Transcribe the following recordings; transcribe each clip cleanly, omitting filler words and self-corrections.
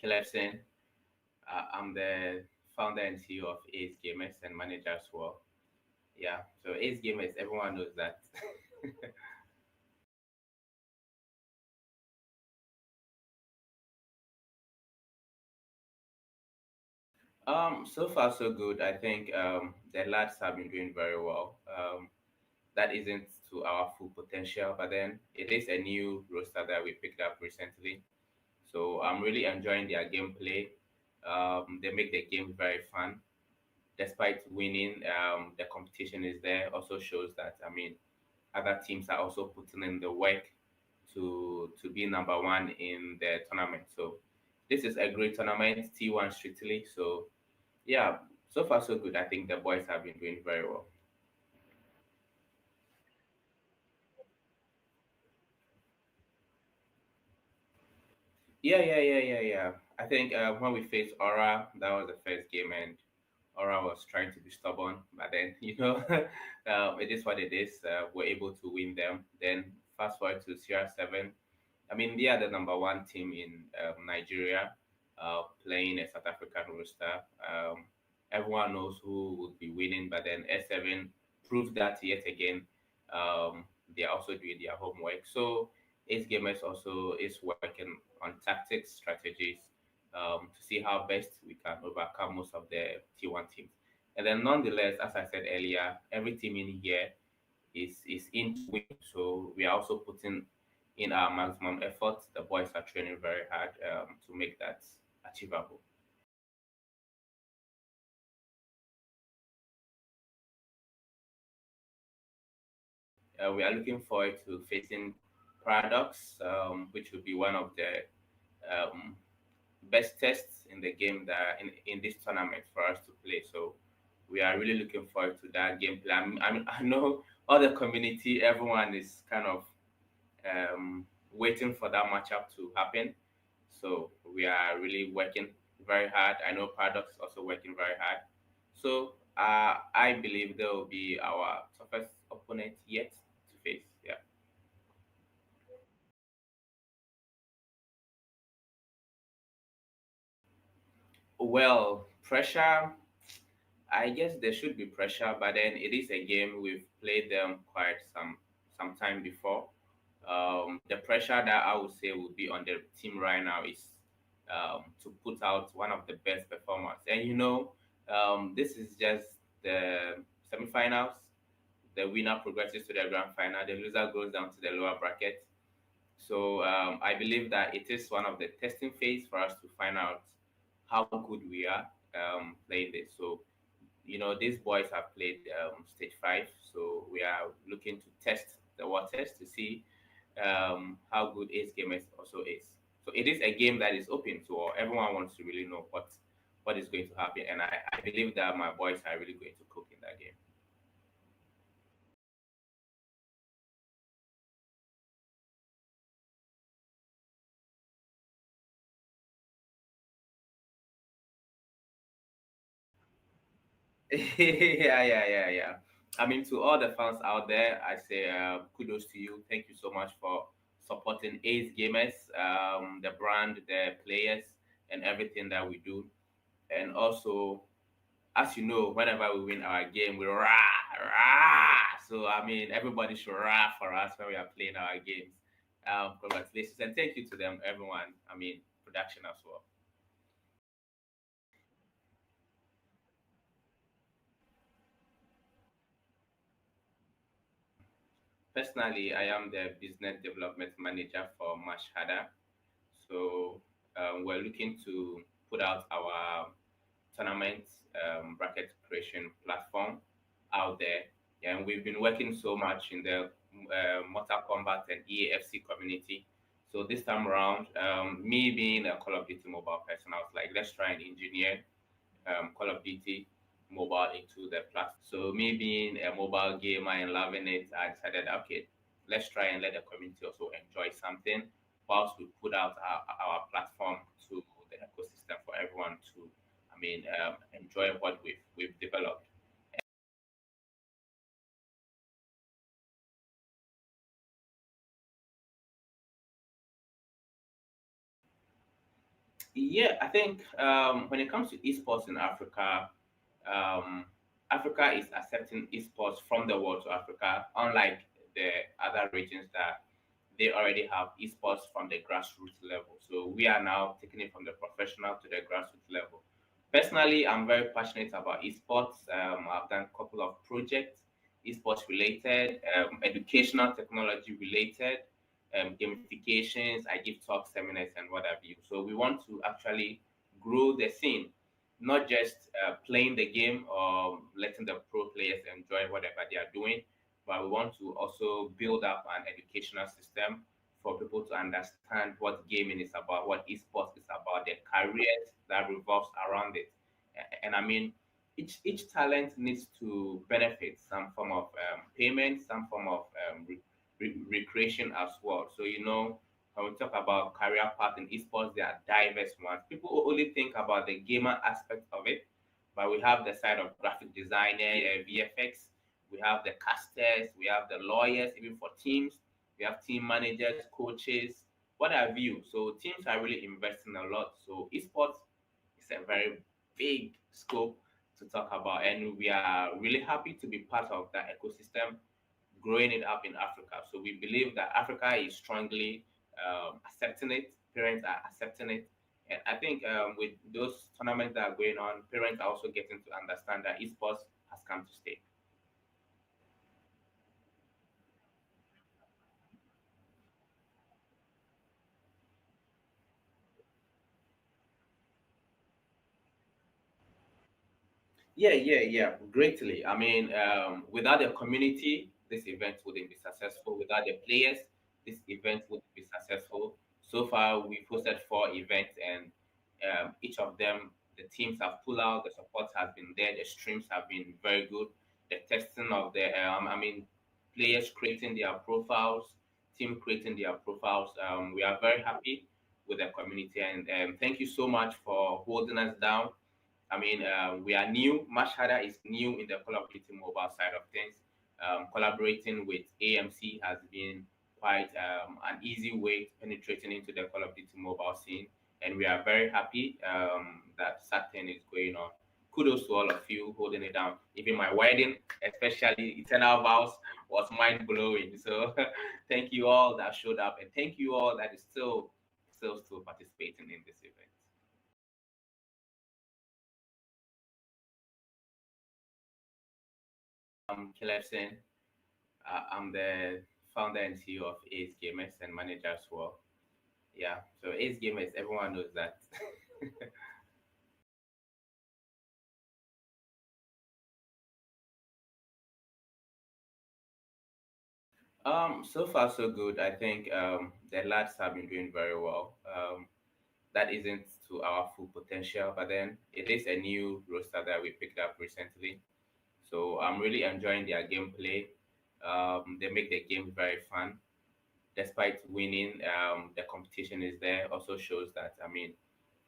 Kilefson. I'm the founder and CEO of Ace Gamers and manager as well. Yeah, so Ace Gamers, everyone knows that. So far so good. I think the lads have been doing very well. That isn't to our full potential, but then it is a new roster that we picked up recently. So I'm really enjoying their gameplay. They make the game very fun. Despite winning, the competition is there. Also shows that other teams are also putting in the work to be number one in the tournament. So this is a great tournament, T1 strictly. So yeah, so far so good. I think the boys have been doing very well. Yeah. I think when we faced Aura, that was the first game, and Aura was trying to be stubborn, but then it is what it is. We're able to win them. Then fast forward to CR7. I mean, they are the number one team in Nigeria, playing a South African roster. Everyone knows who would be winning, but then S7 proved that yet again. They are also doing their homework. So Ace Gamers also is working on tactics, strategies, to see how best we can overcome most of the T1 teams. And then, nonetheless, as I said earlier, every team in here is in to win. So we are also putting in our maximum effort. The boys are training very hard to make that achievable. We are looking forward to facing Paradox, which will be one of the um, best tests in the game that in this tournament for us to play. So we are really looking forward to that gameplay. I know all the community, everyone is kind of waiting for that matchup to happen. So we are really working very hard. I know Paradox is also working very hard. So I believe they will be our toughest opponent yet to face. Yeah. Well, pressure. I guess there should be pressure, but then it is a game we've played them quite some time before. The pressure that I would say would be on the team right now is to put out one of the best performers. And this is just the semifinals. The winner progresses to the grand final. The loser goes down to the lower bracket. So I believe that it is one of the testing phase for us to find out how good we are playing this. So these boys have played stage five, so we are looking to test the waters to see how good Ace Gamers also is. So it is a game that is open to all. Everyone wants to really know what is going to happen, and I believe that my boys are really going to cook in that game. Yeah. I mean, to all the fans out there, I say kudos to you. Thank you so much for supporting Ace Gamers, the brand, the players, and everything that we do. And also, as you know, whenever we win our game, we rah rah. So I mean, everybody should rah for us when we are playing our games. Congratulations and thank you to them, everyone. I mean, production as well. Personally, I am the business development manager for Mashhada. So we're looking to put out our tournament bracket creation platform out there. And we've been working so much in the Mortal Kombat and EAFC community. So this time around, me being a Call of Duty mobile person, I was like, let's try and engineer Call of Duty mobile into the platform. So me being a mobile gamer and loving it, I decided, okay, let's try and let the community also enjoy something whilst we put out our platform to the ecosystem for everyone to, enjoy what we've developed. Yeah, I think when it comes to esports in Africa, um, Africa is accepting esports from the world to Africa, unlike the other regions that they already have esports from the grassroots level. So we are now taking it from the professional to the grassroots level. Personally, I'm very passionate about esports. I've done a couple of projects, esports related, educational technology related, gamifications. I give talks, seminars, and what have you. So we want to actually grow the scene, not just playing the game or letting the pro players enjoy whatever they are doing, but we want to also build up an educational system for people to understand what gaming is about, what esports is about, the careers that revolves around it. And I mean, each talent needs to benefit some form of payment, some form of recreation as well. So when we talk about career path in esports, there are diverse ones. People only think about the gamer aspect of it, but we have the side of graphic designer, VFX. We have the casters, we have the lawyers, even for teams. We have team managers, coaches, what have you. So teams are really investing a lot. So esports is a very big scope to talk about, and we are really happy to be part of that ecosystem, growing it up in Africa. So we believe that Africa is strongly accepting it. Parents are accepting it, and I think with those tournaments that are going on, parents are also getting to understand that esports has come to stay. Yeah. Greatly. I mean, without the community, this event wouldn't be successful. Without the players, this event wouldn't be successful. So far, we've hosted four events, and each of them, the teams have pulled out. The support has been there. The streams have been very good. The testing of the, players creating their profiles, team creating their profiles. We are very happy with the community, and thank you so much for holding us down. I mean, we are new. Mashhada is new in the Call of Duty mobile side of things. Collaborating with AMC has been quite an easy way penetrating into the Call of Duty mobile scene, and we are very happy that certain is going on. Kudos to all of you holding it down. Even my wedding, especially Eternal Vows, was mind blowing. So thank you all that showed up, and thank you all that is still participating in this event. Kilefson. I'm the founder and CEO of Ace Gamers and manager as well. Yeah, so Ace Gamers, everyone knows that. So far so good. I think the lads have been doing very well. That isn't to our full potential, but then it is a new roster that we picked up recently. So I'm really enjoying their gameplay. They make the game very fun. Despite winning, the competition is there. Also shows that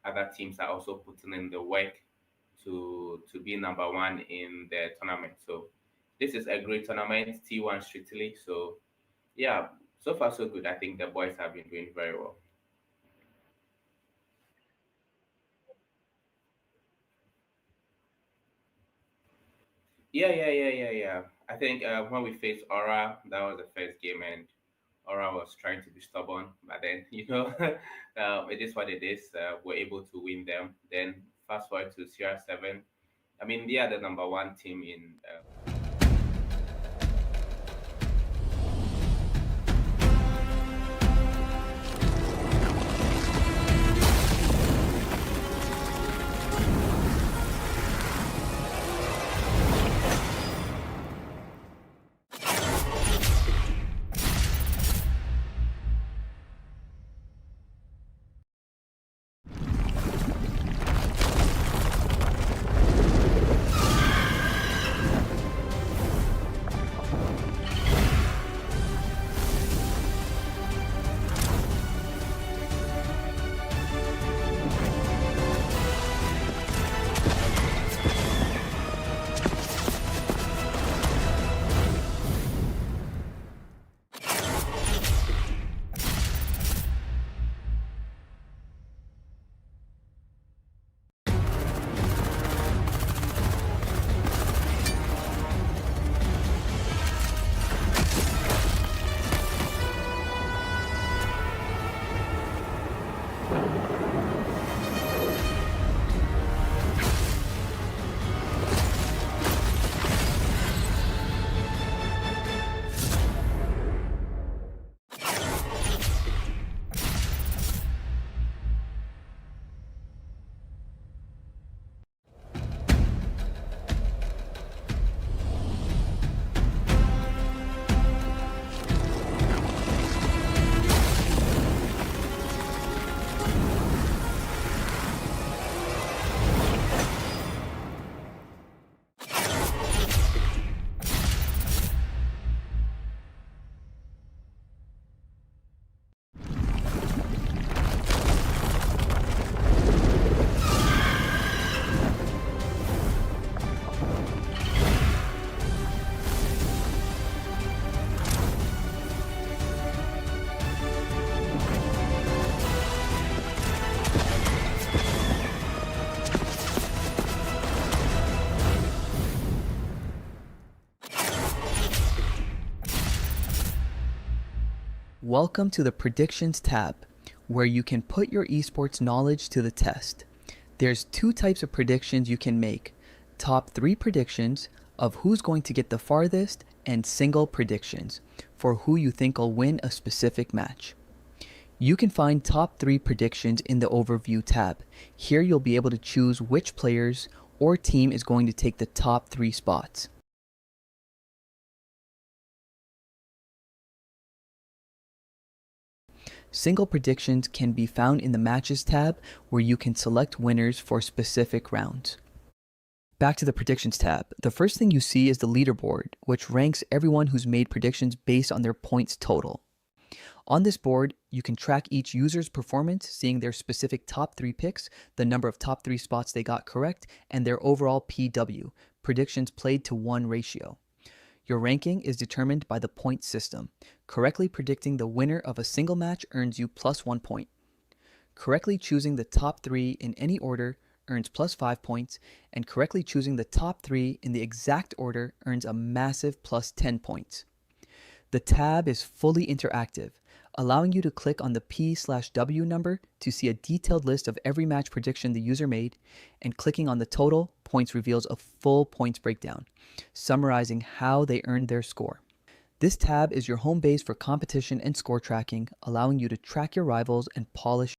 other teams are also putting in the work to be number one in the tournament. So this is a great tournament, T1 strictly. So yeah, so far so good. I think the boys have been doing very well. Yeah. I think when we faced Aura, that was the first game, and Aura was trying to be stubborn, but then it is what it is. We're able to win them. Then fast forward to CR7. I mean, they are the number one team in. Welcome to the Predictions tab, where you can put your esports knowledge to the test. There's two types of predictions you can make: top 3 predictions of who's going to get the farthest, and single predictions for who you think will win a specific match. You can find top 3 predictions in the Overview tab. Here you'll be able to choose which players or team is going to take the top 3 spots. Single predictions can be found in the Matches tab, where you can select winners for specific rounds. Back to the Predictions tab. The first thing you see is the leaderboard, which ranks everyone who's made predictions based on their points total. On this board, you can track each user's performance, seeing their specific top 3 picks, the number of top 3 spots they got correct, and their overall PW, predictions played to 1 ratio. Your ranking is determined by the point system. Correctly predicting the winner of a single match earns you +1 point. Correctly choosing the top 3 in any order earns +5 points, and correctly choosing the top 3 in the exact order earns a massive +10 points. The tab is fully interactive, allowing you to click on the P/W number to see a detailed list of every match prediction the user made, and clicking on the total points reveals a full points breakdown, summarizing how they earned their score. This tab is your home base for competition and score tracking, allowing you to track your rivals and polish.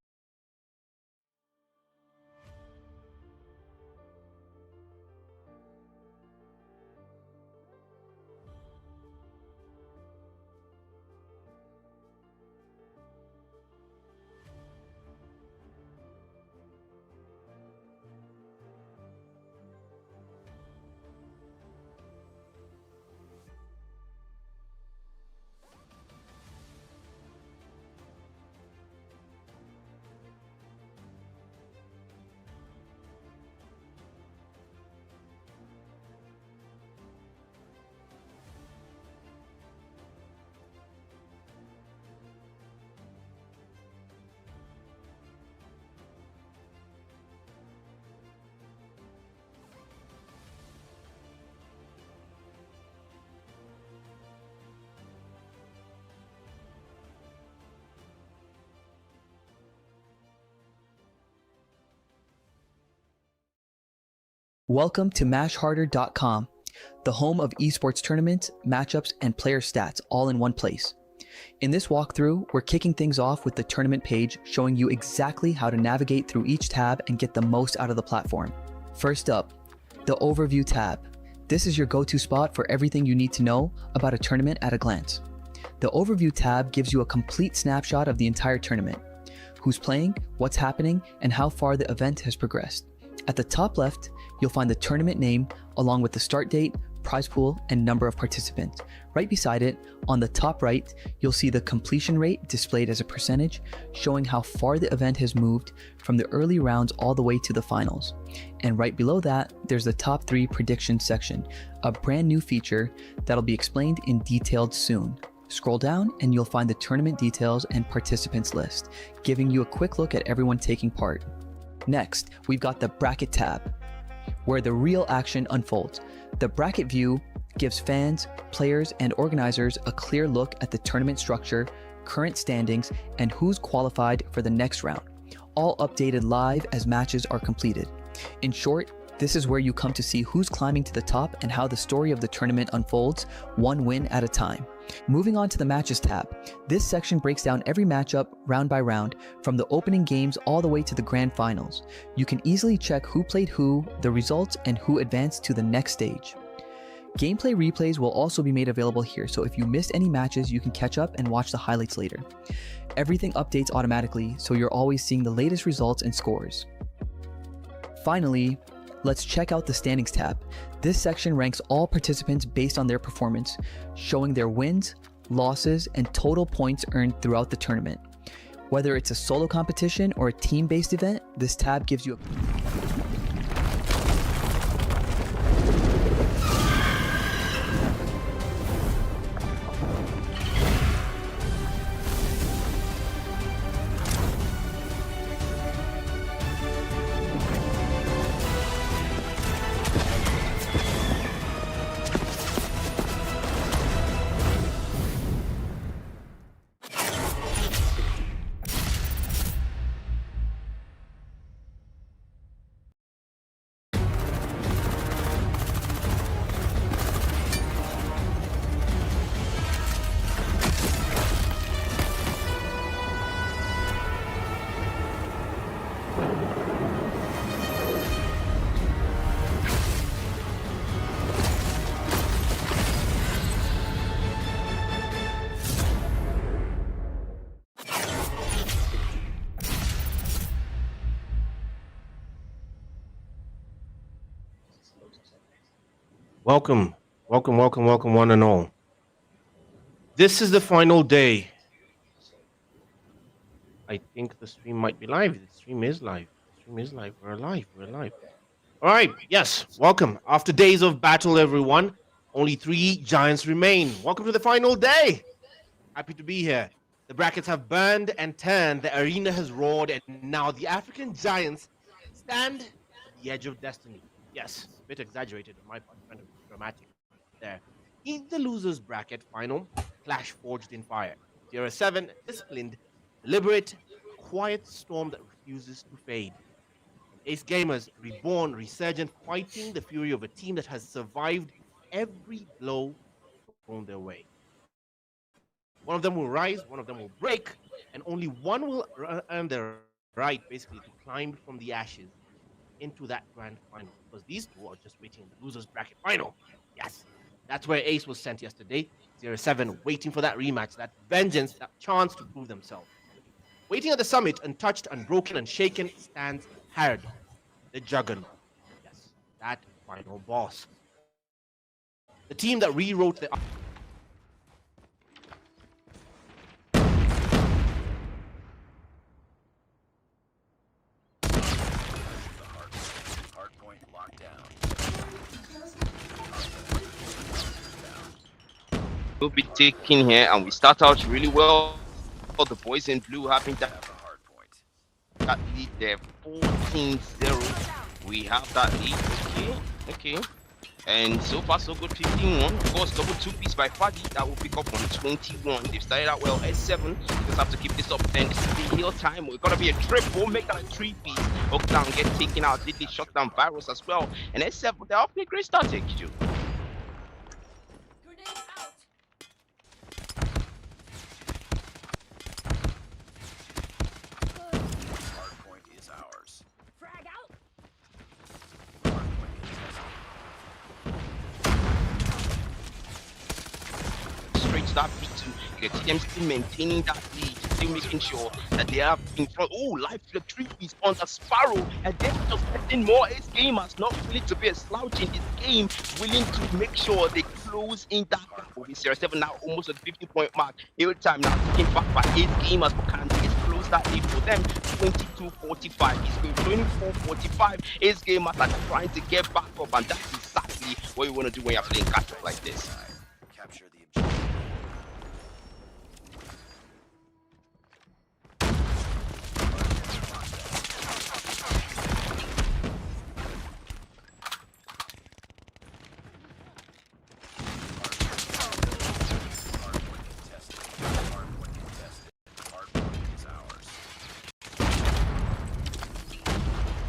Welcome to mashharder.com, the home of esports tournaments, matchups, and player stats all in one place. In this walkthrough, we're kicking things off with the tournament page, showing you exactly how to navigate through each tab and get the most out of the platform. First up, the Overview tab. This is your go-to spot for everything you need to know about a tournament at a glance. The Overview tab gives you a complete snapshot of the entire tournament: who's playing, what's happening, and how far the event has progressed. At the top left, you'll find the tournament name along with the start date, prize pool, and number of participants. Right beside it, on the top right, you'll see the completion rate displayed as a percentage, showing how far the event has moved from the early rounds all the way to the finals. And right below that, there's the top 3 predictions section, a brand new feature that'll be explained in detail soon. Scroll down and you'll find the tournament details and participants list, giving you a quick look at everyone taking part. Next, we've got the Bracket tab, where the real action unfolds. The bracket view gives fans, players, and organizers a clear look at the tournament structure, current standings, and who's qualified for the next round, all updated live as matches are completed. In short, this is where you come to see who's climbing to the top and how the story of the tournament unfolds, one win at a time. Moving on to the Matches tab. This section breaks down every matchup round by round, from the opening games all the way to the grand finals. You can easily check who played who, the results, and who advanced to the next stage. Gameplay replays will also be made available here, so if you missed any matches, you can catch up and watch the highlights later. Everything updates automatically, so you're always seeing the latest results and scores. Finally, let's check out the Standings tab. This section ranks all participants based on their performance, showing their wins, losses, and total points earned throughout the tournament. Whether it's a solo competition or a team-based event, this tab gives you a Welcome, welcome, one and all. This is the final day. I think the stream might be live. The stream is live. The stream is live. We're alive. We're alive. All right. Yes. Welcome. After days of battle, everyone, only 3 giants remain. Welcome to the final day. Happy to be here. The brackets have burned and turned. The arena has roared, and now the African giants stand at the edge of destiny. Yes, a bit exaggerated on my part, kind of dramatic there. In the losers bracket final, clash forged in fire. Tier 7, disciplined, deliberate, a quiet storm that refuses to fade. And Ace Gamers, reborn, resurgent, fighting the fury of a team that has survived every blow thrown their way. One of them will rise, one of them will break, and only one will earn the right, basically, to climb from the ashes into that grand final. Because these two are just waiting in the losers bracket final. Yes, that's where Ace was sent yesterday. 0-7, waiting for that rematch, that vengeance, that chance to prove themselves. Waiting at the summit, untouched, unbroken, unshaken, stands Paradox, the juggernaut. Yes, that final boss. The team that rewrote the will be taking here, and we start out really well. The boys in blue having that lead there, 14-0. We have that lead. Okay. And so far, so good. 15-1. Of course, double 2-piece by Fadi. That will pick up on 21. They've started out well. S7. Just have to keep this up. Then this is the heal time. We're going to be a triple. Make that a 3-piece. Hook down, get taken out. Did they shut down Virus as well? And S7, they're off to a great start, Ekiju. That B2, you can see them still maintaining that lead, still making sure that they are in front. Oh, life to the 3-piece on the Sparrow, and they're just getting more Ace Gamers, not willing to be a slouch in this game, willing to make sure they close in that gap. With 0-7 now almost at the 50-point mark. Every time now taking back by Ace Gamers, but can't close that lead for them. 22-45, it's going 24-45. Ace Gamers are trying to get back up, and that's exactly what you want to do when you're playing catch up like this. Capture the objective.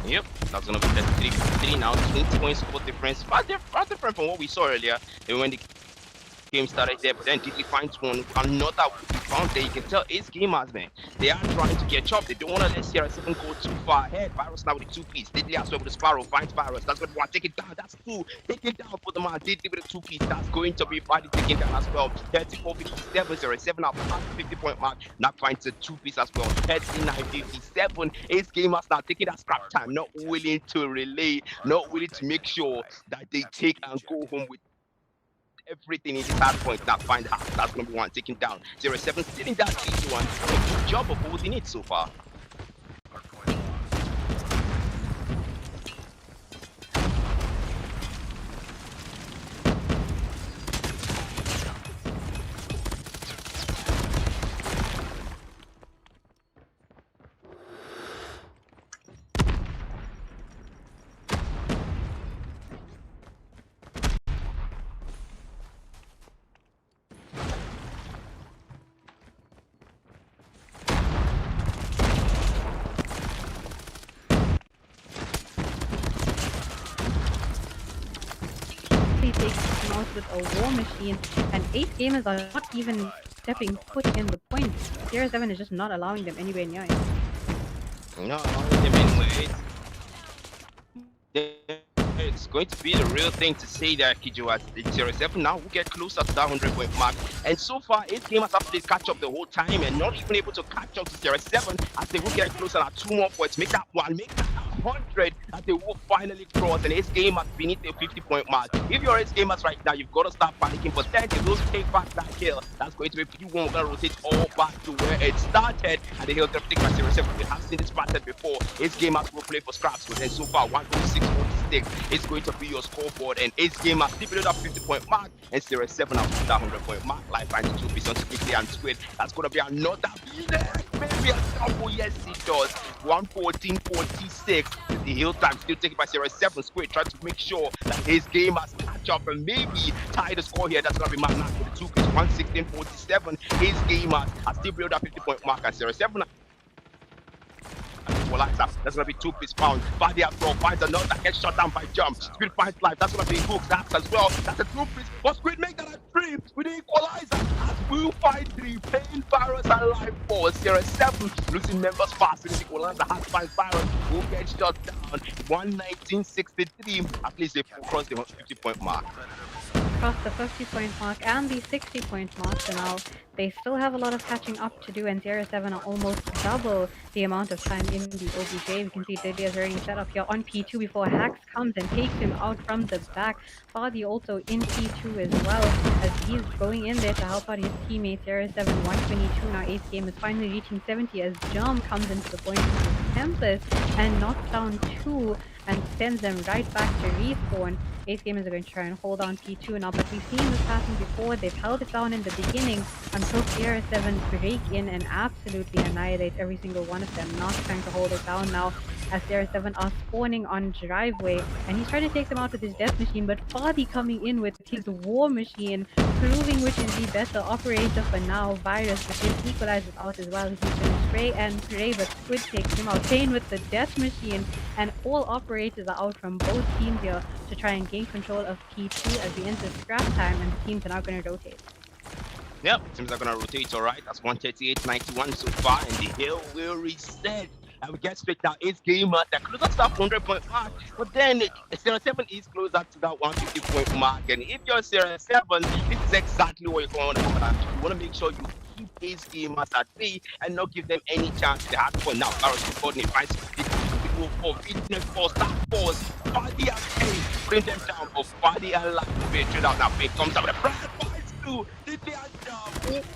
Yep, that's gonna be 33 now. 20 points score difference. Far different from what we saw earlier when the game started there, but then did he find one another found there? You can tell Ace Gamers, man, they are trying to get chopped. They don't want to let CR7 go too far ahead. Virus now with the 2-piece. Diddley as well with the Sparrow, finds Virus. That's what we want. Take it down. That's 2. Take it down for the man. Diddley with the 2-piece. That's going to be Body taken down as well. 34-57, 0-7 now past the 50-point mark. Now finds the 2-piece as well. 39-57. Ace Gamers now taking that scrap time. Not willing to relay. Not willing to make sure that they take and go home with everything in this hard point. Now find half. That's number 1 taken down. 0-7 still in that 3-1. Good job of holding it so far. Takes out with a war machine, and 8 gamers are not even stepping foot in the point. 0-7 is just not allowing them anywhere near it. No, them anyway. It's going to be the real thing to say that Kiju at the 0-7 now will get closer to that 100-point mark. And so far, 8 gamers have to catch up the whole time and not even able to catch up to 0-7 as they will get closer at 2 more points. Make that one, make that 100 that they will finally cross, and Ace Gamers beneath the 50-point mark. If you're Ace Gamers right now, you've got to start panicking, but then they will take back that kill. That's going to be P1. We're going to rotate all back to where it started, and the hill take by 0-7. We have seen this pattern before. Ace Gamers will play for scraps, but then so far 106-46 is going to be your scoreboard, and Ace Gamers still below that 50-point mark, and 0-7 out of that 100-point mark. Lifeline to 2 on quickly and Squid. That's going to be another maybe a double. Yes, it does. 114-46. The hill time still taken by 0-7. Squid trying to make sure that his game has catch up and maybe tie the score here. That's going to be Matt for the 2 piece. 116-47. His game has still below that 50-point mark, and 0-7. That's gonna be 2 piece pound. Body up throw finds another, gets shot down by jump. Squid finds life. That's gonna be hooks apps as well. That's a 2 piece. But Squid make that a 3 with the equalizer. As we'll find 3 pain virus and life force. 0-7 losing members fast. The equalizer has finds virus. Who gets shot down. 119-63. At least they cross the 50-point mark. Across the 50-point mark and the 60-point mark, so now they still have a lot of catching up to do, and 0-7 are almost double the amount of time in the OBJ. We can see Diddy is already set up here on P2 before Hax comes and takes him out from the back. Fadi also in P2 as well, as he's going in there to help out his teammates. 0-7, 122. Now Ace Game is finally reaching 70 as Jum comes into the point of Tempest and knocks down 2 and sends them right back to respawn. Ace Gamers are going to try and hold on P2 now, but we've seen this happen before. They've held it down in the beginning until 0-7 break in and absolutely annihilate every single one of them. Not trying to hold it down now, as 0-7 are spawning on driveway, and he's trying to take them out with his death machine, but Fadi coming in with his war machine, proving which is the better operator for now. Virus with his equalizers out as well. He's going to spray and pray, but Squid takes him out. Kane with the death machine, and all operators are out from both teams here to try and gain control of P2 as we enter scrap time, and the teams are now going to rotate. Yep, teams are going to rotate, all right. That's 138-91 so far, and the hill will reset. And we get straight down. Ace Gamer, they're closer to that 100-point mark, but then 0-7 is closer to that 150-point mark. And if you're 0-7, this is exactly what you're going to do. You want to make sure you keep Ace Gamers at bay and not give them any chance. They have for now. Barrels recording it, 560. For fitness force, that force, Body and Kane, bring them down for Body and Life. Straight out now, Fake comes out with a brand fights too. Did they have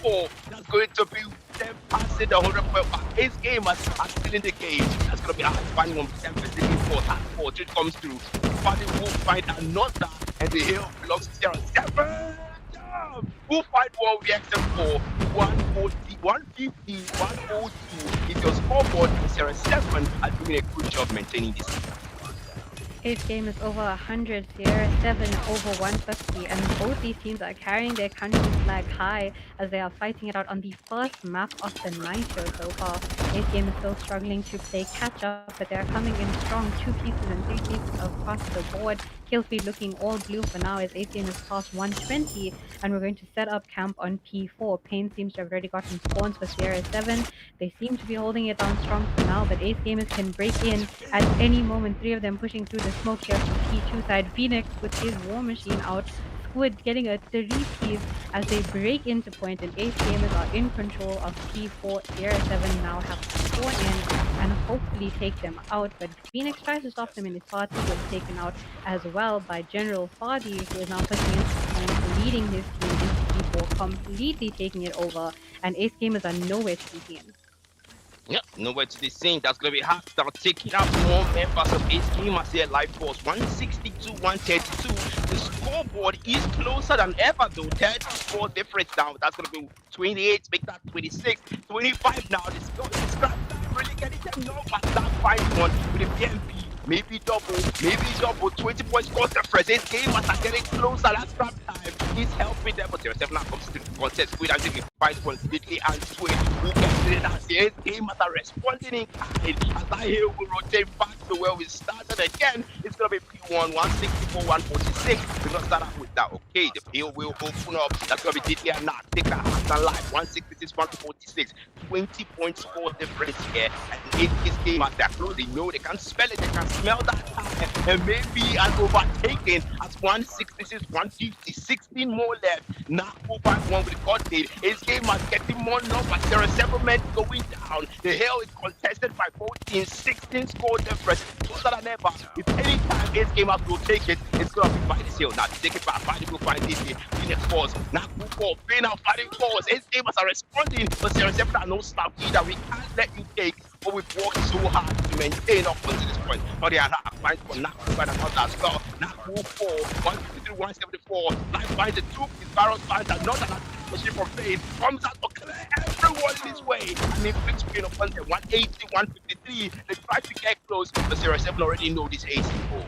4? That's going to be them passing the 100-point mark. Ace Gamers are still in the game. That's going to be hard finding one percent for the force. That force it comes through. Body will find another, and the hill belongs to 0-7. We'll find one reaction for 140, 150, 102. If your scoreboard is 0-7, are doing a good job maintaining this. Ace Game is over 100, 0-7 over 150, and both these teams are carrying their country flag high as they are fighting it out on the first map of the night show so far. Ace Game is still struggling to play catch up, but they are coming in strong, 2 pieces and 3 pieces across the board. Kill feed looking all blue for now as Ace Game is past 120, and we're going to set up camp on P4. Pain seems to have already gotten spawns for 0-7. They seem to be holding it down strong for now, but Ace Gamers can break in at any moment. 3 of them pushing through the smoke here from P2 side. Phoenix with his war machine out. Squid getting a 3-piece as they break into point, and Ace Gamers are in control of P4. 0-7 now have to spawn in and hopefully take them out, but Phoenix tries to stop them in his path. He gets taken out as well by General Fadi, who is now pushing into point, leading his team into P4, completely taking it over, and Ace Gamers are nowhere to be seen. Yep, nowhere to be seen. That's going to be hard. That'll take out more members of Ace Gamers here. Life force 162-132. The scoreboard is closer than ever though. 34 difference now. That's going to be 28. Make that 26. 25 now. This scrap time really getting them low. But that 5-1 with the PMP. Maybe double, 20 points score difference. Ace Gamers are getting closer. That scrap time is helping them. But 0-7 now comes to the contest. Squid and taking 5 points. Diddley and Squid. Who gets it as the Ace Gamers are responding in kind. As I here will rotate back to where we started again. It's going to be P1, 164, 146. We're going to start out with that. Okay, the field will open up. That's going to be Didier Knock. Take that hot and live. 166, 146. 20 point score difference here. And in this game, as they're close, they know they can smell it, they can smell that time. And maybe an overtaking at 166, 150, 16 more left. Now, 4-5-1 with the court date. His game is getting more numbers. There are several men going down. The hill is contested by 14, 16 score difference. Closer than ever. If any time his game has to take it, it's going to be by this hill. Now, take it back. Fighting will find this here. Phoenix Force. Now, move forward. Pin out fighting force. His game are responding. But there is several no stop either. We can't let you take. But we've worked so hard to maintain up until this point. But they are not fighting for Naku by the mouth as well. Naku 4, 153, 174. Life finds the two. His barrels finds another machine from Fade. Comes out to clear everyone in his way. And he flips screen upon them. 180, 153. They try to get close. But 07 already know this AC4.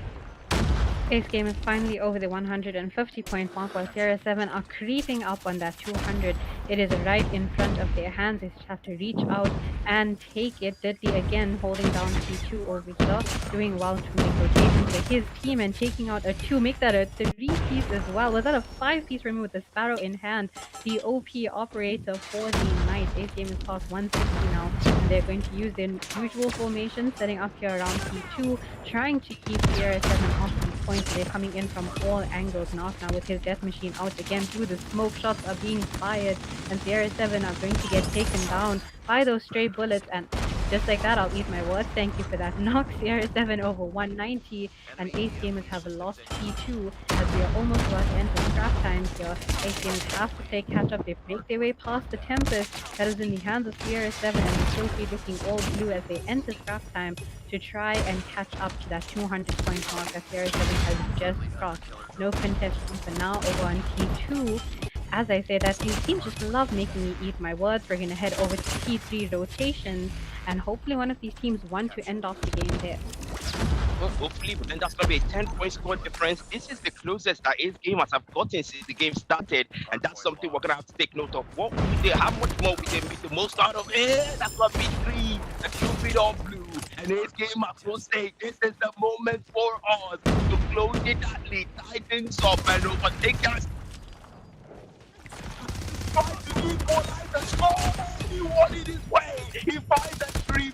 Ace game is finally over the 150 point mark while Sierra 7 are creeping up on that 200. It is right in front of their hands. They just have to reach out and take it. Diddley again holding down P2 over here, doing well to make rotations with his team and taking out a 2, make that a 3-piece as well. Was that a 5-piece remove with the Sparrow in hand? The OP operator for the Knights. Ace game is past 160 now, and they're going to use their usual formation, setting up here around P2, trying to keep Sierra 7 off the point. They're coming in from all angles. Now with his death machine out again through the smoke, shots are being fired, and Sierra 7 are going to get taken down by those stray bullets, and just like that, I'll eat my words. Thank you for that knock. Sierra 7 over 190, and Ace Gamers have lost P2 as we are almost about to enter scrap time here. Ace Gamers have to play catch up. They break their way past the Tempest that is in the hands of Sierra 7, and the trophy looking all blue as they enter scrap time to try and catch up to that 200 point mark that Sierra 7 has just crossed. No contestant for now over on T2. As I say that, these teams just love making me eat my words. We're going to head over to T3 rotations, and hopefully one of these teams want to end off the game there. Well, hopefully, but then that's going to be a 10-point score difference. This is the closest that Ace Gamers have gotten since the game started, and that's something we're going to have to take note of. What we did, how much more we did make the most out of it? That's going to be 3, a Cupid all blue, and Ace Gamers will say, this is the moment for us to close it at lead, tighten up, and overtake us. To equalize the score. He won it his way. He finds a 3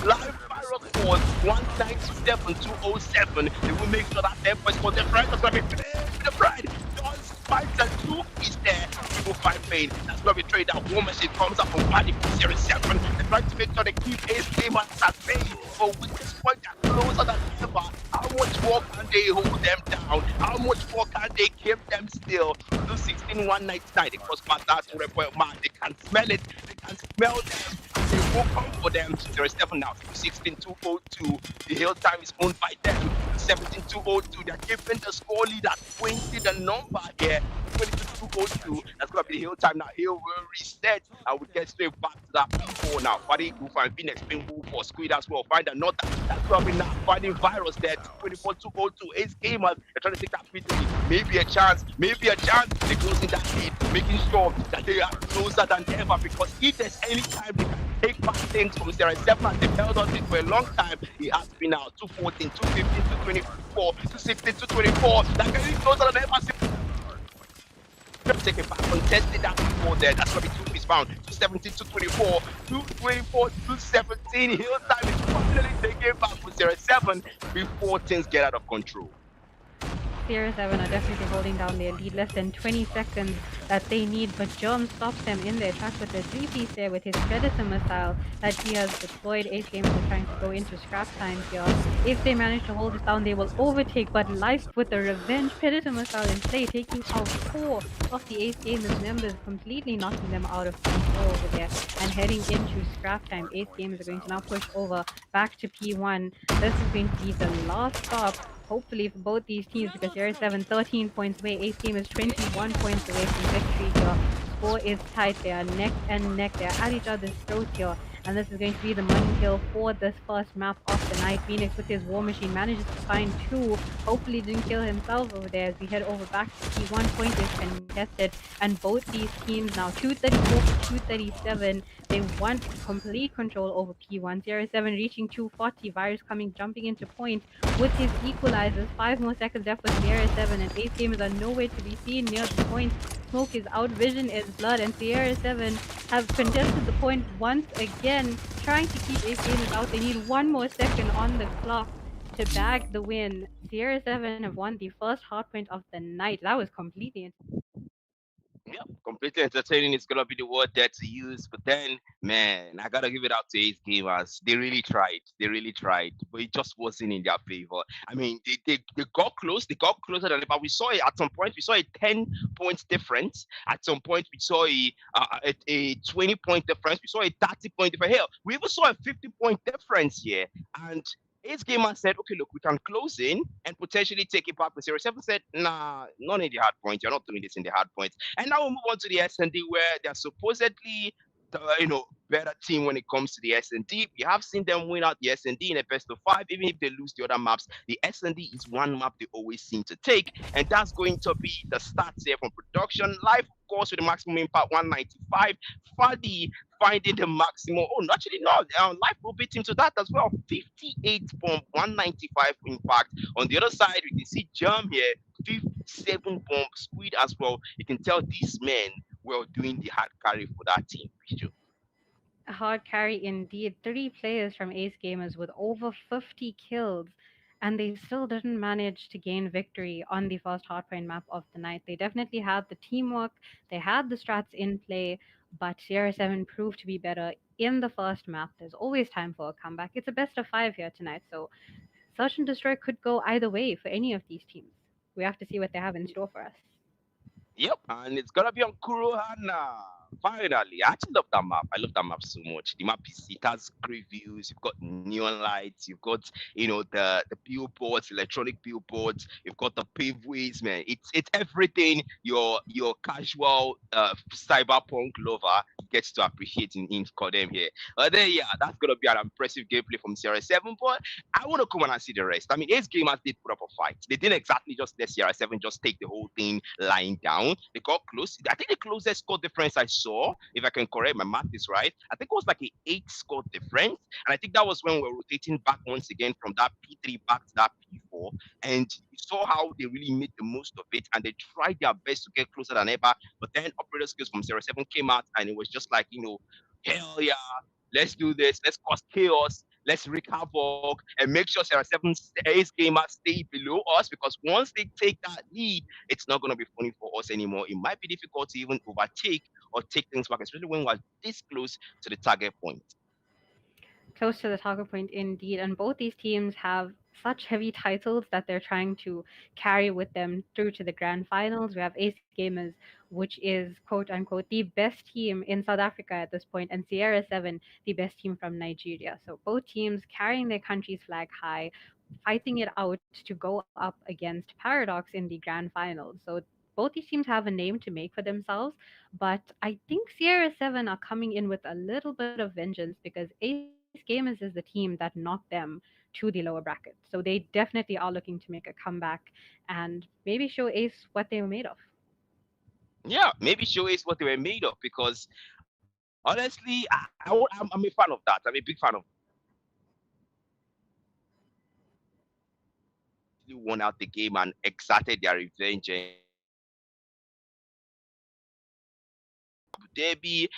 live viral scores 197 207. They will make sure that 10 points for the friend. That's going to be the friend. John spikes a 2-piece there. People find pain. That's going to be trade that War Machine comes up from Body Series 7. They're trying to make sure they keep Ace Gamers at bay. But with this point, they're closer than ever. How much more can they hold them down? How much more can they keep them still? 216, 199. It costs Matas to report man. They can smell it. They can smell them. They will come for them. There is 7 now. 216, 202. The hill time is owned by them. 17, 202. They're giving the score lead at 20. The number here. 22, 202. That's going to be the hill time now. Hill will reset. And we get straight back to that P4 now. Buddy, who find Phoenix, Pin, who for Squid as well. Find another. That's going to be now finding virus there. 24, 202. Ace Gamers. They're trying to take that P3. Maybe a chance. Maybe a chance. They're closing that lead. Making sure that they are closer than ever. Because if there's any time they can take back things from 07 and they've held on to it for a long time, it has been now 214, 215, 224, 216, 224. They're getting closer than ever. Take it back, contested that before there. That's going to be 2 piece found. 217, 224, 224, 217. Hill time is finally taking it back for 07 before things get out of control. Sierra 7 are definitely holding down their lead. Less than 20 seconds that they need, but Germ stops them in their tracks with the 3-piece there with his Predator missile that he has deployed. Ace Gamers are trying to go into scrap time here. If they manage to hold this down, they will overtake, but Life with the revenge Predator missile in play, taking out 4 of the Ace Gamers members, completely knocking them out of control over there and heading into scrap time. Ace Gamers are going to now push over back to P1. This is going to be the last stop, hopefully, for both these teams, because Sierra 7 13 points away, Ace Game is 21 points away from victory here. Score is tight. They are neck and neck. They are at each other's throats here. And this is going to be the money kill for this first map of the night. Phoenix with his war machine manages to find two. Hopefully didn't kill himself over there as we head over back to P1. Point is contested. And both these teams now 234 for 237. They want complete control over P1. CR7 reaching 240. Virus coming, jumping into point with his equalizers. 5 more seconds left for CR7, and Ace Gamers are nowhere to be seen near the point. Smoke is out, vision is blood, and CR7 have contested the point once again, trying to keep Ace Gamers out. They need 1 more second on the clock to bag the win. CR7 have won the first hardpoint of the night. That was completely. Yeah, completely entertaining is gonna be the word there to use. But then, man, I gotta give it out to Ace Gamers. They really tried. They really tried, but it just wasn't in their favor. I mean, they got close. They got closer than it, but we saw it at some point. We saw a 10 points difference. At some point, we saw a 20 point difference. We saw a 30 point difference. Hell, we even saw a 50 point difference here. And Ace Gamer said, okay, look, we can close in and potentially take it back. But Series 7 said, nah, not in the hard point. You're not doing this in the hard point. And now we move on to the S&D where they're supposedly the better team when it comes to the S&D. We have seen them win out the S&D in a best of five, even if they lose the other maps. The S&D is one map they always seem to take, and that's going to be the stats here from production. Live, of course, with the maximum impact 195. Fadi finding the maximum. Oh, actually, no. Life will beat him to that as well. 58 bomb, 195 impact. On the other side, we can see Jam here, 57 bomb, Squid as well. You can tell these men were doing the hard carry for that team. A hard carry indeed. 3 players from Ace Gamers with over 50 kills, and they still didn't manage to gain victory on the first hardpoint map of the night. They definitely had the teamwork, they had the strats in play, but CR7 proved to be better in the first map. There's always time for a comeback. It's a best of 5 here tonight, so Search and Destroy could go either way for any of these teams. We have to see what they have in store for us. Yep, and it's gonna be on Kurohana. Finally, I actually love that map. I love that map so much. The map is it has great views. You've got neon lights. You've got the billboards, electronic billboards. You've got the paveways, man. It's everything your casual cyberpunk lover gets to appreciate in Codm here. Then yeah, that's gonna be an impressive gameplay from CR7. But I want to come on and see the rest. I mean, Ace Gamers did put up a fight. They didn't exactly just let CR7 just take the whole thing lying down. They got close. I think the closest score difference I saw, if I can correct my math is right, I think it was like a 8 score difference. And I think that was when we were rotating back once again from that P3 back to that P4. And you saw how they really made the most of it and they tried their best to get closer than ever. But then operator skills from 07 came out and it was just like, hell yeah, let's do this. Let's cause chaos. Let's wreak havoc and make sure Sarah 7 Ace Gamers stay below us because once they take that lead, it's not going to be funny for us anymore. It might be difficult to even overtake or take things back, especially when we're this close to the target point. Close to the target point indeed. And both these teams have such heavy titles that they're trying to carry with them through to the grand finals. We have Ace Gamers, which is quote unquote the best team in South Africa at this point, and Sierra 7, the best team from Nigeria. So both teams carrying their country's flag high, fighting it out to go up against Paradox in the grand finals. So both these teams have a name to make for themselves, but I think Sierra 7 are coming in with a little bit of vengeance because Ace Gamers is the team that knocked them to the lower bracket. So they definitely are looking to make a comeback and maybe show Ace what they were made of. Yeah, maybe show us what they were made of because honestly, I'm a fan of that. I'm a big fan of won out the game and exerted their revenge and Derby,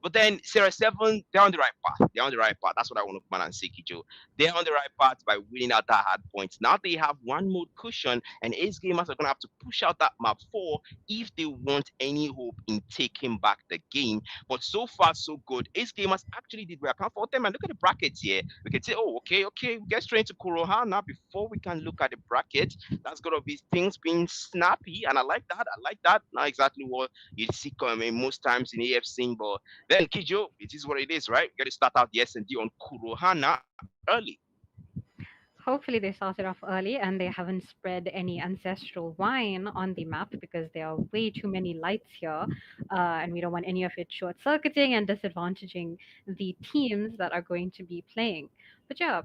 but then Sarah 7, they're on the right path. They're on the right path. That's what I want to come and say, Kijo. They're on the right path by winning out that hard points. Now they have one more cushion, and Ace Gamers are going to have to push out that map 4 if they want any hope in taking back the game. But so far, so good. Ace Gamers actually did well. I can't fault them. And look at the brackets here. We can say, oh, okay, we get straight to Kuroha now before we can look at the bracket. That's going to be things being snappy, and I like that. I like that. Not exactly what you see coming most times in AFC, but then Kijo, it is what it is, right? We got to start out the S&D on Kurohana early. Hopefully they started off early and they haven't spread any ancestral wine on the map because there are way too many lights here, and we don't want any of it short circuiting and disadvantaging the teams that are going to be playing. But yeah,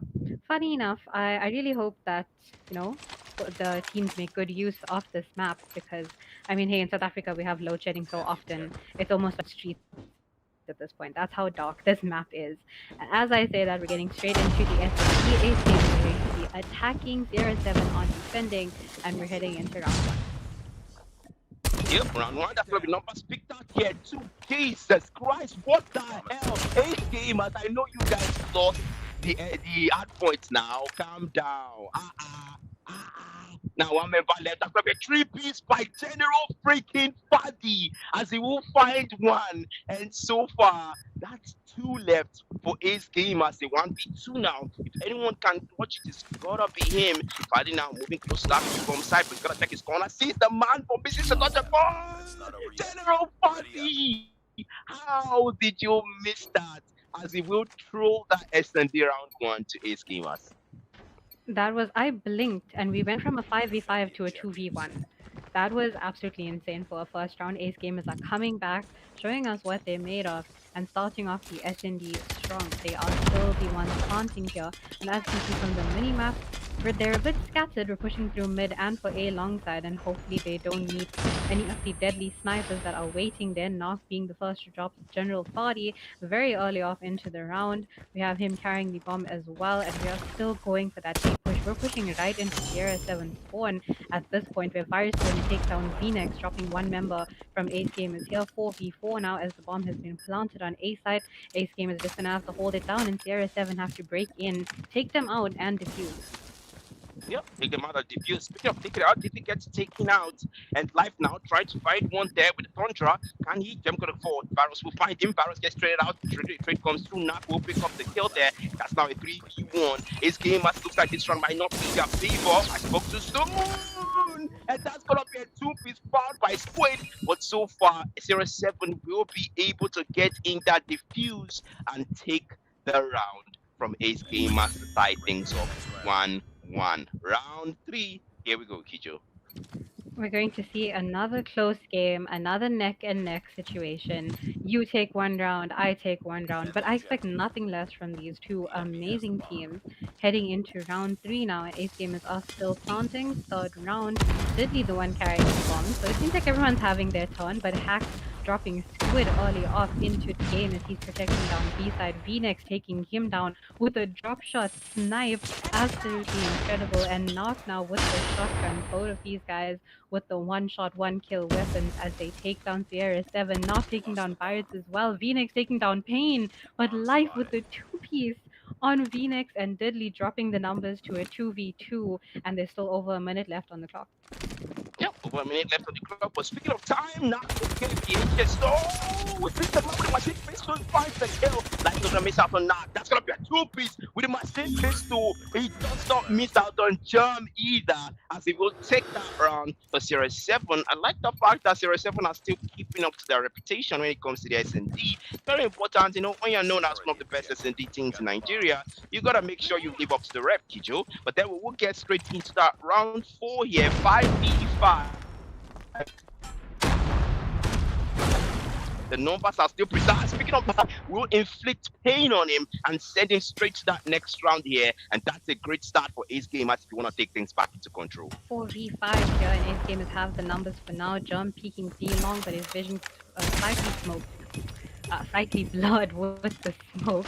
funny enough, I really hope that the teams make good use of this map because I mean, hey, in South Africa we have load shedding so often it's almost on streets at this point. That's how dark this map is. And as I say that, we're getting straight into the SSE. Ace Game is going to be attacking 0-7 on defending, and we're heading into round one. Yep, round one. That's gonna be numbers picked out here too. Jesus Christ, what the hell? 8 gamers. I know you guys lost the hard points now. Calm down. Now one member left. That's gonna be a three-piece by General freaking Faddy as he will find one. And so far, that's two left for Ace Gamers. They 1v2 now. If anyone can watch it, it's gotta be him. Faddy now moving close to that from side, but he's gonna check his corner. Sees the man for missing the touch ball. General Faddy, how did you miss that? As he will throw that SND round one to Ace Gamers. That was I blinked and we went from a 5v5 to a 2v1. That was absolutely insane for a first round. Ace Gamers are coming back, showing us what they're made of, and starting off the SND strong. They are still the ones planting here, and as you can see from the mini-map, they're a bit scattered. We're pushing through mid and for A long side, and hopefully they don't meet any of the deadly snipers that are waiting there. Knock being the first to drop General Party very early off into the round. We have him carrying the bomb as well, and we are still going for that deep push. We're pushing right into Sierra 7 spawn at this point, where Virus is going to take down Phoenix, dropping one member from Ace Gamers here. 4v4 now as the bomb has been planted on A side. Ace Gamers just going to have to hold it down, and Sierra 7 have to break in, take them out, and defuse. Yep, take them out of defuse. Speaking of taking it out, Diffie gets taken out. And Life now tries to find one there with the Thundra. Can he jump to the forward? Barros will find him. Barros gets traded out. Trade comes through. Nak will pick up the kill there. That's now a 3v1. His game looks like this run might not be their favor. I spoke too soon. And that's going to be a two-piece found by Squid. But so far, 0-7 will be able to get in that defuse and take the round from Ace Gamers to tie things up 1-1. Round 3. Here we go, Kijo. We're going to see another close game, another neck and neck situation. You take one round, I take one round, but I expect nothing less from these two amazing teams. Heading into round 3 now, Ace Gamers are still planting. Third round, Diddley the one carrying the bomb. So it seems like everyone's having their turn, but Hack dropping Squid early off into the game as he's protecting down B-side. V-Nex taking him down with a drop shot snipe. Absolutely incredible. And Knock now with the shotgun. Both of these guys with the one-shot, one-kill weapons as they take down Sierra 7. Knock taking down Pirates as well. V-Nex taking down Pain. But Life with the two-piece on V-Nex, and Diddley dropping the numbers to a 2v2. And there's still over a minute left on the clock. Yep, over a minute left on the clock. But speaking of time, now okay, just since the moment machine pistol finds the kill, like gonna miss out on Knock. That's gonna be a two-piece with the machine pistol. He does not miss out on Germ either, as he will take that round for 0-7. I like the fact that 0-7 are still keeping up to their reputation when it comes to the S&D. Very important, when you're known as one of the best S&D teams in Nigeria, you gotta make sure you live up to the rep, Kijo. But then we will get straight into that round 4 here, 5v5. The numbers are still precise. Speaking of that, we'll inflict pain on him and send him straight to that next round here. And that's a great start for Ace Gamers if you want to take things back into control. 4v5 here, and Ace Gamers have the numbers for now. John peeking B long, but his vision slightly smoked. Slightly blurred with the smoke.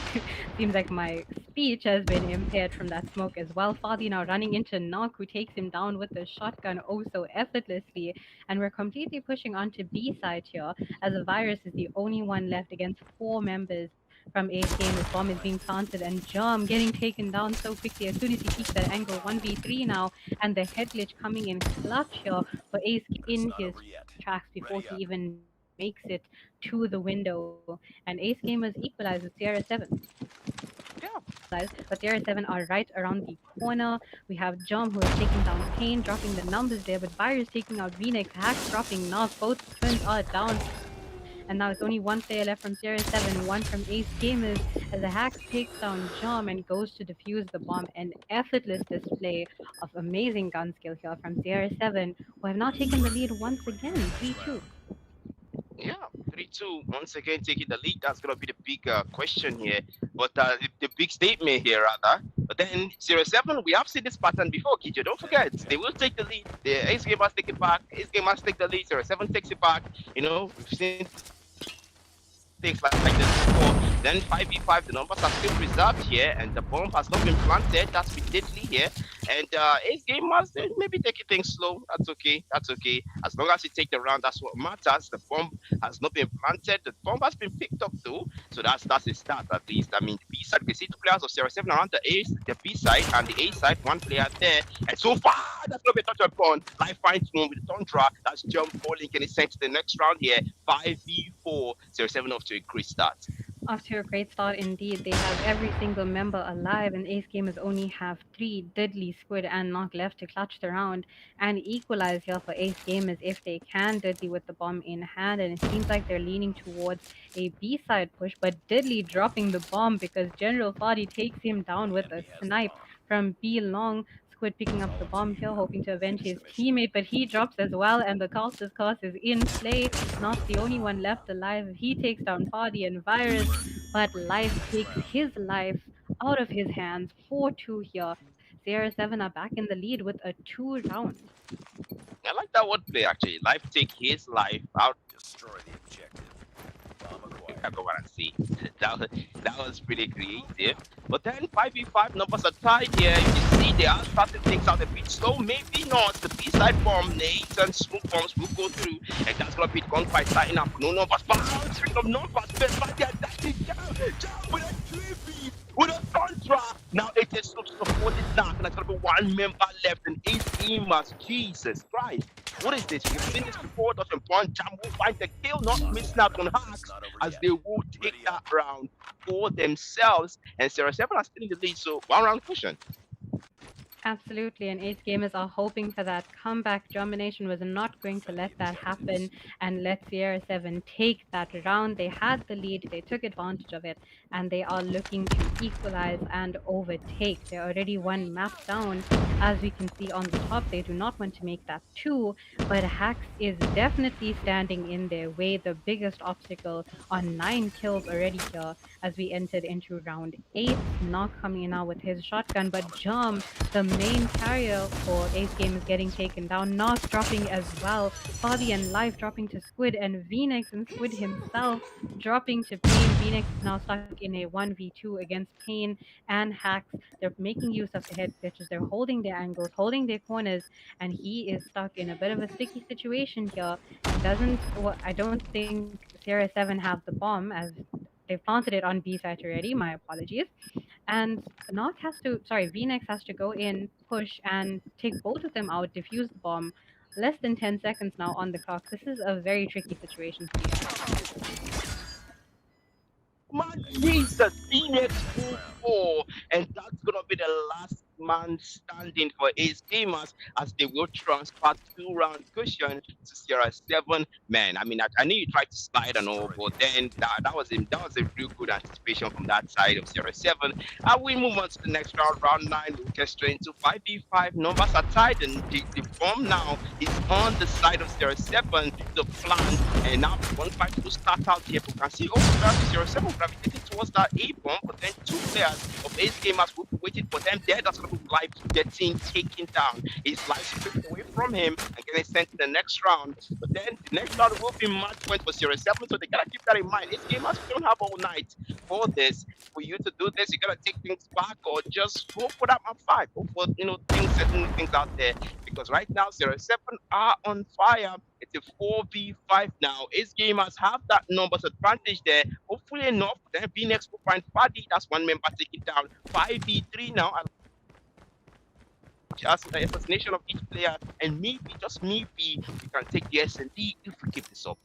Seems like my speech has been impaired from that smoke as well. Fadi now running into Knock, who takes him down with the shotgun oh so effortlessly. And we're completely pushing onto B side here, as the Virus is the only one left against 4 members from Ace Gamers. Bomb is being planted, and Germ getting taken down so quickly as soon as he peeks that angle. 1v3 now, and the head glitch coming in clutch here for Ace in his tracks before he even makes it to the window. And Ace Gamers equalizes Sierra 7. Yeah. But Sierra 7 are right around the corner. We have Jom, who is taking down Pain, dropping the numbers there, but Virus taking out Venix, Hack dropping Knock. Both twins are down. And now it's only one player left from CR7, one from Ace Gamers, as the Hacks takes down Jom and goes to defuse the bomb. An effortless display of amazing gun skill here from CR7, who have now taken the lead once again, 3-2. Yeah, 3-2. Once again, taking the lead. That's gonna be the big question here, but the big statement here rather. But then 0-7, we have seen this pattern before, Kijo. Don't forget, they will take the lead. The Ace Gamers take it back. Ace Gamers take the lead. 0-7 takes it back. You know, we've seen things like this before. Then 5v5, the numbers are still preserved here, and the bomb has not been planted. That's with Deadly here. And Ace Gamers, maybe taking things slow. That's okay. That's okay. As long as you take the round, that's what matters. The bomb has not been planted. The bomb has been picked up though. So that's a start at least. I mean, the B side, we see two players of 0-7 around the B side and the A side, one player there. And so far, that's not been touched upon. Life finds one with the Tundra. That's jump falling. Can he send to the next round here? 5v4. 0-7 off to a great start. Off to a great start indeed. They have every single member alive, and Ace Gamers only have 3 Deadly, Squid, and Knock left to clutch the round and equalize here for Ace Gamers if they can. Deadly with the bomb in hand, and it seems like they're leaning towards a B-side push, but Deadly dropping the bomb because General Fadi takes him down with a snipe from B long. Squid picking up the bomb here, hoping to avenge his teammate, but he drops as well, and the Cultist curse is in play. Not the only one left alive. He takes down Fardy and Virus, but Life takes his life out of his hands. 4-2 here. CR7 are back in the lead with a 2 round. I like that wordplay actually. Life take his life out. Destroy the objective. I go and see. That was pretty creative. But then 5v5 numbers are tied here. You see they are starting things out a bit slow. Maybe not. The B-side bomb, nades and smoke bombs will go through. And that's gonna be gunfight starting up. No numbers. Bouncing of numbers. But they're dashing down with a 3v with a Contra. Now it is to support it now. And there's gonna be one member left and 8 gamers. Jesus Christ. What is this? We've seen this before. Doesn't point. Jam will find the kill, not missing out on Hacks as they will take that round for themselves. And 0-7 are still in the lead, so 1 round cushion. Absolutely, and Ace Gamers are hoping for that comeback. Domination was not going to let that happen and let CR7 take that round. They had the lead, they took advantage of it, and they are looking to equalize and overtake. They're already 1 map down, as we can see on the top. They do not want to make that 2, but Hacks is definitely standing in their way, the biggest obstacle on 9 kills already here as we entered into round 8. Not coming in now with his shotgun, but Jam, the main carrier for Ace Game, is getting taken down. Nas dropping as well. Fabi and Life dropping to Squid, and Phoenix and Squid himself dropping to Pain. Phoenix is now stuck in a 1v2 against Pain and Hacks. They're making use of the head glitches. They're holding their angles, holding their corners, and he is stuck in a bit of a sticky situation here. I don't think Sierra 7 have the bomb, as they've planted it on B side already. My apologies. And Phoenix has to go in, push, and take both of them out, defuse the bomb. Less than 10 seconds now on the clock. This is a very tricky situation for you. Man, Jesus, Phoenix 4-4, and that's gonna be the last man standing for Ace Gamers as they will transfer 2-round cushion to Sierra 7. Man, I mean, I knew you tried to slide and all, but then that was a real good anticipation from that side of Sierra 7. And we move on to the next round, round 9. We'll get straight into 5v5. Numbers are tied, and the bomb now is on the side of Sierra 7, the plan, and now 1-5 will start out here. We can see Sierra 7 gravitating towards that A bomb, but then 2 players of Ace Gamers will be waiting for them there. That's Life getting taken down. His life stripped away from him and getting sent to the next round. But then the next round will be match point for Sierra 7, so they gotta keep that in mind. This game we don't have all night for this. For you to do this, you gotta take things back or just go for that map 5. Go for certain things out there. Because right now Sierra 7 are on fire. It's a 4v5 now. Ace Gamers have that numbers advantage there. Hopefully enough. Then B-Next will find Fadi. That's one member taking down. 5v3 now. Just the assassination of each player, and maybe, just maybe, we can take the S&D if we keep this up.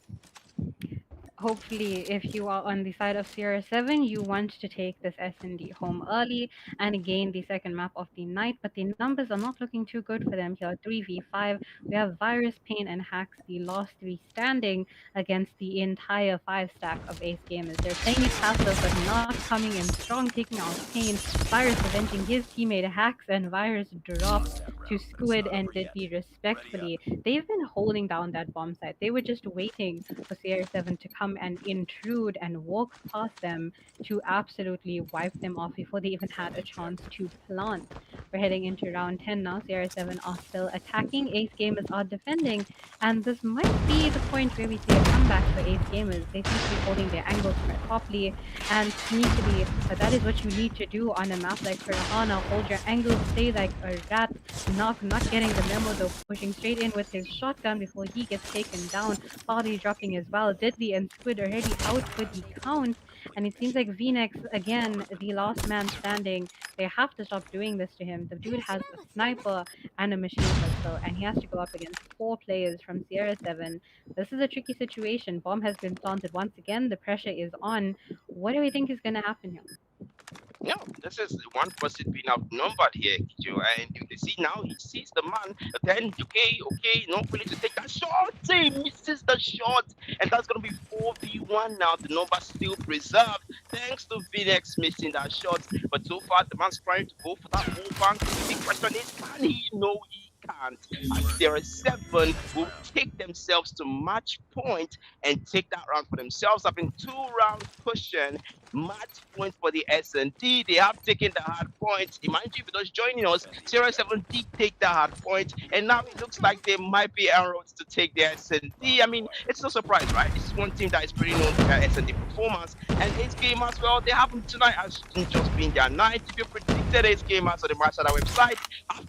hopefully, if you are on the side of Sierra 7, you want to take this S&D home early and gain the second map of the night, but the numbers are not looking too good for them here. 3v5, we have Virus, Pain, and Hacks, the last three standing against the entire 5 stack of Ace Gamers. They're playing it passive, but not coming in strong, taking out Pain, Virus avenging his teammate Hacks, and Virus drops to Squid and Diddy respectfully. They've been holding down that bomb site. They were just waiting for CR7 to come and intrude and walk past them to absolutely wipe them off before they even had a chance to plant. We're heading into round 10 now. CR7 are still attacking. Ace Gamers are defending. And this might be the point where we see a comeback for Ace Gamers. They seem to be holding their angles quite properly and sneakily. But that is what you need to do on a map like Kurahana. Hold your angles, play like a rat. Not getting the memo though, pushing straight in with his shotgun before he gets taken down. Body dropping as well. Diddley and Squid already out for the count. And it seems like VNX, again, the last man standing. They have to stop doing this to him. The dude has a sniper and a machine pistol, and he has to go up against 4 players from Sierra 7. This is a tricky situation. Bomb has been planted once again. The pressure is on. What do we think is going to happen here? Yeah, this is one person being outnumbered here, Kijo. And you can see now he sees the man. Then, okay, not willing to take that shot. He misses the shot. And that's going to be 4v1 now. The number still preserved thanks to Phoenix missing that shot. But so far, the man's trying to go for that whole bank. The big question is, can he? No, he can't. As there are 7 who take themselves to match point and take that round for themselves. I've been 2 rounds pushing. Match point for the S&D. They have taken the hard point. Mind you, if you're just joining us, 07 did take the hard point, and now it looks like they might be en route to take the S&D. I mean, it's no surprise, right? This is one team that is pretty known for their S&D performance, and Ace Gamers, well, they haven't tonight has just been their night. If you predicted Ace Gamers on the Marshall website,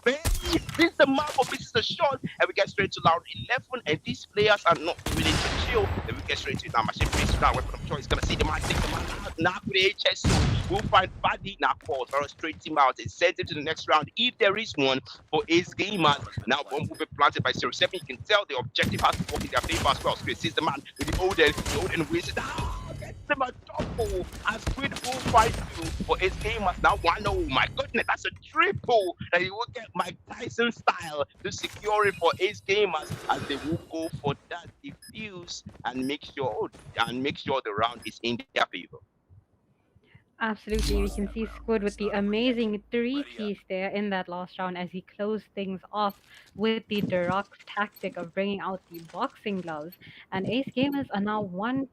this is the map of this is the shot, and we get straight to round 11, and these players are not willing to chill. Then we get straight to now. Machine Priest, now weapon of choice, gonna see the man take the man out. Now with the HSO, we'll find Buddy now calls for a straight team out. It sends it to the next round if there is one for Ace Gamers. Now one will be planted by 07. You can tell the objective has to work in their favor as well. Squid sees the man with the Odin wins it. Gets him a double as Squid will fight you for Ace Gamers. Now one, oh my goodness, that's a triple that he will get Mike Tyson style to secure it for Ace Gamers as they will go for that defuse and make sure the round is in their favor. Absolutely, we can see Squid with the amazing 3-piece there in that last round as he closed things off with the Durox tactic of bringing out the boxing gloves. And Ace Gamers are now 1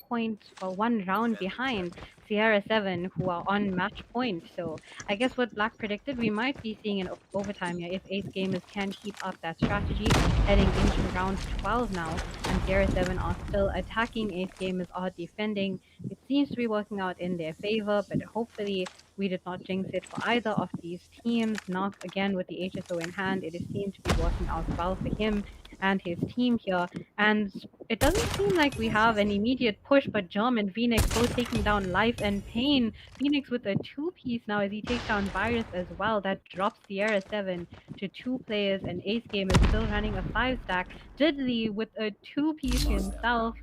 round behind Sierra 7, who are on match point. So I guess what Black predicted, we might be seeing an overtime here if Ace Gamers can keep up that strategy. Heading into round 12 now, and Sierra 7 are still attacking. Ace Gamers are defending. It seems to be working out in their favor, but hopefully we did not jinx it for either of these teams. Knock again with the HSO in hand. It seems to be working out well for him and his team here. And it doesn't seem like we have an immediate push, but Germ and Phoenix both taking down Life and Pain. Phoenix with a 2-piece now as he takes down Virus as well. That drops Sierra 7 to 2 players, and Ace Game is still running a 5-stack. Diddley with a 2-piece himself,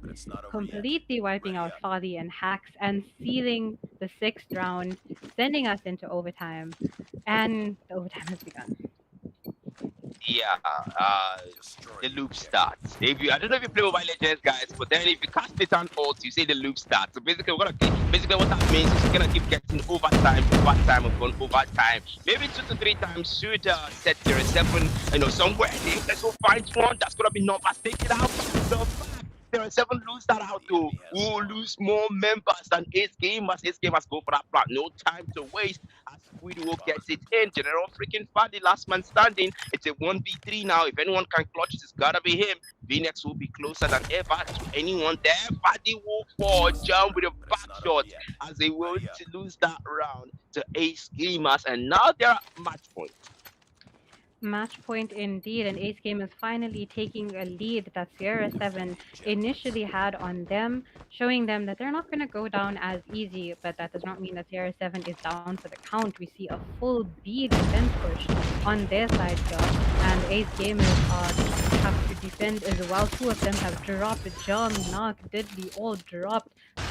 completely wiping out Farley and Hacks and sealing the 6th round, sending us into overtime. And the overtime has begun. Yeah, the loop starts. If you, I don't know if you play Mobile Legends, guys, but then if you cast it on ult, you say the loop starts. So basically, what that means is you're gonna keep getting overtime, overtime. Maybe 2 to 3 times should set 07, somewhere. Let's go find one that's gonna be numbers. Take it out. The fact 07 lose that out to will lose more members than Ace Gamers. Ace Gamers go for that plan. No time to waste. As Squid will get it in. General freaking Faddy, last man standing. It's a 1v3 now. If anyone can clutch it, it's gotta be him. Phoenix will be closer than ever to anyone there. Faddy will fall, jump with a back shot as they will to lose that round to Ace Gamers. And now they're at match point. Match point indeed, and Ace Game is finally taking a lead that Sierra 7 initially had on them, showing them that they're not going to go down as easy, but that does not mean that Sierra 7 is down for the count. We see a full B defense push on their side here, and Ace Gamers are have to defend as well. Two of them have dropped. Jump, Knock, Diddley all dropped.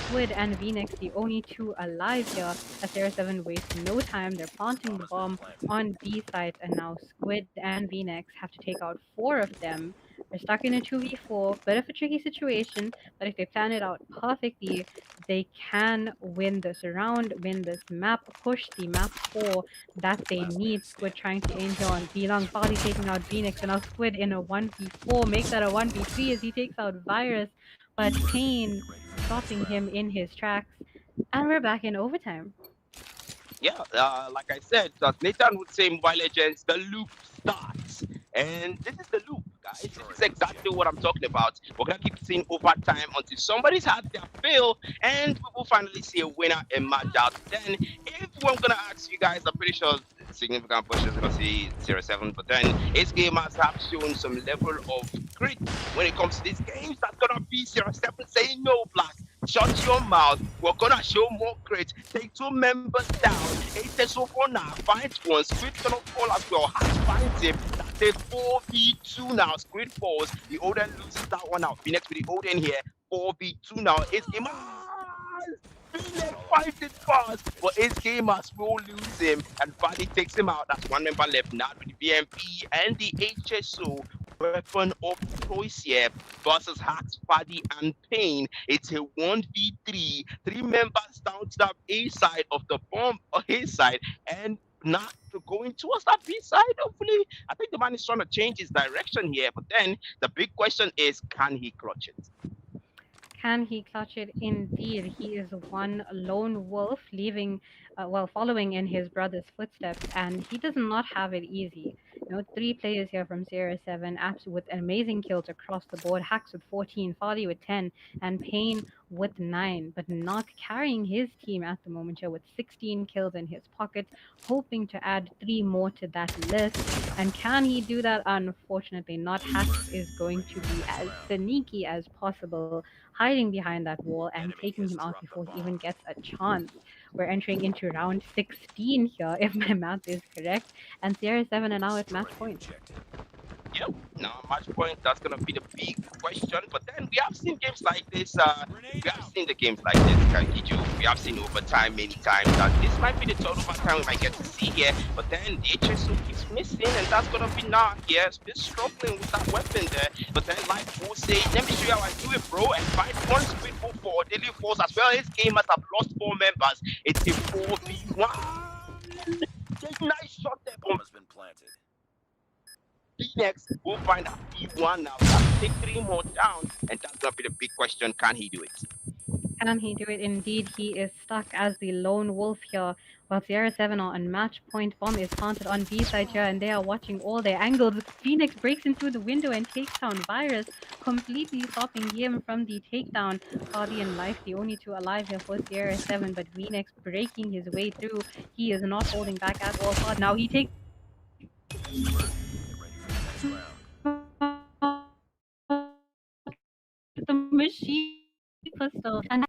Squid and Phoenix, the only two alive here. As CR7 wastes no time. They're planting the bomb on B site, and now Squid and Phoenix have to take out four of them. They're stuck in a 2v4, bit of a tricky situation, but if they plan it out perfectly, they can win this round, win this map, push the map 4 that they need. Squid trying to aim here on Belong, Body taking out Phoenix, and now Squid in a 1v4, make that a 1v3 as he takes out Virus, but Pain stopping him in his tracks, and we're back in overtime. Yeah, like I said, as Nathan would say in Mobile Legends, the loop starts. And this is the loop, guys. This is exactly what I'm talking about. We're going to keep seeing overtime until somebody's had their fill, and we will finally see a winner and match out. Then, if we're going to ask you guys, I'm pretty sure significant pushers going to see 0-7, but then his gamers have shown some level of grit when it comes to these games. That's going to be 0-7 saying no, Black. Shut your mouth. We're gonna show more grit. Take two members down. It's a so for now. Fight one. Squid gonna fall as well. Has finds him. That's a 4v2 now. Squid falls. The Odin loses that one out. Phoenix with the Odin here. 4v2 now. It's Iman. Phoenix fights it fast, but his gamers will lose him. And Fadi takes him out. That's one member left now with the BMP and the HSO. Weapon of choice here versus Hacks, Fadi, and Pain. It's a 1v3. Three members down to the A side of the bomb, or his side, and not going towards that B side. Hopefully, I think the man is trying to change his direction here. But then the big question is, can he clutch it? Can he clutch it? Indeed, he is one lone wolf, following in his brother's footsteps, and he does not have it easy. Three players here from Sierra 7, Apps with amazing kills across the board, Hacks with 14, Fadi with 10, and Pain with 9, but not carrying his team at the moment here with 16 kills in his pocket, hoping to add 3 more to that list. And can he do that? Unfortunately not. Hacks is going to be as sneaky as possible, hiding behind that wall and taking him out before he even gets a chance. We're entering into round 16 here, if my math is correct, and Sierra 7 are now at match point. Yep. Now, match point, that's going to be the big question. But then we have seen games like this. We have seen the games like this, Kankiju. We have seen overtime many times. And this might be the third overtime we might get to see here. But then the HSO keeps missing, and that's going to be Knock. Yes, still struggling with that weapon there. But then, like we'll say, let me show you how I do it, bro. And fight one Squid for 4. Daily Force as well. His gamers have lost 4 members. It's a 4v1. Nice shot there. Bomb has been planted. Phoenix will find out P1 now. That's take 3 more down, and that's gonna be the big question. Can he do it? Can he do it? Indeed, he is stuck as the lone wolf here. While Sierra 7 on match point, bomb is planted on B side here, and they are watching all their angles. Phoenix breaks into the window and takes down Virus, completely stopping him from the takedown. Hardy and Life, the only two alive here for Sierra 7, but Phoenix breaking his way through. He is not holding back at all. Now he takes the machine pistol and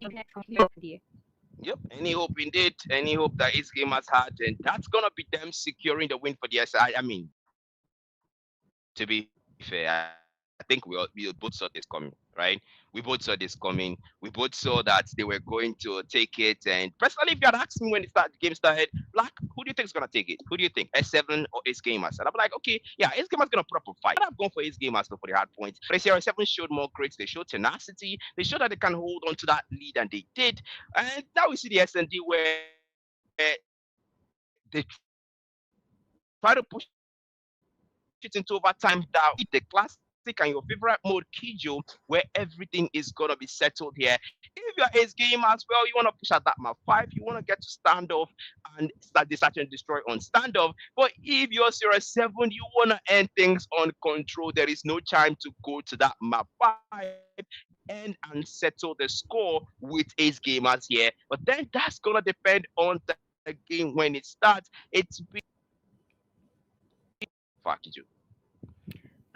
Yep, any hope indeed, any hope that his game has had, and that's gonna be them securing the win for the SI. I mean, to be fair, I think we both saw this coming, right? We both saw this coming. We both saw that they were going to take it. And personally, if you had asked me when the game started, Black, who do you think is gonna take it? Who do you think, S7 or Ace Gamers? And I'm like, okay, yeah, Ace Gamers gonna put up a fight. I've gone for Ace Gamers for the hard points. But S7 showed more grit. They showed tenacity. They showed that they can hold on to that lead, and they did. And now we see the SND where they try to push it into overtime down. The classic and your favorite mode, Kijo, where everything is gonna be settled here. If you're Ace game as well, you wanna push at that map 5, you wanna get to standoff and start the search and destroy on standoff. But if you're 0-7, you wanna end things on control. There is no time to go to that map 5 and settle the score with Ace Gamers here. But then that's gonna depend on the game when it starts. It's fuck you.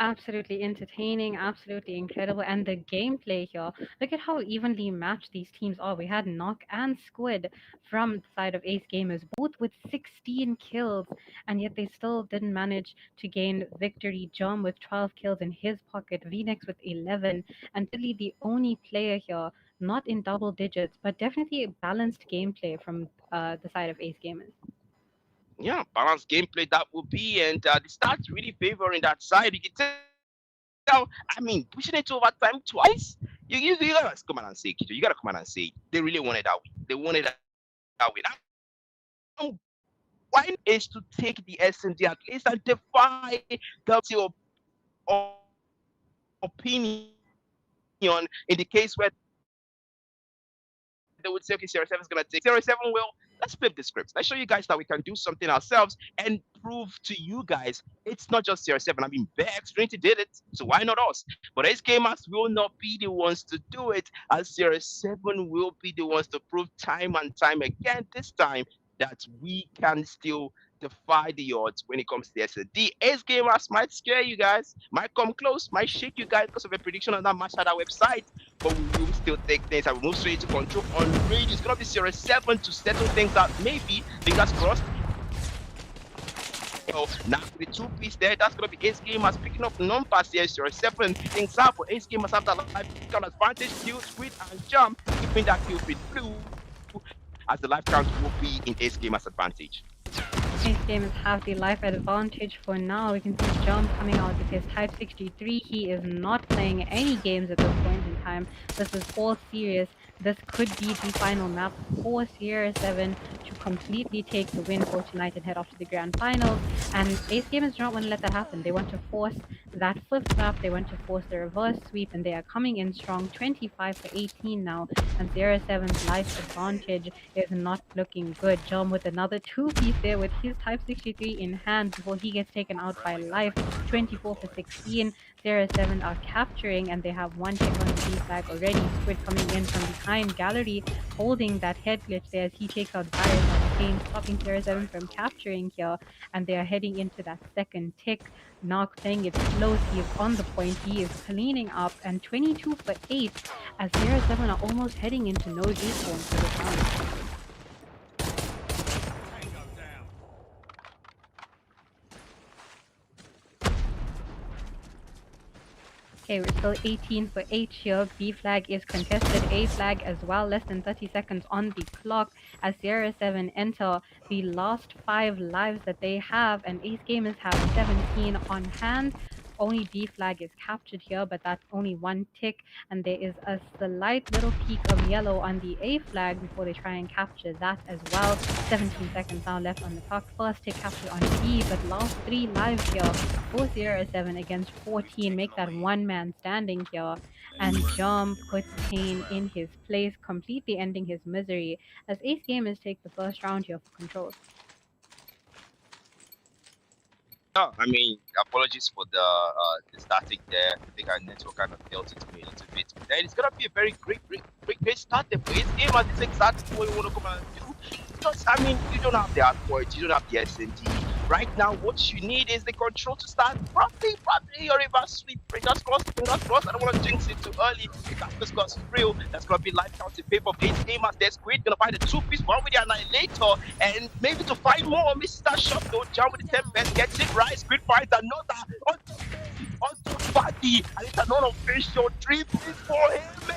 Absolutely entertaining, absolutely incredible. And the gameplay here, look at how evenly matched these teams are. We had Knock and Squid from the side of Ace Gamers, both with 16 kills, and yet they still didn't manage to gain victory. John with 12 kills in his pocket, Vnex with 11, and Diddley the only player here not in double digits, but definitely a balanced gameplay from the side of Ace Gamers. Yeah, balanced gameplay that will be, and the stats really favoring that side. You can tell. I mean, pushing it to overtime twice. You gotta come out and say, Kito, you gotta come out and say they really wanted that win. They wanted that win. Why is to take the SND at least and defy the opinion in the case where they would say, okay, CR7 is gonna take. CR7 will. Let's flip the scripts. Let's show you guys that we can do something ourselves and prove to you guys it's not just CR7. I mean, Bex Trinity did it, so why not us? But Ace Gamers will not be the ones to do it, as CR7 will be the ones to prove time and time again. This time that we can still defy the odds when it comes to the SND. Ace Gamers might scare you guys, might come close, might shake you guys because of a prediction on that Mashada website, but we will still take things and we move straight to control on raid. It's gonna be Series 7 to settle things out, maybe. Fingers crossed. Now with the two piece there, that's gonna be Ace Gamers picking up numbers here. Series 7 things out, but Ace Gamers have that life count advantage, kill, squid, and jump, keeping that kill with blue as the life count will be in Ace Gamers advantage. Ace Gamers have the life advantage for now. We can see Jump coming out with his Type 63. He is not playing any games at this point in time. This is all serious. This could be the final map for Sierra 7 to completely take the win for tonight and head off to the grand finals. And Ace Gamers do not want to let that happen. They want to force that flipped map. They want to force the reverse sweep, and they are coming in strong, 25 for 18 now. And Sierra 7's life advantage is not looking good. Jump with another two-piece there with his Type 63 in hand before he gets taken out by life, 24 for 16. Sierra 7 are capturing, and they have one check on the B flag already. Squid coming in from behind gallery, holding that head glitch there as he takes out Virus on Kane, stopping Sierra 7 from capturing here, and they are heading into that second tick. Nog playing it close, he is on the point, he is cleaning up, and 22 for 8 as Sierra 7 are almost heading into no respawn for this round. Okay, we're still 18 for 8 here. B flag is contested. A flag as well. Less than 30 seconds on the clock as Sierra 7 enter the last 5 lives that they have. And Ace Gamers have 17 on hand. Only B flag is captured here, but that's only one tick. And there is a slight little peak of yellow on the A flag before they try and capture that as well. 17 seconds now left on the clock. First tick captured on B, but last 3 lives here for Sierra 7 against 14. Make that one man standing here. And Jom puts Kane in his place, completely ending his misery as Ace Gamers take the first round here for control. Yeah, I mean, apologies for the static there. I think our network kind of failed it me a little bit. But then it's gonna be a very great start there for Ace Gamers. This is exactly what you want to come and do. Just, I mean, you don't have the hardpoint, you don't have the SND. Right now, what you need is the control to start probably your reverse sweep. Fingers crossed. I don't want to jinx it too early. The Cactus Cross is real. That's going to be life count in favor of Ace Gamers. There's Squid going to find the 2-piece, one with the Annihilator, and maybe to find more. Misses that shot, though. Jump with the 10 best, gets it right. Squid finds another onto Buddy, and it's an unofficial 3-piece for him.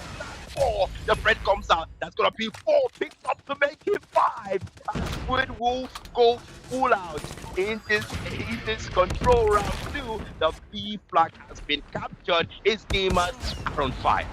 4. The bread comes out. That's gonna be 4. Picked up to make it 5. And Squid will go full out in this control round 2. The B flag has been captured. His gamers are on fire.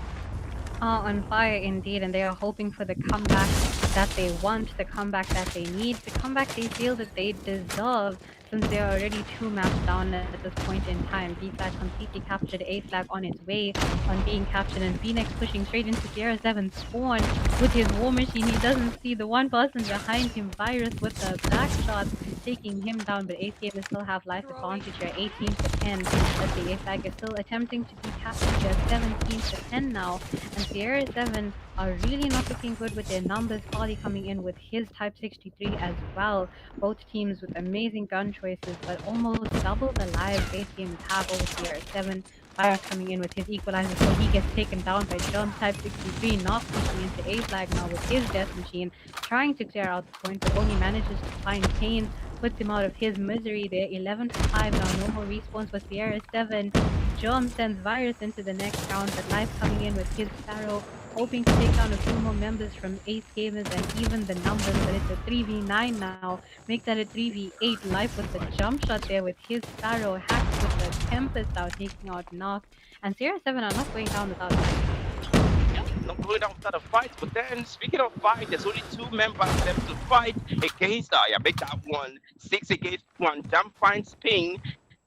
On fire indeed, and they are hoping for the comeback that they want, the comeback that they need, the comeback they feel that they deserve, since they are already 2 maps down at this point in time. B flag completely captured, A flag on its way on being captured, and Phoenix pushing straight into Sierra 7 spawn with his war machine. He doesn't see the one person behind him, Virus, with the back shot, taking him down, but Ace Gamers still have life advantage here, 18 to 10, as the A flag is still attempting to be captured here, 17 to 10 now, and Sierra 7 are really not looking good with their numbers. Farley coming in with his Type 63 as well. Both teams with amazing gun choices, but almost double the lives Ace Games have over CR7. Virus coming in with his equalizer, so he gets taken down by Jump Type 63, not pushing into A flag now with his Death Machine, trying to clear out the point, but only manages to find Kane, puts him out of his misery there. 11 to 5 now, no more respawns for Sierra 7. Jump sends Virus into the next round, but Life coming in with his Sparrow, hoping to take down a few more members from Ace Gamers and even the numbers, but it's a 3v9 now. Make that a 3v8. Life with the jump shot there with his Sparrow, Hacks with the Tempest out, taking out Knock, and Sierra 7 are not going down without a fight. Yeah, not going down without a fight. But then, speaking of fight, there's only two members left to fight against. Yeah, make that one 6 against 1. Jump finds Ping,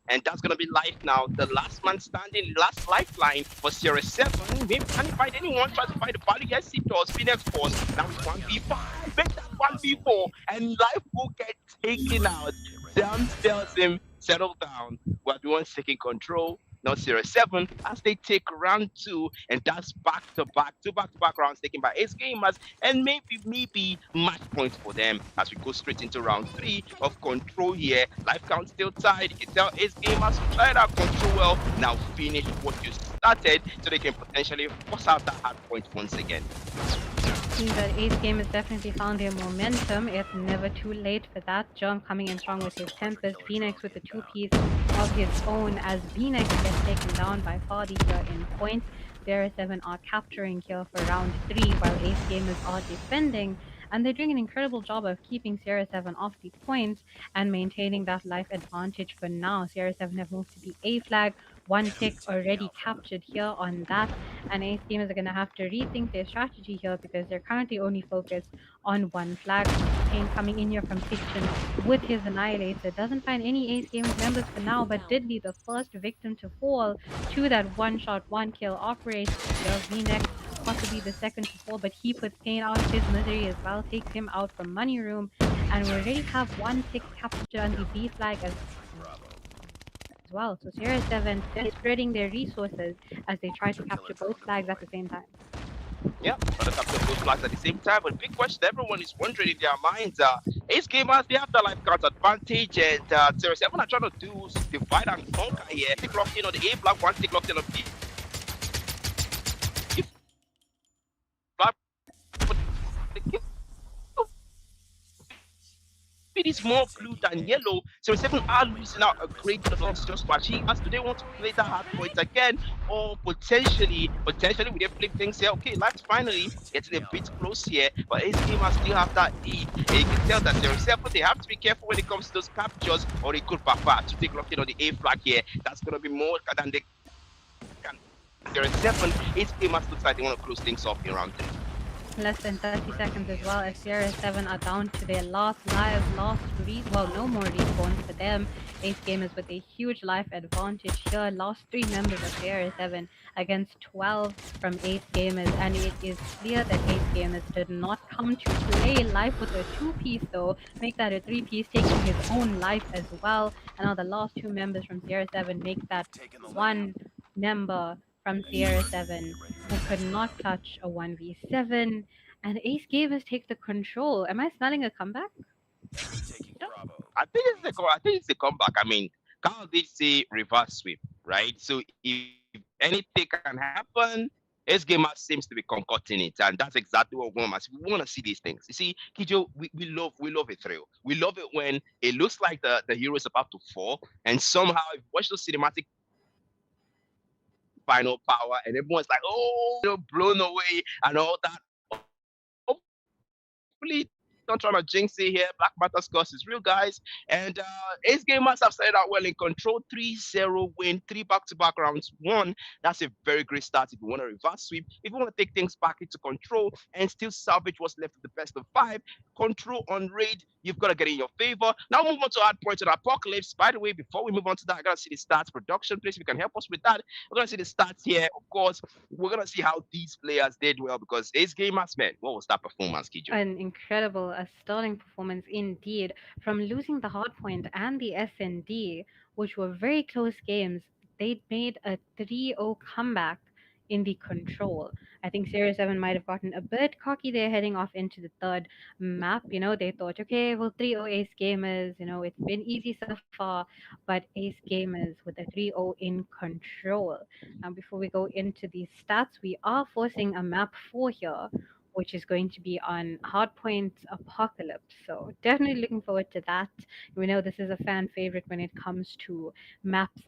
and that's gonna be life now. The last man standing, last lifeline for Sierra 7. Maybe can he find anyone? Try to find the body. Yes, he does. Phoenix Force. Now it's 1v5. Make that 1v4, and life will get taken out. Down tells him, settle down. We're the ones taking control. Not Sierra 7 as they take round 2, and that's back-to-back rounds taken by Ace Gamers, and maybe match points for them as we go straight into round 3 of control here. Life count still tied. You can tell Ace Gamers played out control well. Now finish what you started so they can potentially force out that hard point once again. Seems that Ace Game has definitely found their momentum. It's never too late for that. Jump coming in strong with his Tempest. Phoenix with the two-piece of his own as Phoenix gets taken down by Fardy here in points. Sierra 7 are capturing here for round 3 while Ace Gamers are defending. And they're doing an incredible job of keeping Sierra 7 off the points and maintaining that life advantage for now. Sierra 7 have moved to the A flag. One tick already captured here on that, and Ace Gamers are going to have to rethink their strategy here because they're currently only focused on one flag. Kane coming in here from Kitchen with his Annihilator. Doesn't find any Ace Gamers members for now, but did be the first victim to fall to that one-shot, one-kill operation here. V-Nex possibly the second to fall, but he puts Kane out of his misery as well, takes him out from Money Room, and we already have one tick captured on the B flag as well. So Sierra 7 is spreading their resources as they try to capture both flags at the same time. Yeah, trying to capture both flags at the same time. But big question everyone is wondering in their minds Ace Gamers, they have the life count advantage, and Sierra 7 are trying to do divide and conquer here. Take locked in on the A flag, one take locked in on the B flag. But the it is more blue than yellow. So Seven are losing out a great deal of things just to achieve us. Do they want to play the hard point again? Or potentially we can flip things here. Okay, let's finally getting a bit close here. But Ace Gamers still have that lead. And you can tell that Zero 7, they have to be careful when it comes to those captures, or they could prefer to take lock in on the A flag here. That's gonna be more than they can. Zero 7, Ace Gamers looks like they want to close things off in round 3. Less than 30 seconds as well as Sierra 7 are down to their last lives, well, no more respawns for them. Ace Gamers with a huge life advantage here, lost 3 members of Sierra 7 against 12 from Ace Gamers, and it is clear that Ace Gamers did not come to play life with a 2-piece though, make that a 3-piece, taking his own life as well, and now the last 2 members from Sierra 7 make that 1 member from Sierra 7 who could not touch a 1v7, and Ace Gamers take the control. Am I smelling a comeback? I think it's a comeback. I mean, Carl did say reverse sweep, right? So if anything can happen, Ace Gamer seems to be concocting it, and that's exactly what we want. We want to see these things. You see, Kijo, we love a thrill. We love it when it looks like the hero is about to fall, and somehow if you watch those cinematic final power, and everyone's like, oh, blown away and all that. Hopefully, not trying to jinx it here. Black Matter scores is real, guys. And Ace Gamers have started out well in control. 3-0 win, 3 back-to-back rounds. One, that's a very great start if you want to reverse sweep. If you want to take things back into control and still salvage what's left of the best of 5, control on raid, you've got to get in your favor. Now move on to hard points on Apocalypse. By the way, before we move on to that, I got to see the stats production. Please, if you can help us with that. We're going to see the stats here. Of course, we're going to see how these players did well because Ace Gamers, man, what was that performance, Kijo? An incredible, a sterling performance indeed. From losing the hardpoint and the SND, which were very close games, they made a 3-0 comeback in the control. I think Series 7 might have gotten a bit cocky there heading off into the third map. They thought, okay, well, 3-0 Ace Gamers, it's been easy so far, but Ace Gamers with a 3-0 in control. Now, before we go into these stats, we are forcing a map 4 here, which is going to be on Hardpoint Apocalypse. So definitely looking forward to that. We know this is a fan favorite when it comes to maps.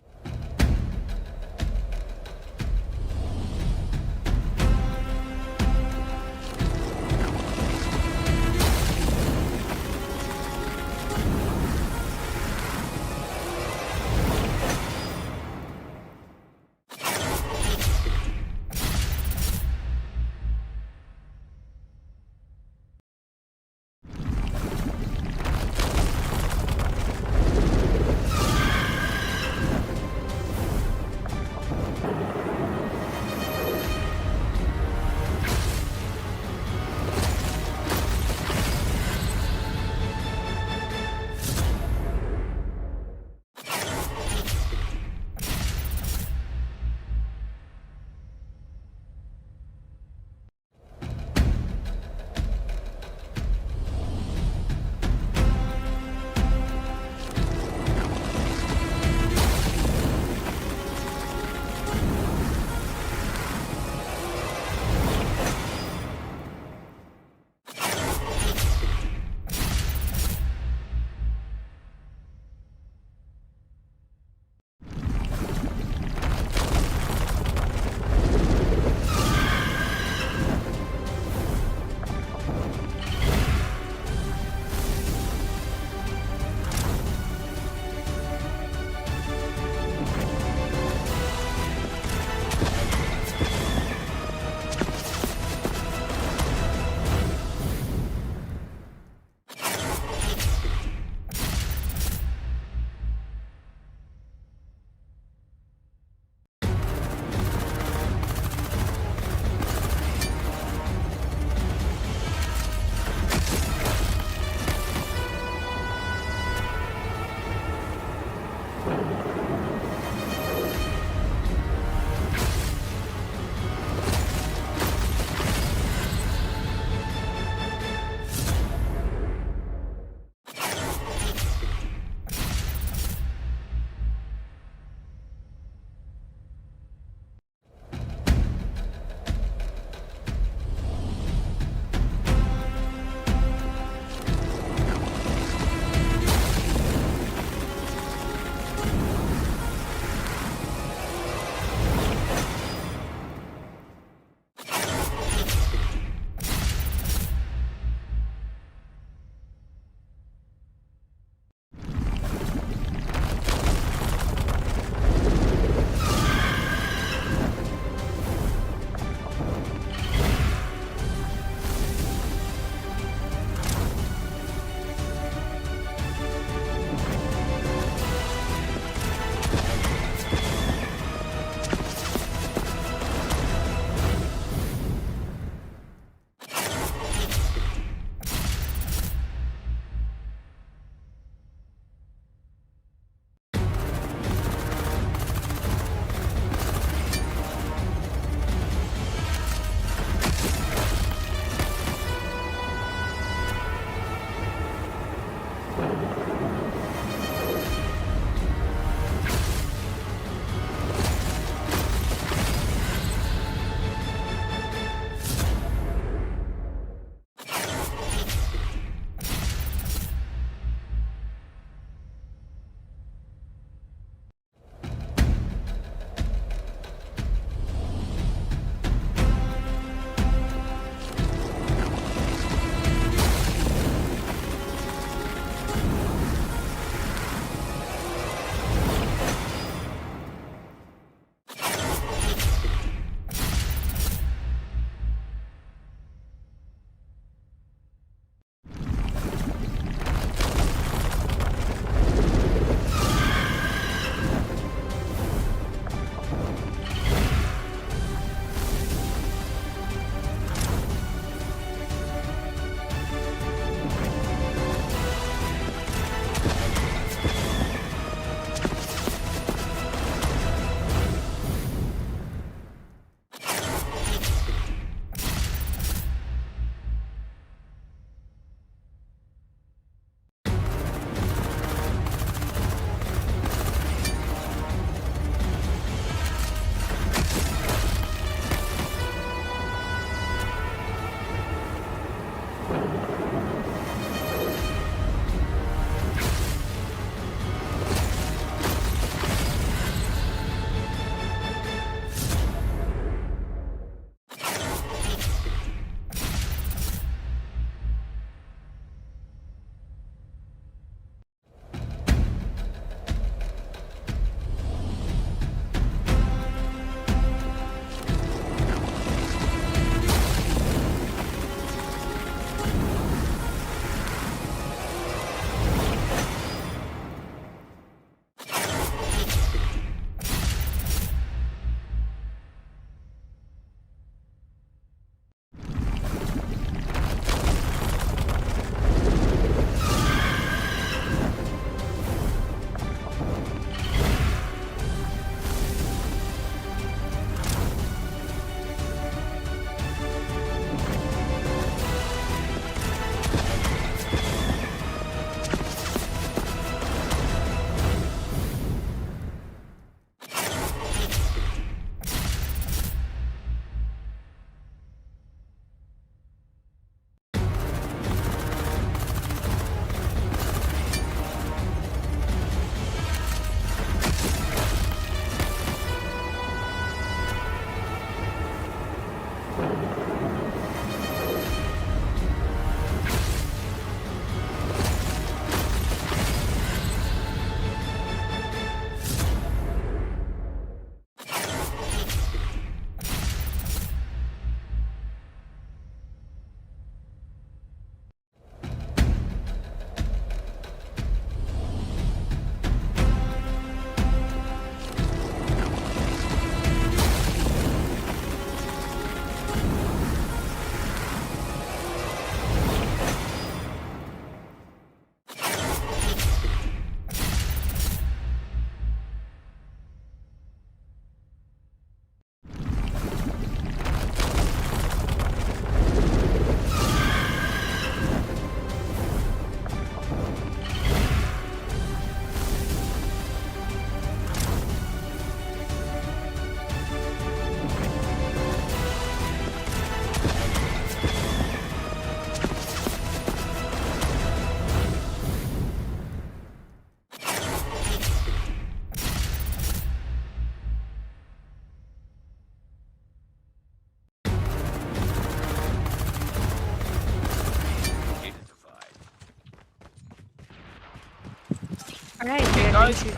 Alright, Okay, we're going guys. to...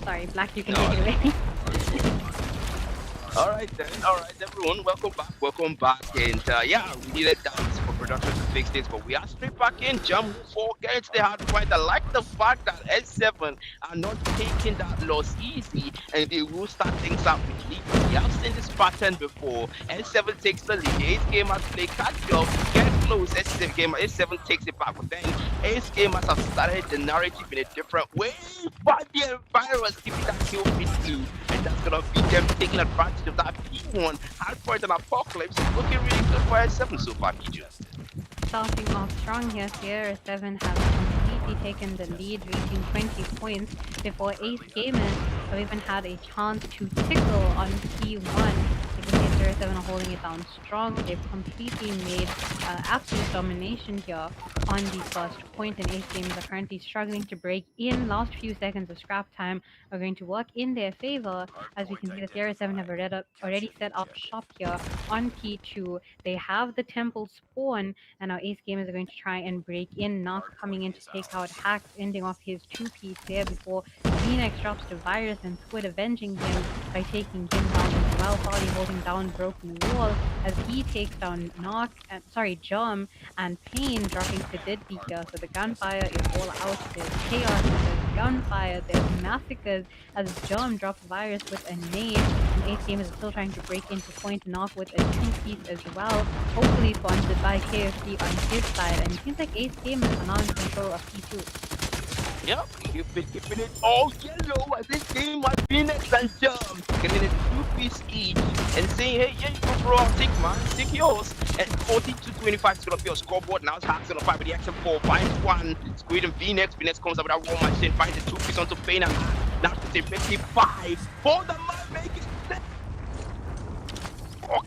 Sorry, Black, you can No, take it away. all right then, all right everyone, welcome back, and yeah, we needed that for production to fix this, but we are straight back in. Jump 4 gets the hard fight. I like the fact that S7 are not taking that loss easy, and they will start things out with lead. We have seen this pattern before. S7 takes the lead, Ace Gamers play catch up, get close, S7 takes it back, but then Ace Gamers have started the narrative in a different way, but the virus keeping that kill feed blue, and that's gonna be them taking advantage of that P1 hardpoint and apocalypse. Looking really good for S7 so far, PJ. Starting off strong here, Sierra 7 have completely taken the lead, reaching 20 points before Ace Gamers have even had a chance to tickle on P1. You can see Sierra 7 are holding it down strong. They've completely made absolute domination here on the first point, and Ace Gamers are currently struggling to break in. Last few seconds of scrap time are going to work in their favor, as we can see that Sierra 7 have already set up shop here on P2. They have the temple spawn, and our Ace Gamers are going to try and break in. Knock coming in to take out Hacks, ending off his 2-piece there before Phoenix drops to Virus and Squid avenging him by taking him down as well. Hardy holding down Broken Wall as he takes down Germ, and Pain dropping to Deadly here. So the gunfire is all out. There's chaos, there's gunfire, there's massacres as Germ drops Virus with a nade, and Ace Gamers is still trying to break into point. Knock with a 2-piece as well, hopefully sponsored by KFC on his side, and it seems like Ace Gamers are now in control of P2. Yep, keeping it all yellow as this game was Phoenix and Germ getting a 2-piece each and saying, hey, yeah, you go bro, I'll take mine, take yours. And 40-25 is gonna be your scoreboard. Now it's Hacks gonna fight with the XM4, finds one, Squid and Phoenix. Phoenix comes up with that raw machine, finds the 2-piece onto Pain, and now it's a 55 for the man making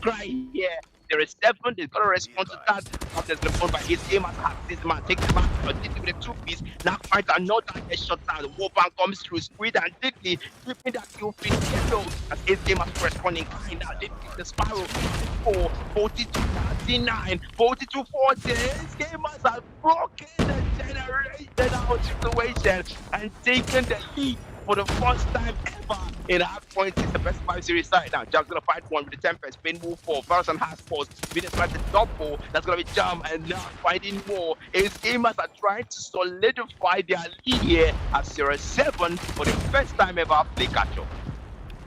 cry here. There is 7, they've got to respond to that. After the phone by his game as Hacks, this man takes the back, but Diddley with a 2-piece. Now finds another headshot down. The Warbank comes through, Squid and Diddley flipping that kill feed yellow as his game as responding kind. Now Diddley the spiral 54, 42-39, 42-40. His game has broken the generation situation and taken the lead for the first time ever in a half point. It's the best 5 series side now. Jam's gonna fight one with the Tempest, Pain move 4, Varus and has force. Venus tries the double, that's gonna be Jam, and now fighting more. His gamers are trying to solidify their lead here at 0-7 for the first time ever play catch up.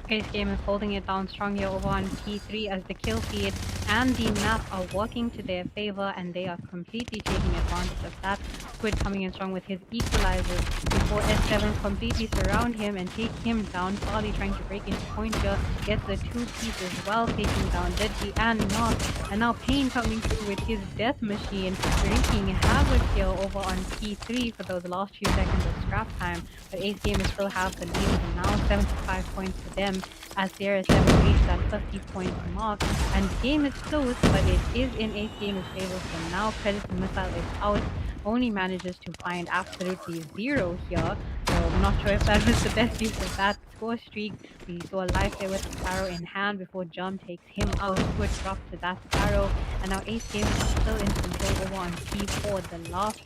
Ace Gamers holding it down strong here over on P3 as the kill feed and the map are working to their favor, and they are completely taking advantage of that. Squid coming in strong with his equalizers before S7 completely surround him and take him down. Farley trying to break into point here, gets the 2-piece as well, taking down Deadly and Knock. And now Pain coming through with his death machine, wreaking havoc here over on P3 for those last few seconds of scrap time. But Ace Gamers still have the lead, and now 75 points for them as Sierra 7 reached that 50-point mark. And the game is close, but it is in Ace Gamers' favor. So now Predator Missile is out, only manages to find absolutely 0 here. So I'm not sure if that was the best use of that score streak. We saw life there with the Sparrow in hand before Jump takes him out. Good drop to that Sparrow, and now Ace Gamers are still in control over on P4, the last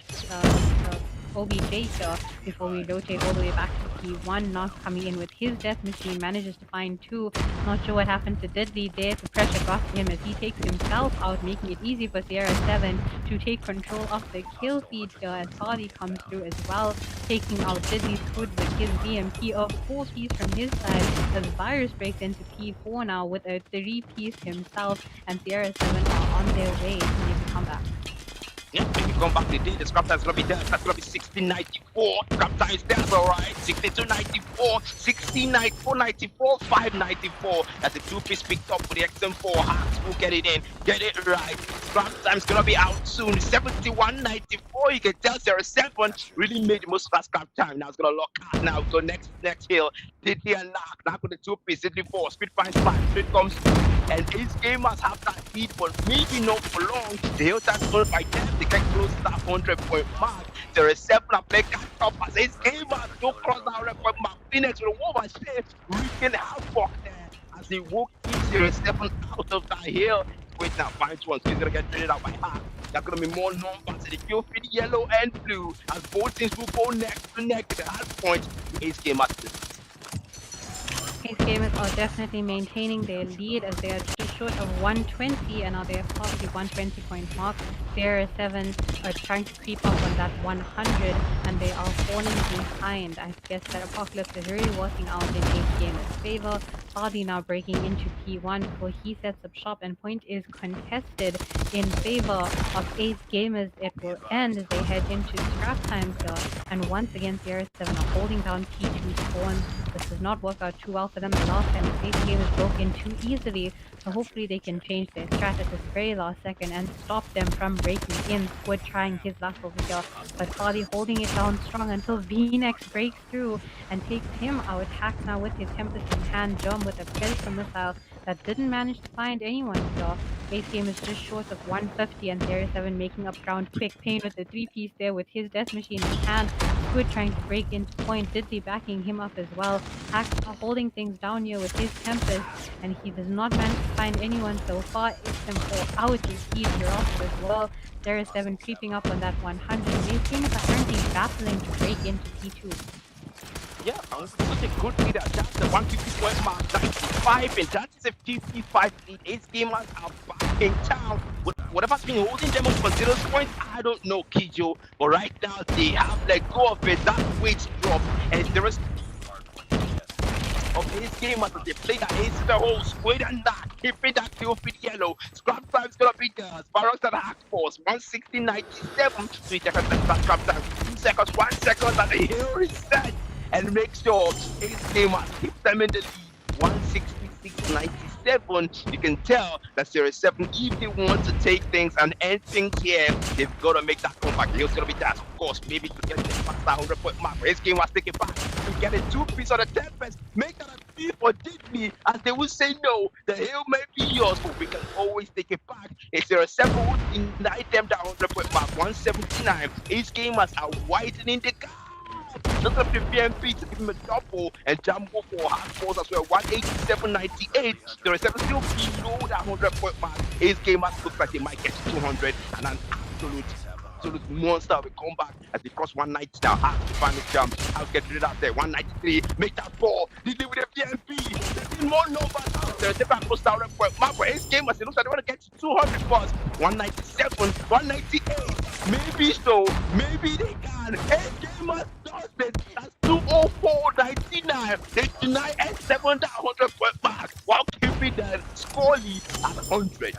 OBJ here before we rotate all the way back to P1. Knock coming in with his death machine, manages to find 2. Not sure what happened to Deadly there. The pressure got to him as he takes himself out, making it easy for Sierra 7 to take control of the kill feed here as Hardy comes through as well, taking out Deadly's Squid with his BMP of 4-piece from his side as Virus breaks into P4 now with a 3-piece himself, and Sierra 7 are on their way to make a comeback. Yeah, if you come back today, the scrap time's gonna be there. That's gonna be 1694. Scrap time's there's alright. 6294, 1694, 94, 594. That's a 2-piece picked up for the XM4. Hacks will get it in. Get it right. Scrap time's gonna be out soon. 7194. You can tell 0-7 really made the most of that scrap time. Now it's gonna lock out now. So next hill. Diddley and Knock with the 2-piece. Diddley 4. Speed finds 5. Speed comes through. And these gamers have that lead, but maybe not for long. The hill that's going by them. They get close to that 100-point mark. 0-7 and play catch up as his gamers don't cross that 100-point mark. Phoenix with a war machine wreaking havoc there as he walked 0-7 out of that hill. Wait now, finds one, so he's gonna get traded out by Hacks. There are going to be more numbers in the field for the yellow and blue as both teams will go neck to neck at the hard point. Ace game at this. These gamers are definitely maintaining their lead as they are just short of 120 and now they have passed the 120 point mark. Sierra 7 are trying to creep up on that 100 and they are falling behind. I guess that Apocalypse is really working out in 8 gamers' favor. Hardy now breaking into P1 before he sets up shop and point is contested in favor of Ace Gamers. It will end as they head into scrap time here. And once again, Sierra 7 are holding down P2 spawn. This does not work out too well for them. The last time the Ace Gamers broke in too easily. So hopefully they can change their strat at this very last second and stop them from breaking in. Squid trying his luck over here. But Hardy holding it down strong until VNex breaks through and takes him out. Hack now with his Tempest in hand. Jom with a Predator missile that didn't manage to find anyone here. Base game is just short of 150 and Zero 7 making up ground quick. Pain with the 3-piece there with his Death Machine in hand. Squid trying to break into point. Diddley backing him up as well. Hack holding things down here with his Tempest and he does not manage to find anyone so far. It's him fall out. He's dropped as well. Zero 7 creeping up on that 100. Base game is currently battling to break into P2. Yeah, such a good leader. That's the 150 point mark, 95, and that is a 55 lead. Ace gamers are back in town. Whatever's been holding them up for 0 points, I don't know, Kijo. But right now, they have let go of it. That weight drop, and there is of Ace gamers as they play that Ace the whole squid and that. Keeping that kill for the yellow. Scrap time's gonna be theirs. Barracks at Hack Force, 160.97. 3 seconds left that scrap time. 2 seconds, 1 second, and the hill reset. And make sure Ace gamers keep them in the lead. 166.97. You can tell that Series 7, if they want to take things and end things here, they've got to make that comeback. Hill's going to be that, of course, maybe to get the past that 100 point mark. Ace gamers take it back to get a 2-piece on the Tempest. Make that a 3 for Diddley, as they will say no. The Hill may be yours, but we can always take it back. It's Series 7 who denied them that 100 point mark. 179. Ace gamers are widening the gap. Look up the PMP to give him a double and Jumbo for hard force as well. 187.98. There is 7 still below that 100 point mark. Ace gamers looks like they might get 200 and an absolute monster will come back as they cross 190 now. Has to find the jump. I'll get rid out there. 193. Make that ball. They do with the PMP. There's more numbers out there. They back close down the point mark. But Ace gamers, it looks like they want to get to 200 first. 197. 198. Maybe so. Maybe they can. Ace gamers does it. That's 204.99. They deny S7 that 100 point mark while keeping the score lead at 100.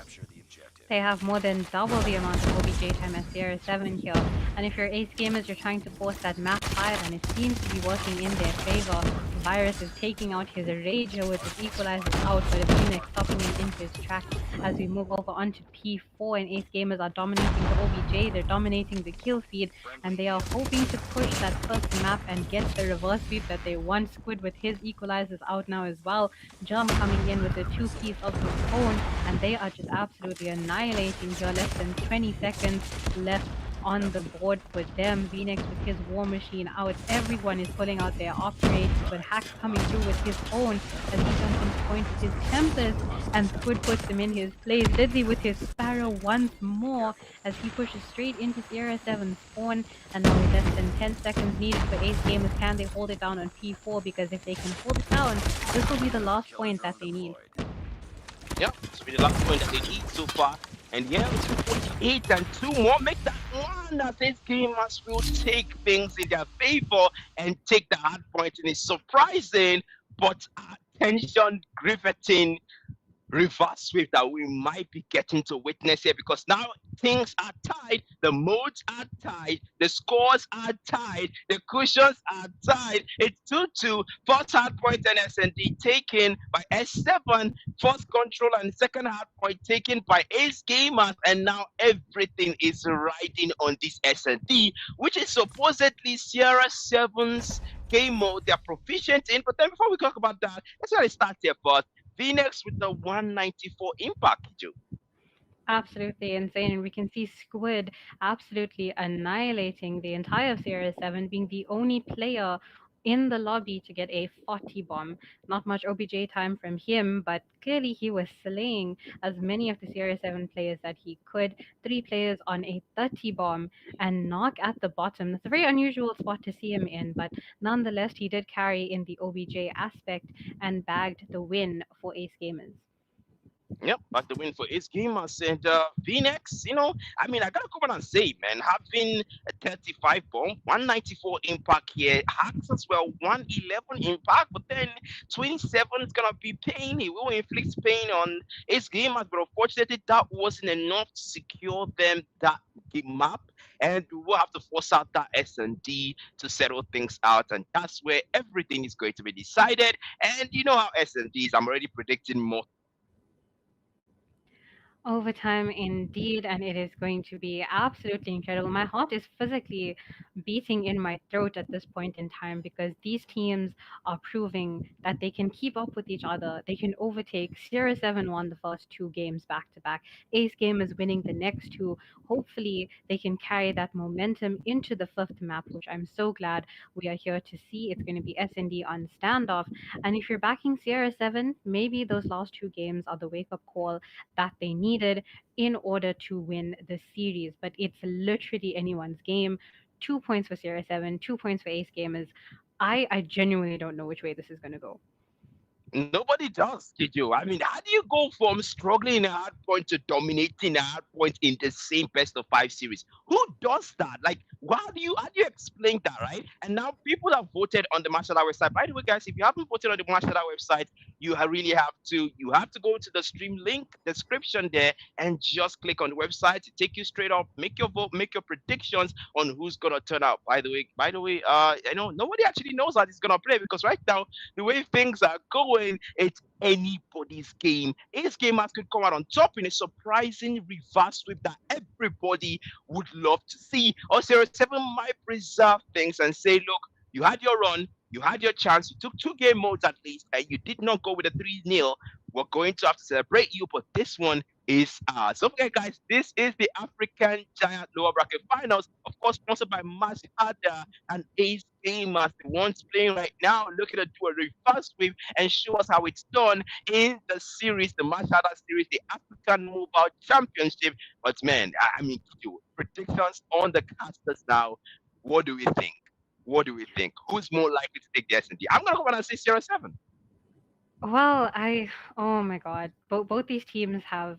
They have more than double the amount of OBJ time as Sierra 7 here. And if you're Ace Gamers, you're trying to force that map 5 and it seems to be working in their favor. Virus is taking out his Rager with his equalizers out, but it's Phoenix stopping him into his track as we move over onto P4 and Ace Gamers are dominating the OBJ, they're dominating the kill feed, and they are hoping to push that first map and get the reverse sweep that they want. Squid with his equalizers out now as well. Jump coming in with the 2-piece of his own, and they are just absolutely annihilating here. Less than 20 seconds left on the board for them. VNex with his War Machine out. Everyone is pulling out their operates, but Hack coming through with his own as he jumps into point with his Tempest, and Squid puts him in his place. Diddley with his Sparrow once more as he pushes straight into Sierra 7's spawn, and now with less than 10 seconds needed for Ace Gamers. Can they hold it down on P4? Because if they can hold it down, this will be the last point that they need. Yep, this will be the last point that they need so far. And yeah, 248 and 2 more. Make that one as Ace gamers will take things in their favor and take the hard point. And it's surprising, but attention riveting reverse sweep that we might be getting to witness here, because now things are tied, the modes are tied, the scores are tied, the cushions are tied. It's 2-2. First hard point and SND taken by S7, first control and second hard point taken by Ace gamers, and now everything is riding on this SND, which is supposedly Sierra 7's game mode they're proficient in. But then before we talk about that, let's really start here first. VNex with the 194 impact, Joe. Absolutely insane, and we can see Squid absolutely annihilating the entire Series 7, being the only player in the lobby to get a 40 bomb. Not much OBJ time from him, but clearly he was slaying as many of the CR7 players that he could. 3 players on a 30 bomb and knock at the bottom. That's a very unusual spot to see him in, but nonetheless, he did carry in the OBJ aspect and bagged the win for Ace Gamers. Yep, but the win for Ace Gamers and Phoenix, I mean, I gotta come on and say, man, having a 35 bomb, 194 impact here, Hacks as well, 111 impact, but then 27 is gonna be pain. He will inflict pain on Ace Gamers, but unfortunately, that wasn't enough to secure them that game map. And we will have to force out that S&D to settle things out, and that's where everything is going to be decided. And you know how S&D is. I'm already predicting more. Overtime indeed, and it is going to be absolutely incredible. My heart is physically beating in my throat at this point in time because these teams are proving that they can keep up with each other. They can overtake. Sierra 7 won the first 2 games back to back. Ace Game is winning the next 2. Hopefully, they can carry that momentum into the fifth map, which I'm so glad we are here to see. It's going to be S&D on standoff. And if you're backing Sierra 7, maybe those last 2 games are the wake up call that they needed in order to win the series. But it's literally anyone's game. 2 points for Sierra 7, 2 points for Ace Gamers. I genuinely don't know which way this is going to go. Nobody does, did you? I mean, how do you go from struggling in a hard point to dominating a hard point in the same best of 5 series? Who does that? Like, how do you explain that, right? And now people have voted on the Mashallah website. By the way, guys, if you haven't voted on the Mashallah website, really have to go to the stream link description there and just click on the website to take you straight up, make your vote, make your predictions on who's gonna turn out. By the way, I know nobody actually knows how this is gonna play because right now the way things are going, it's anybody's game. Ace Gamers could come out on top in a surprising reverse sweep that everybody would love to see. Or 07 might preserve things and say, look, you had your run, you had your chance, you took 2 game modes at least, and you did not go with a 3-0. We're going to have to celebrate you, but this one is so okay, guys. This is the African Giant Lower Bracket Finals, of course, sponsored by Masada and Ace Gamers, the ones playing right now, looking to do a reverse sweep and show us how it's done in the series, the Masada series, the African Mobile Championship. But man, I mean, predictions on the casters now. What do we think? What do we think? Who's more likely to take the S&D? I'm gonna go ahead and say Sierra 7. Well, oh my God, both these teams have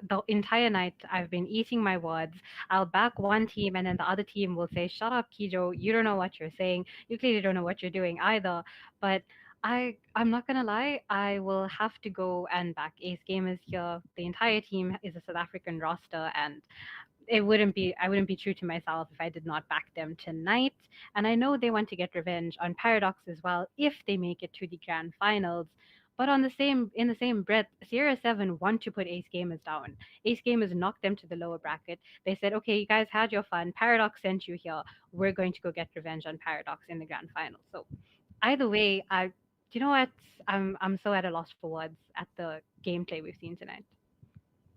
the entire night. I've been eating my words. I'll back one team, and then the other team will say, "Shut up, Kijo. You don't know what you're saying. You clearly don't know what you're doing either." But I'm not gonna lie. I will have to go and back Ace Gamers here. The entire team is a South African roster, and I wouldn't be true to myself if I did not back them tonight. And I know they want to get revenge on Paradox as well if they make it to the grand finals. But in the same breath, Sierra 7 want to put Ace Gamers down. Ace Gamers knocked them to the lower bracket. They said, okay, you guys had your fun. Paradox sent you here. We're going to go get revenge on Paradox in the grand final. So either way, you know what? I'm so at a loss for words at the gameplay we've seen tonight.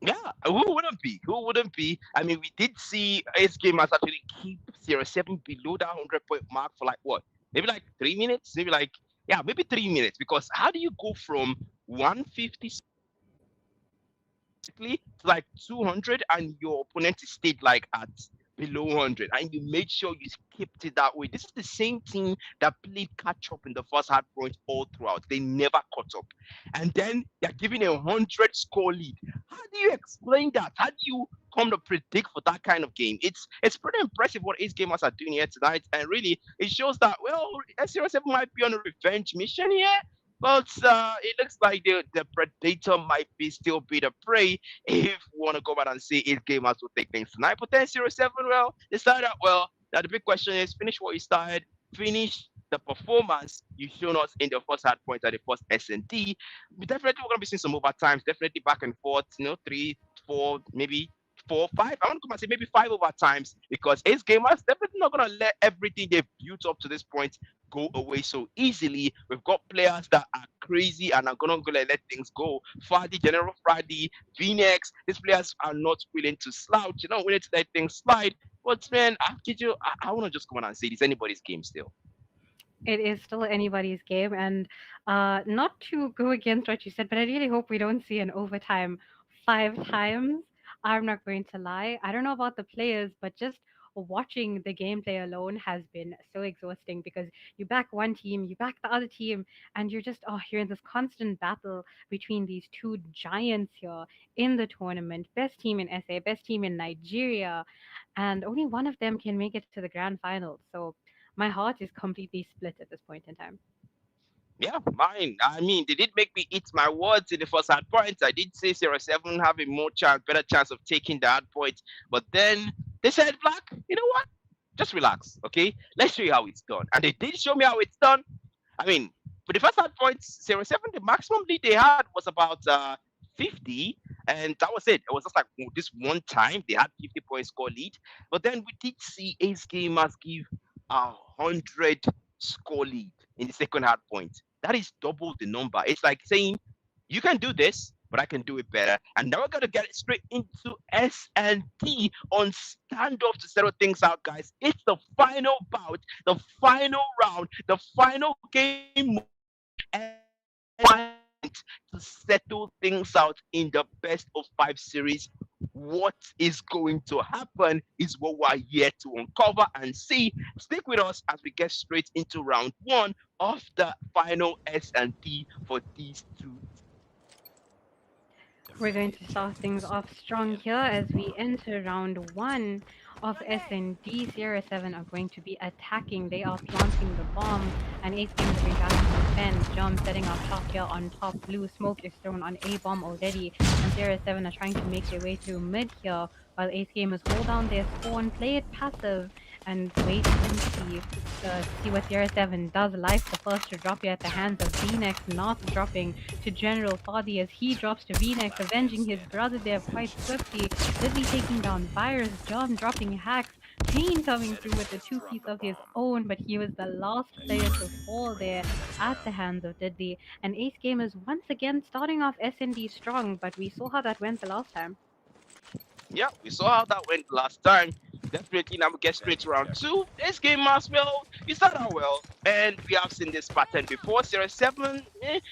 Yeah, who wouldn't be? Who wouldn't be? I mean, we did see Ace Gamers actually keep Sierra 7 below that 100-point mark for like what? Maybe like 3 minutes? Maybe 3 minutes. Because how do you go from 150 to like 200 and your opponent is stayed like at below 100 and you made sure you kept it that way? This is the same team that played catch up in the first hard point all throughout. They never caught up, and then they're giving a 100-score lead. How do you explain that? How do you come to predict for that kind of game? It's pretty impressive what Ace Gamers are doing here tonight, and really it shows that well, S07 might be on a revenge mission here. But it looks like the predator might be still be the prey if we want to go back and see Ace Gamers will take things tonight. But then 07, well, they started out well. Now the big question is finish what you started, finish the performance you shown us in the first hard point at the first S&D. Definitely we're gonna be seeing some overtimes, definitely back and forth, 3, 4, maybe 4, 5. I want to come and say maybe 5 overtimes because Ace Gamers definitely not gonna let everything they've built up to this point go away so easily. We've got players that are crazy and are gonna let things go. Fadi, General Fadi, Phoenix, these players are not willing to slouch, willing to let things slide. But man, I want to just come on and say this anybody's game still. It is still anybody's game, and not to go against what you said, but I really hope we don't see an overtime 5 times. I'm not going to lie. I don't know about the players, but just watching the gameplay alone has been so exhausting because you back one team, you back the other team, and you're just you're in this constant battle between these two giants here in the tournament. Best team in SA, best team in Nigeria, and only one of them can make it to the grand finals. So my heart is completely split at this point in time. Yeah, mine. I mean, they did make me eat my words in the first hard point. I did say 07 have a more chance, better chance of taking the hard point. But then they said, Black, you know what? Just relax, okay? Let's show you how it's done. And they did show me how it's done. I mean, for the first hard points, 07, the maximum lead they had was about 50. And that was it. It was just like this one time they had 50-point score lead. But then we did see Ace Gamers give 100 score lead in the second hard point. That is double the number. It's like saying, you can do this, but I can do it better. And now we're going to get straight into S&T on standoff to settle things out, guys. It's the final bout, the final round, the final game mode, and to settle things out in the best of 5 series. What is going to happen is what we're here to uncover and see. Stick with us as we get straight into round one of the final S&T for these two. We're going to start things off strong here as we enter round one of SND. Sierra 7 are going to be attacking. They are planting the bomb, and Ace Games are going to have to defend. Jom setting up shop here on top. Blue smoke is thrown on A bomb already, and Sierra 7 are trying to make their way through mid here, while Ace Gamers hold down their spawn, play it passive, and wait and see what Sierra 7 does. Life the first to drop here at the hands of VNex, not dropping to General Foddy as he drops to VNex, avenging his brother there quite swiftly. Didley taking down Virus, John dropping hacks, Kane coming through with a two-piece of his own, but he was the last player to fall there at the hands of Didley. And Ace Gamers once again starting off SND strong, but we saw how that went the last time. Yeah, we saw how that went last time. Definitely now we get straight to round two. This game as well, we start out well, and we have seen this pattern before. 07,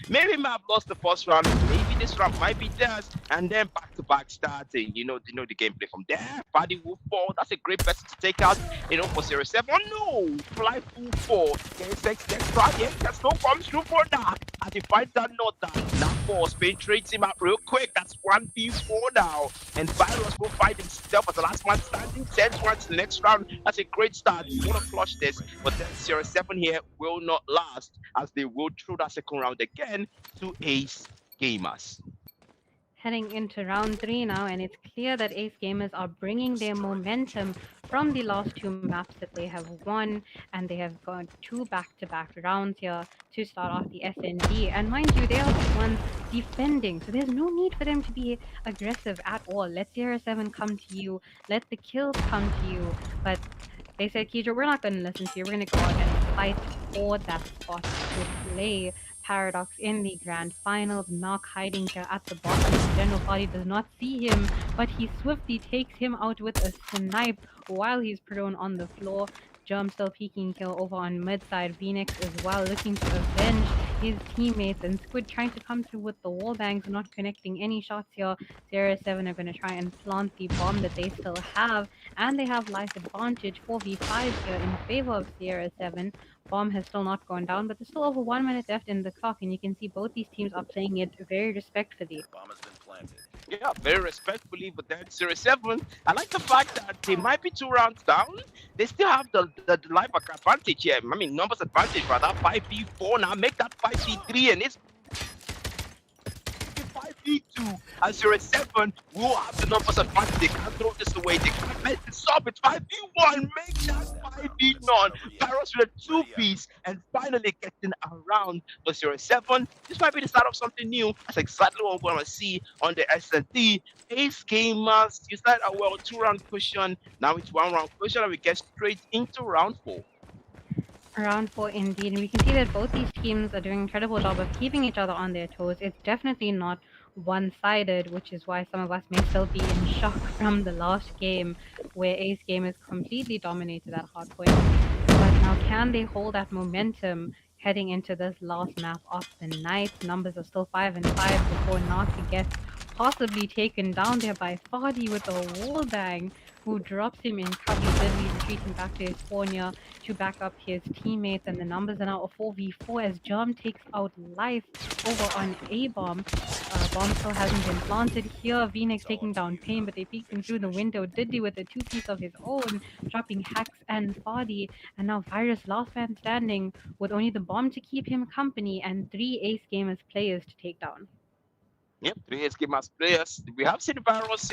maybe we might have lost the first round, maybe this round might be theirs, and then back-to-back starting. You know the gameplay from there. Paddy will fall. That's a great person to take out. For 07. Oh no, fly full four. Next round, that's no comes through for that. As he finds that note down, now four Spain trades him out real quick. That's 1v4 now, and Virus will find himself as the last man standing. 10-1 to the next round. That's a great start. You want to clutch this, but then 07 here will not last as they will through that second round again to Ace Gamers. Heading into round 3 now, and it's clear that Ace Gamers are bringing their momentum from the last two maps that they have won, and they have gone 2 back-to-back rounds here to start off the SND. And mind you, they are the ones defending, so there's no need for them to be aggressive at all. Let Sierra 7 come to you, let the kills come to you, but they said, Keidra, we're not going to listen to you, we're going to go out and fight for that spot to play Paradox in the grand finals. Knock hiding here at the bottom. General Body does not see him, but he swiftly takes him out with a snipe while he's prone on the floor. Germ still peeking kill over on mid side. VNex as well looking to avenge his teammates, and Squid trying to come through with the wall bangs, not connecting any shots here. Sierra 7 are going to try and plant the bomb that they still have, and they have life advantage 4v5 here in favor of Sierra 7. Bomb has still not gone down, but there's still over 1 minute left in the clock, and you can see both these teams are playing it very respectfully. Bomb has been planted. Yeah, very respectfully, but then 07, I like the fact that they might be 2 rounds down. They still have the life advantage here. I mean, numbers advantage, rather. 5v4 now, make that 5v3, and it's 5v2. And 07 will have the numbers advantage. They can't throw this away. They can't mess this up. It's 5v1. Make that 5v none. Pyros with a 2-piece and finally getting around for 07. This might be the start of something new. That's exactly what we're going to see on the S&T. Ace Gamers, you start a well 2-round cushion. Now it's 1-round cushion, and we get straight into round 4. Round 4 indeed, and we can see that both these teams are doing an incredible job of keeping each other on their toes. It's definitely not one-sided, which is why some of us may still be in shock from the last game where Ace Gamers completely dominated that hard point. But Now, can they hold that momentum heading into this last map of the night? Numbers are still 5-5 before Naki gets possibly taken down there by Fadi with a wall bang, who drops him in cover. Diddley retreating back to his corner to back up his teammates, and the numbers are now a 4v4 as Germ takes out Life over on A bomb. Bomb still hasn't been planted here. Phoenix taking down Pain, but they peeking through the window. Diddy with a two-piece of his own, dropping Hex and Fadi. And now Virus, last man standing, with only the bomb to keep him company and 3 Ace Gamers players to take down. Yep, 3 Ace Gamers players. We have seen Virus,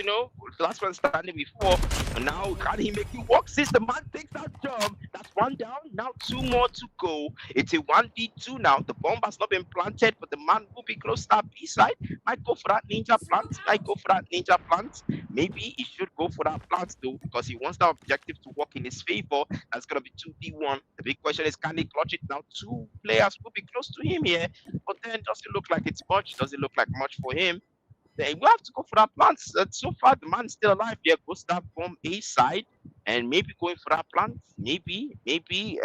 last one standing before. And now, can he make it work? Since the man takes that job, that's one down. Now 2 more to go. It's a 1v2 now. The bomb has not been planted, but the man will be close to that B side. Might go for that ninja plant. Maybe he should go for that plant though, because he wants that objective to work in his favor. That's gonna be 2v1. The big question is, can he clutch it now? 2 players will be close to him here, but then does it look like it's much? Does it look like much for him? Then we have to go for that plant. So far, the man's still alive. Yeah, goes that from A side and maybe going for that plant. Maybe.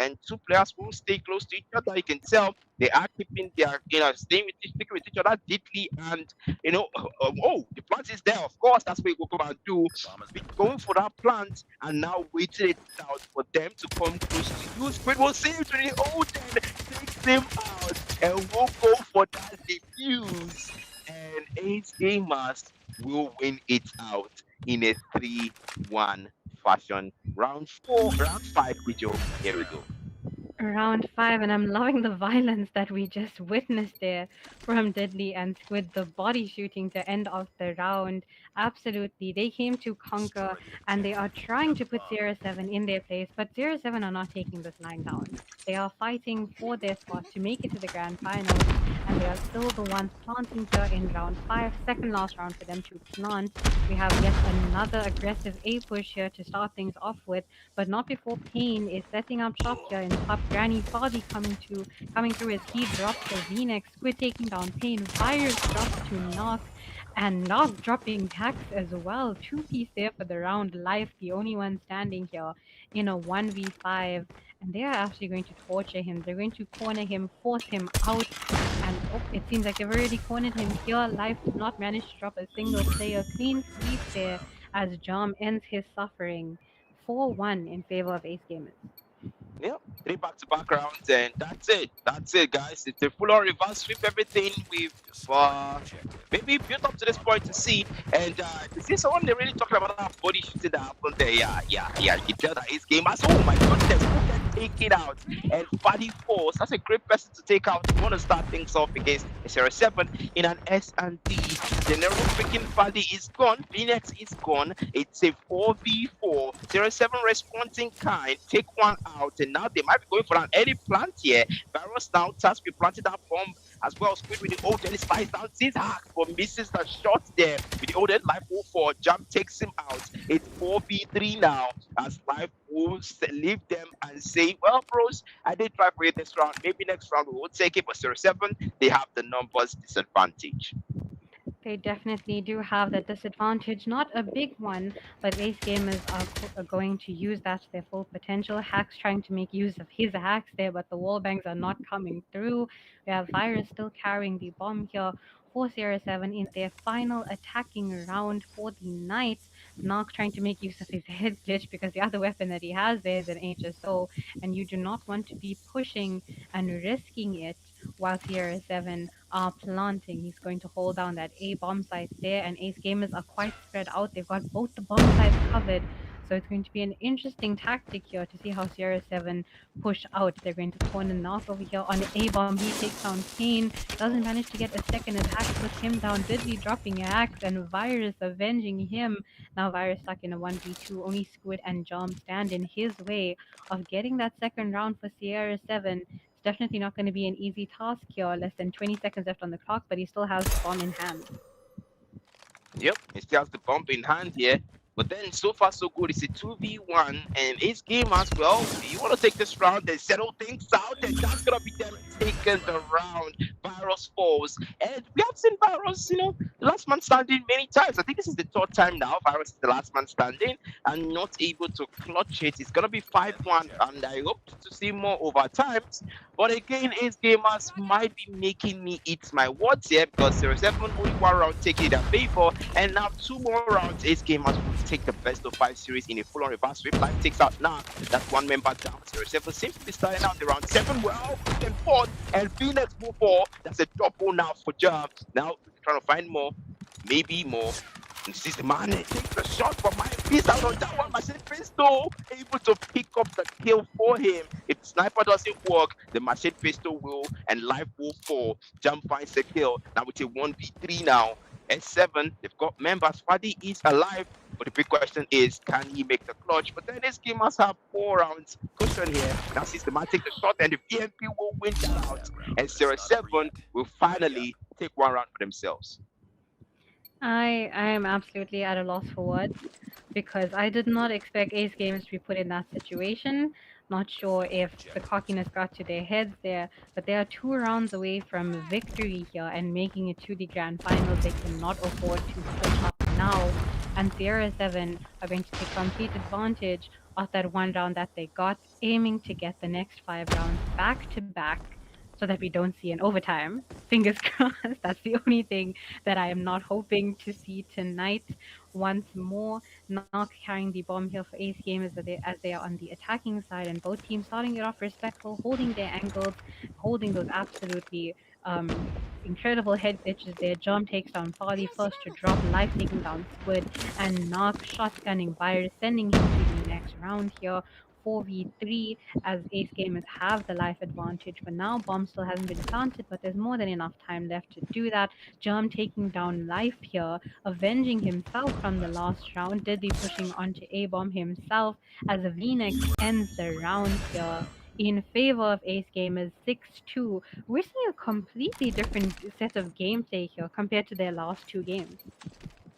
And 2 players will stay close to each other. You can tell they are keeping their, sticking with each other deeply. And, the plant is there. Of course, that's what we go and do. We're going for that plant and now waiting it out for them to come close to you. Squid will save to the Odin, takes him out, and we'll go for that defuse. And Ace Gamers will win it out in a 3-1 fashion. Round 5, Kujo. Here we go. Round 5, and I'm loving the violence that we just witnessed there from Deadly and Squid. The body shooting to end off the round. Absolutely, they came to conquer, and they are trying to put 0-7 in their place, but 0-7 are not taking this line down. They are fighting for their spot to make it to the grand finals, and they are still the ones planting here in round 5. Second last round for them to plant. We have yet another aggressive A push here to start things off with, but not before Pain is setting up shop here in top. Granny Fadi coming through as he drops the V-neck. Squid taking down Pain. Virus drops to Knock. And Knock dropping Tax as well. 2-piece there for the round. Life, the only one standing here in a 1v5. And they are actually going to torture him. They're going to corner him, force him out. And it seems like they've already cornered him here. Life did not manage to drop a single player. Clean sweep there as Jom ends his suffering. 4-1 in favor of Ace Gamers. Yep, 3 back-to-back rounds, and that's it. That's it, guys. It's a full-on reverse sweep. Everything we've maybe built up to this point to see, and to see someone they're really talking about that body shooting that happened there. Yeah. You can tell that Ace Gamers. Oh my goodness, who can take it out? And Fadi Force, that's a great person to take out. You want to start things off against a 0-7 in an S&D. General freaking Fadi is gone. Phoenix is gone. It's a 4v4. 0-7 responding kind. Take one out, and now they might be going for an early plant here. Virus now tasked with planting that bomb as well. Squid with the old and slides down his hack, but misses the shot there. With the old Life 4 Jump takes him out. It's 4v3 now as Life will leave them and say, well, bros, I did try for you this round. Maybe next round we will take it, but 0-7, they have the numbers disadvantage. They definitely do have that disadvantage. Not a big one, but Ace Gamers are going to use that to their full potential. Hacks trying to make use of his hacks there, but the wall bangs are not coming through. We have Virus still carrying the bomb here for 0-7 in their final attacking round for the night. Nox trying to make use of his head glitch because the other weapon that he has there is an HSO, and you do not want to be pushing and risking it while 0-7 are planting. He's going to hold down that A bomb site there, and Ace Gamers are quite spread out. They've got both the bomb sites covered, so it's going to be an interesting tactic here to see how 0-7 push out. They're going to corner Knock over here on A bomb. He takes down Kane, doesn't manage to get a second attack, puts him down. Diddley dropping an axe, and Virus avenging him. Now Virus stuck in a 1v2. Only Squid and Jom stand in his way of getting that second round for 0-7. It's definitely not going to be an easy task here. Less than 20 seconds left on the clock, but he still has the bomb in hand. Yep, he still has the bomb in hand here. But then, so far, so good. It's a 2v1, and Ace Gamers, well, you want to take this round and settle things out, and that's going to be them taking the round. Virus Virus falls. And we have seen Virus, last man standing many times. I think this is the third time now. Virus is the last man standing and not able to clutch it. It's gonna be 5-1, and I hope to see more over times. But again, Ace Gamers might be making me eat my words here because 07 only one round taking their favor, and now two more rounds. Ace Gamers will take the best of 5 series in a full-on reverse sweep. Life takes out now. That's one member down. 07 seems to be starting out the round 7 well, quick and forth, and Phoenix move 4. That's a double now for Jam. Now trying to find more, maybe more. And sees the man takes the shot, but my piece out on that one. Machine Pistol able to pick up the kill for him. If sniper doesn't work, the Machine Pistol will, and life will fall. Jump finds the kill. Now it's a 1v3 now. S7, they've got members. Fadi is alive, but the big question is, can he make the clutch? But then this game must have 4 rounds cushion here. Now sees the man take the shot, and the VMP will win that out. And 07 will finally take one round for themselves. I am absolutely at a loss for words because I did not expect Ace Games to be put in that situation. Not sure if the cockiness got to their heads there, but they are 2 rounds away from victory here and making it to the grand finals. They cannot afford to push up now. And Sierra 7 are going to take complete advantage of that 1 round that they got, aiming to get the next 5 rounds back to back so that we don't see an overtime. Fingers crossed. That's the only thing that I am not hoping to see tonight. Once more, Knock carrying the bomb here for Ace Gamers as they are on the attacking side, and both teams starting it off respectful, holding their angles, holding those absolutely incredible head glitches there. Jump takes down Farley first to drop, Life taking down Squid, and Knock shotgunning Virus, sending him to the next round here. 4v3 as Ace Gamers have the life advantage, but now bomb still hasn't been planted, but there's more than enough time left to do that. Germ taking down Life here, avenging himself from the last round, Diddy pushing onto A-bomb himself as Venix ends the round here in favor of Ace Gamers 6-2. We're seeing a completely different set of gameplay here compared to their last 2 games.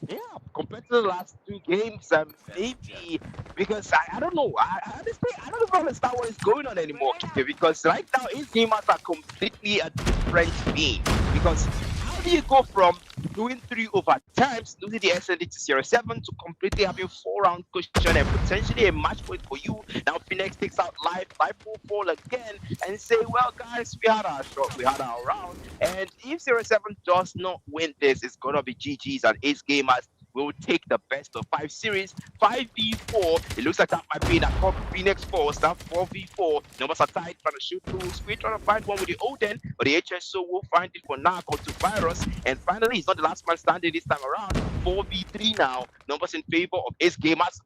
Yeah, compared to the last 2 games, maybe because I don't know. I honestly I don't even understand what is going on anymore, Kike, because right now his gamers are completely a different being. Because how do you go from doing 3 overtimes, losing the SND to 07 to completely having 4 round cushion and potentially a match point for you? Now Phoenix takes out life will fall again and say, well guys, we had our shot, we had our round. And if 07 does not win this, it's gonna be GG's, and Ace Gamers will take the best of 5 series. 5v4. It looks like that might be that called Phoenix Force. That 4v4. Numbers are tight, trying to shoot through. Squid trying to find one with the Odin, but the HSO will find it for now. Go to Virus. And finally, he's not the last man standing this time around. 4v3 now. Numbers in favor of Ace Gamers.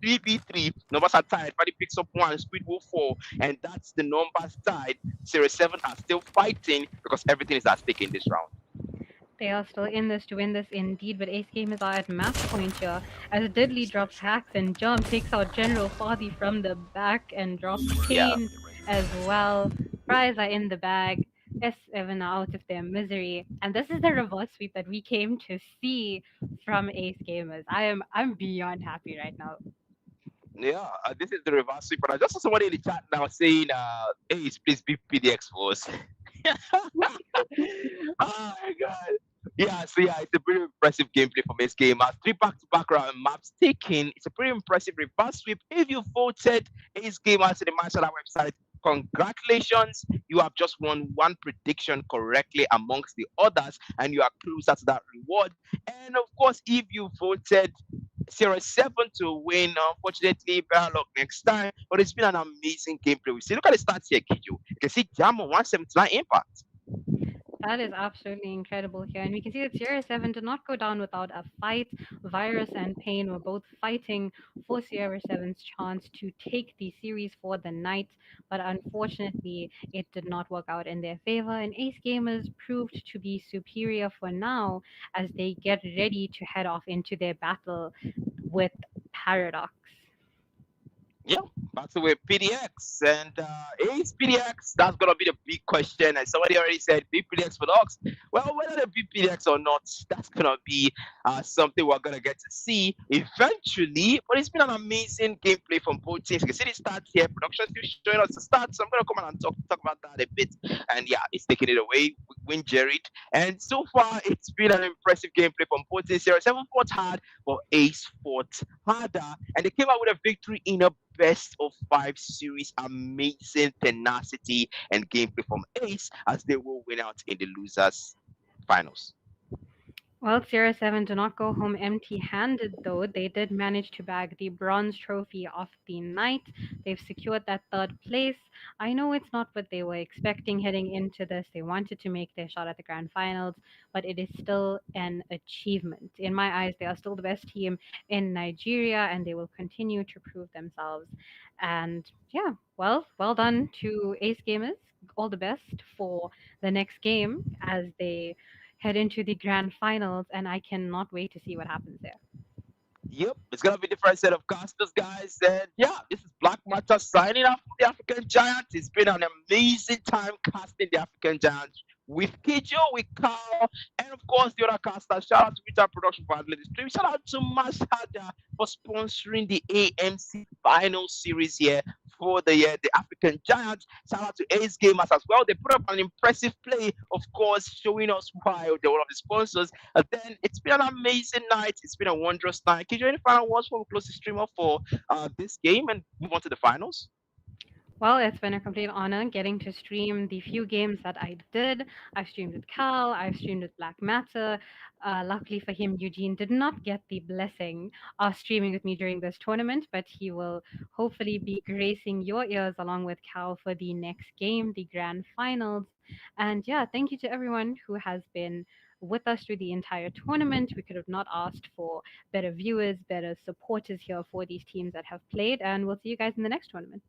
3v3. Numbers are tied. Buddy picks up one. Squid will fall. And that's the numbers tied. Series 7 are still fighting because everything is at stake in this round. They are still in this to win this indeed, but Ace Gamers are at match point here as Diddley drops hacks and Jump takes out General Fardy from the back and drops Yeah. Kane as well. Fries are in the bag. S7 are out of their misery. And this is the reverse sweep that we came to see from Ace Gamers. I'm beyond happy right now. Yeah, this is the reverse sweep. But I just saw somebody in the chat now saying, "Hey, please be PDX for us." Oh my god! Yeah, so yeah, it's a pretty impressive gameplay from this game. 3 back-to-back round maps taken. It's a pretty impressive reverse sweep. If you voted Ace Gamers to the match on our website, congratulations! You have just won one prediction correctly amongst the others, and you are closer to that reward. And of course, if you voted 07 to win. Unfortunately, better luck next time. But it's been an amazing gameplay. We see. Look at the stats here, Kijo. You can see Jam on 179 impact. That is absolutely incredible here. And we can see that Sierra 7 did not go down without a fight. Virus and Pain were both fighting for Sierra 7's chance to take the series for the night. But unfortunately, it did not work out in their favor. And Ace Gamers proved to be superior for now as they get ready to head off into their battle with Paradox. Yeah, battle with PDX. And is PDX, that's going to be the big question. And somebody already said big PDX for dogs. Well, whether they beat PDX or not, that's going to be something we're going to get to see eventually. But it's been an amazing gameplay from both teams. You can see the stats here. Production still showing us the stats. So I'm going to come on and talk about that a bit. And yeah, it's taking it away. We win Jared. And so far, it's been an impressive gameplay from both teams. 7 fought hard, but Ace fought harder. And they came out with a victory in a best of 5 series. Amazing tenacity and gameplay from Ace as they will win out in the losers finals. Well, Sierra 7 do not go home empty handed, though. They did manage to bag the bronze trophy of the night. They've secured that third place. I know it's not what they were expecting heading into this. They wanted to make their shot at the grand finals, but it is still an achievement. In my eyes, they are still the best team in Nigeria, and they will continue to prove themselves. And yeah, well done to Ace Gamers. All the best for the next game as they head into the grand finals, and I cannot wait to see what happens there. Yep, it's gonna be a different set of casters, guys. And yeah, this is Black Mata signing off from the African Giants. It's been an amazing time casting the African Giants with Kijo, with Carl, and of course the other casters. Shout out to Vita Production for handling the stream. Shout out to Mashada for sponsoring the AMC final series here for the African Giants. Shout out to Ace Gamers as well. They put up an impressive play, of course, showing us why they're one of the sponsors. And then it's been an amazing night. It's been a wondrous night. Can you any final words for close the streamer for this game and move on to the finals? Well, it's been a complete honor getting to stream the few games that I did. I've streamed with Cal, I've streamed with Black Matter. Luckily for him, Eugene did not get the blessing of streaming with me during this tournament, but he will hopefully be gracing your ears along with Cal for the next game, the grand finals. And yeah, thank you to everyone who has been with us through the entire tournament. We could have not asked for better viewers, better supporters here for these teams that have played, and we'll see you guys in the next tournament.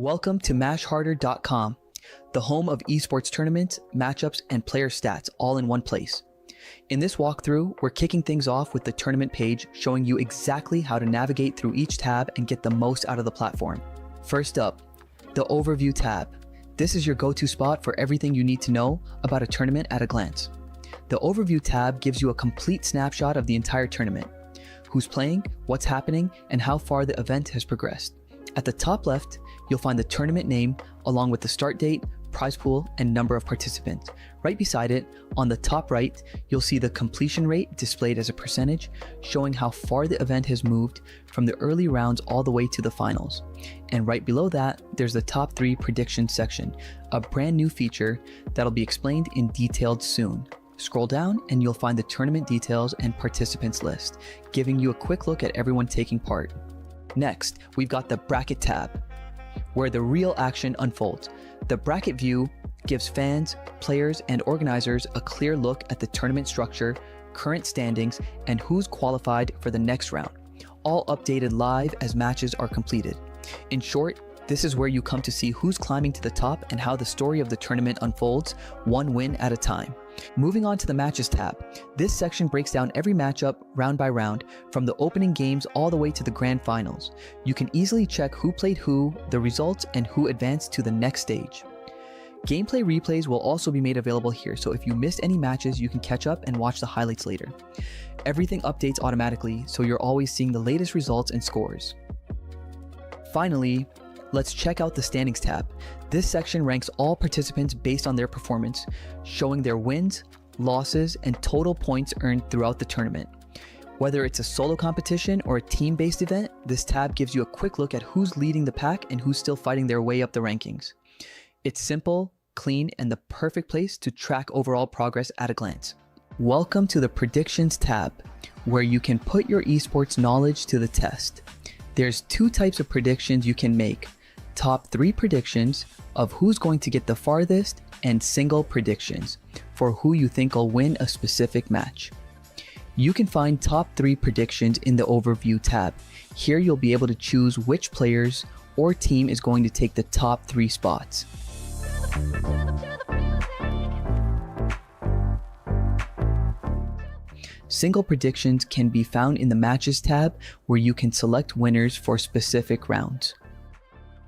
Welcome to mashharder.com, the home of esports tournaments, matchups, and player stats all in one place. In this walkthrough, we're kicking things off with the tournament page showing you exactly how to navigate through each tab and get the most out of the platform. First up, the Overview tab. This is your go-to spot for everything you need to know about a tournament at a glance. The Overview tab gives you a complete snapshot of the entire tournament, who's playing, what's happening, and how far the event has progressed. At the top left, you'll find the tournament name along with the start date, prize pool, and number of participants. Right beside it, on the top right, you'll see the completion rate displayed as a percentage, showing how far the event has moved from the early rounds all the way to the finals. And right below that, there's the top 3 predictions section, a brand new feature that'll be explained in detail soon. Scroll down and you'll find the tournament details and participants list, giving you a quick look at everyone taking part. Next, we've got the Bracket tab, where the real action unfolds. The bracket view gives fans, players, and organizers a clear look at the tournament structure, current standings, and who's qualified for the next round, all updated live as matches are completed. In short, this is where you come to see who's climbing to the top and how the story of the tournament unfolds, one win at a time. Moving on to the Matches tab, this section breaks down every matchup round by round, from the opening games all the way to the grand finals. You can easily check who played who, the results, and who advanced to the next stage. Gameplay replays will also be made available here, so if you missed any matches, you can catch up and watch the highlights later. Everything updates automatically, so you're always seeing the latest results and scores. Finally, let's check out the Standings tab. This section ranks all participants based on their performance, showing their wins, losses, and total points earned throughout the tournament. Whether it's a solo competition or a team-based event, this tab gives you a quick look at who's leading the pack and who's still fighting their way up the rankings. It's simple, clean, and the perfect place to track overall progress at a glance. Welcome to the Predictions tab, where you can put your esports knowledge to the test. There's 2 types of predictions you can make: top 3 predictions of who's going to get the farthest, and single predictions for who you think will win a specific match. You can find top 3 predictions in the Overview tab. Here you'll be able to choose which players or team is going to take the top 3 spots. Single predictions can be found in the Matches tab, where you can select winners for specific rounds.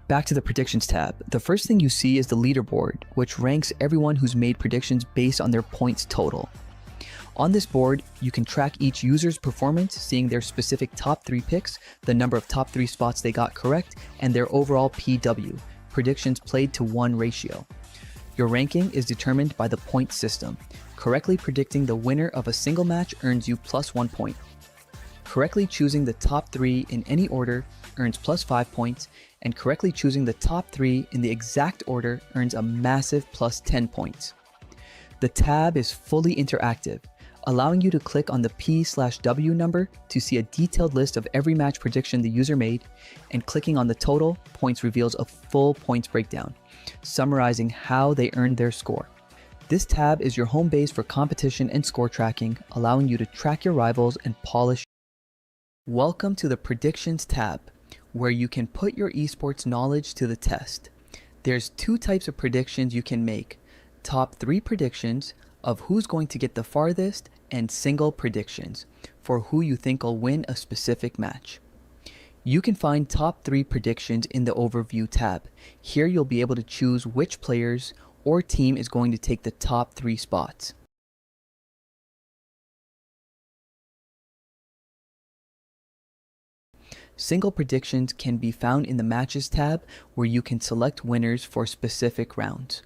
Back to the Predictions tab, the first thing you see is the leaderboard, which ranks everyone who's made predictions based on their points total. On this board, you can track each user's performance, seeing their specific top 3 picks, the number of top 3 spots they got correct, and their overall PW, predictions played to 1 ratio. Your ranking is determined by the point system. Correctly predicting the winner of a single match earns you +1 point. Correctly choosing the top 3 in any order earns +5 points, and correctly choosing the top 3 in the exact order earns a massive +10 points. The tab is fully interactive, allowing you to click on the P/W number to see a detailed list of every match prediction the user made, and clicking on the total points reveals a full points breakdown, summarizing how they earned their score. This tab is your home base for competition and score tracking, allowing you to track your rivals and polish. Welcome to the Predictions tab, where you can put your esports knowledge to the test. There's 2 types of predictions you can make: top 3 predictions of who's going to get the farthest, and single predictions for who you think will win a specific match. You can find top 3 predictions in the Overview tab. Here you'll be able to choose which players or team is going to take the top 3 spots. Single predictions can be found in the Matches tab, where you can select winners for specific rounds.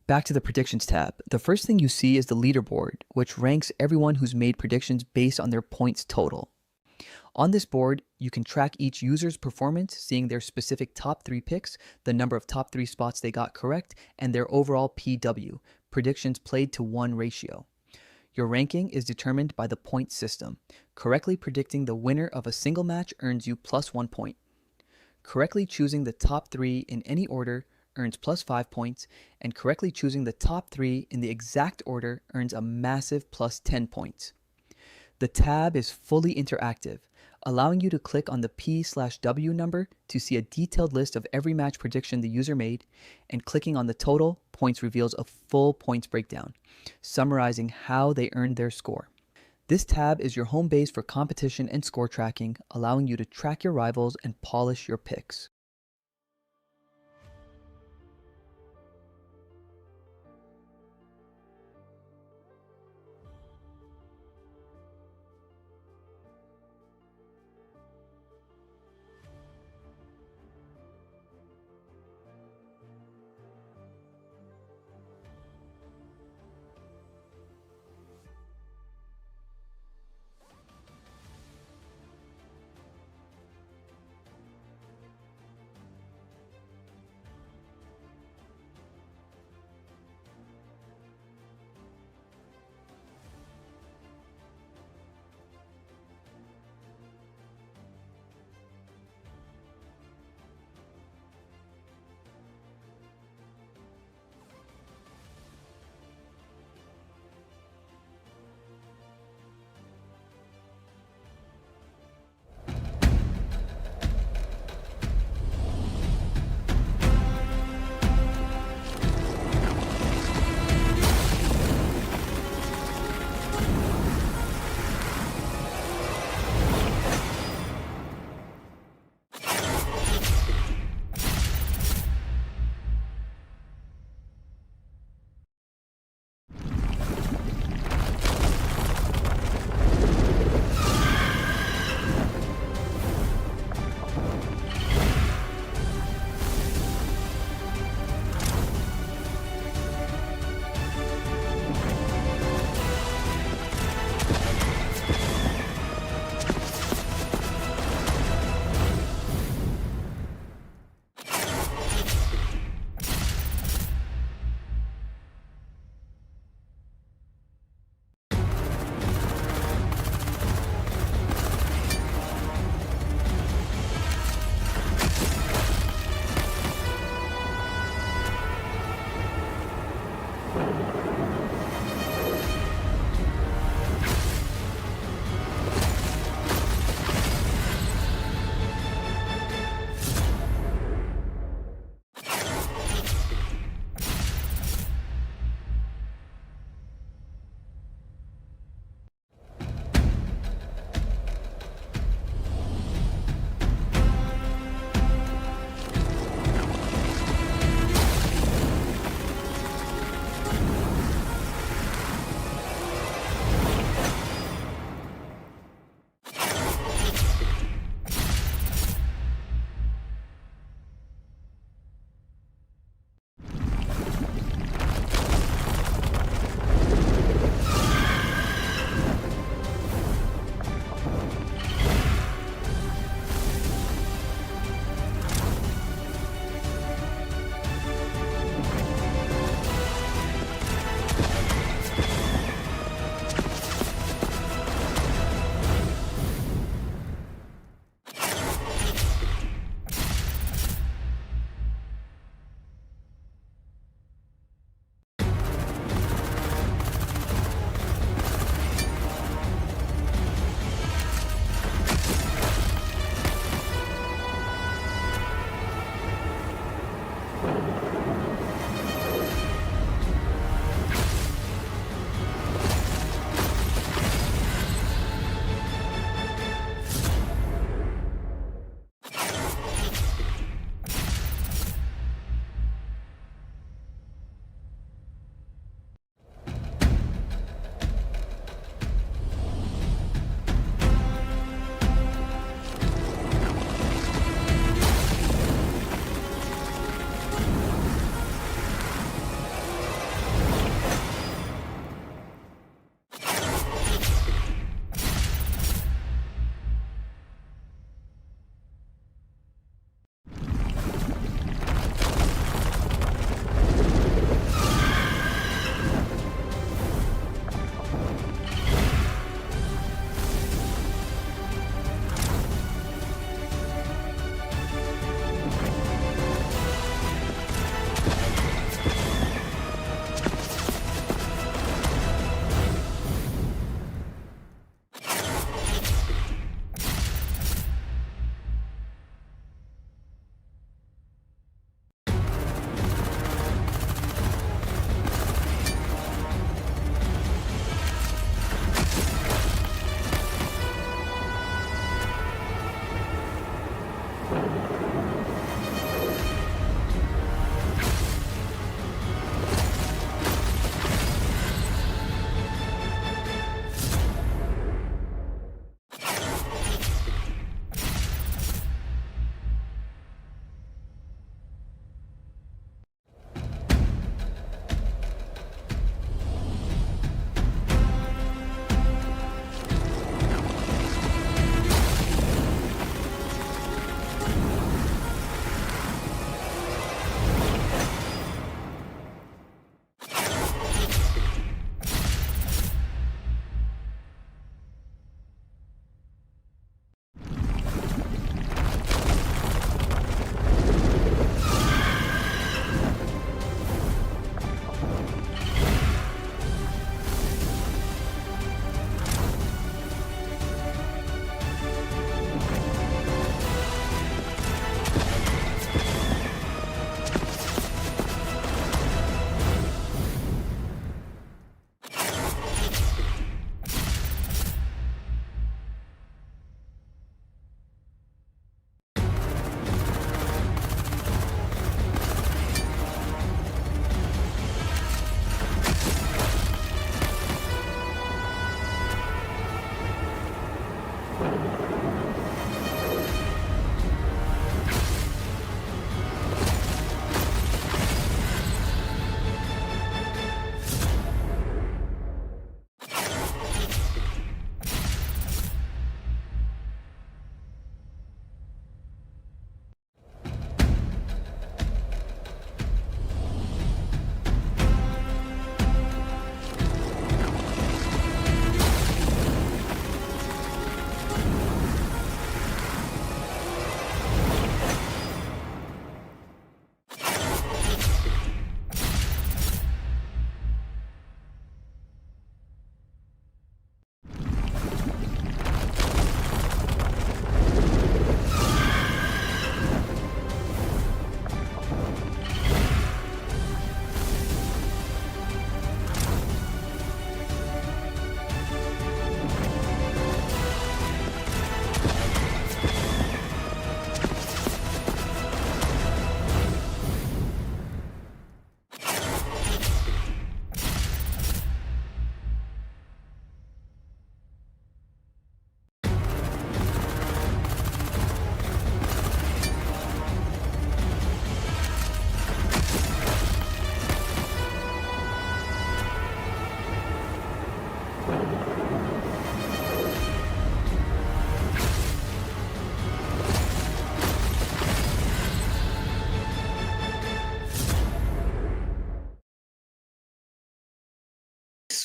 Back to the Predictions tab, the first thing you see is the leaderboard, which ranks everyone who's made predictions based on their points total. On this board, you can track each user's performance, seeing their specific top 3 picks, the number of top 3 spots they got correct, and their overall PW, predictions played to 1 ratio. Your ranking is determined by the point system. Correctly predicting the winner of a single match earns you +1 point. Correctly choosing the top 3 in any order earns +5 points, and correctly choosing the top 3 in the exact order earns a massive +10 points. The tab is fully interactive, allowing you to click on the P/W number to see a detailed list of every match prediction the user made, and clicking on the total points reveals a full points breakdown, summarizing how they earned their score. This tab is your home base for competition and score tracking, allowing you to track your rivals and polish your picks.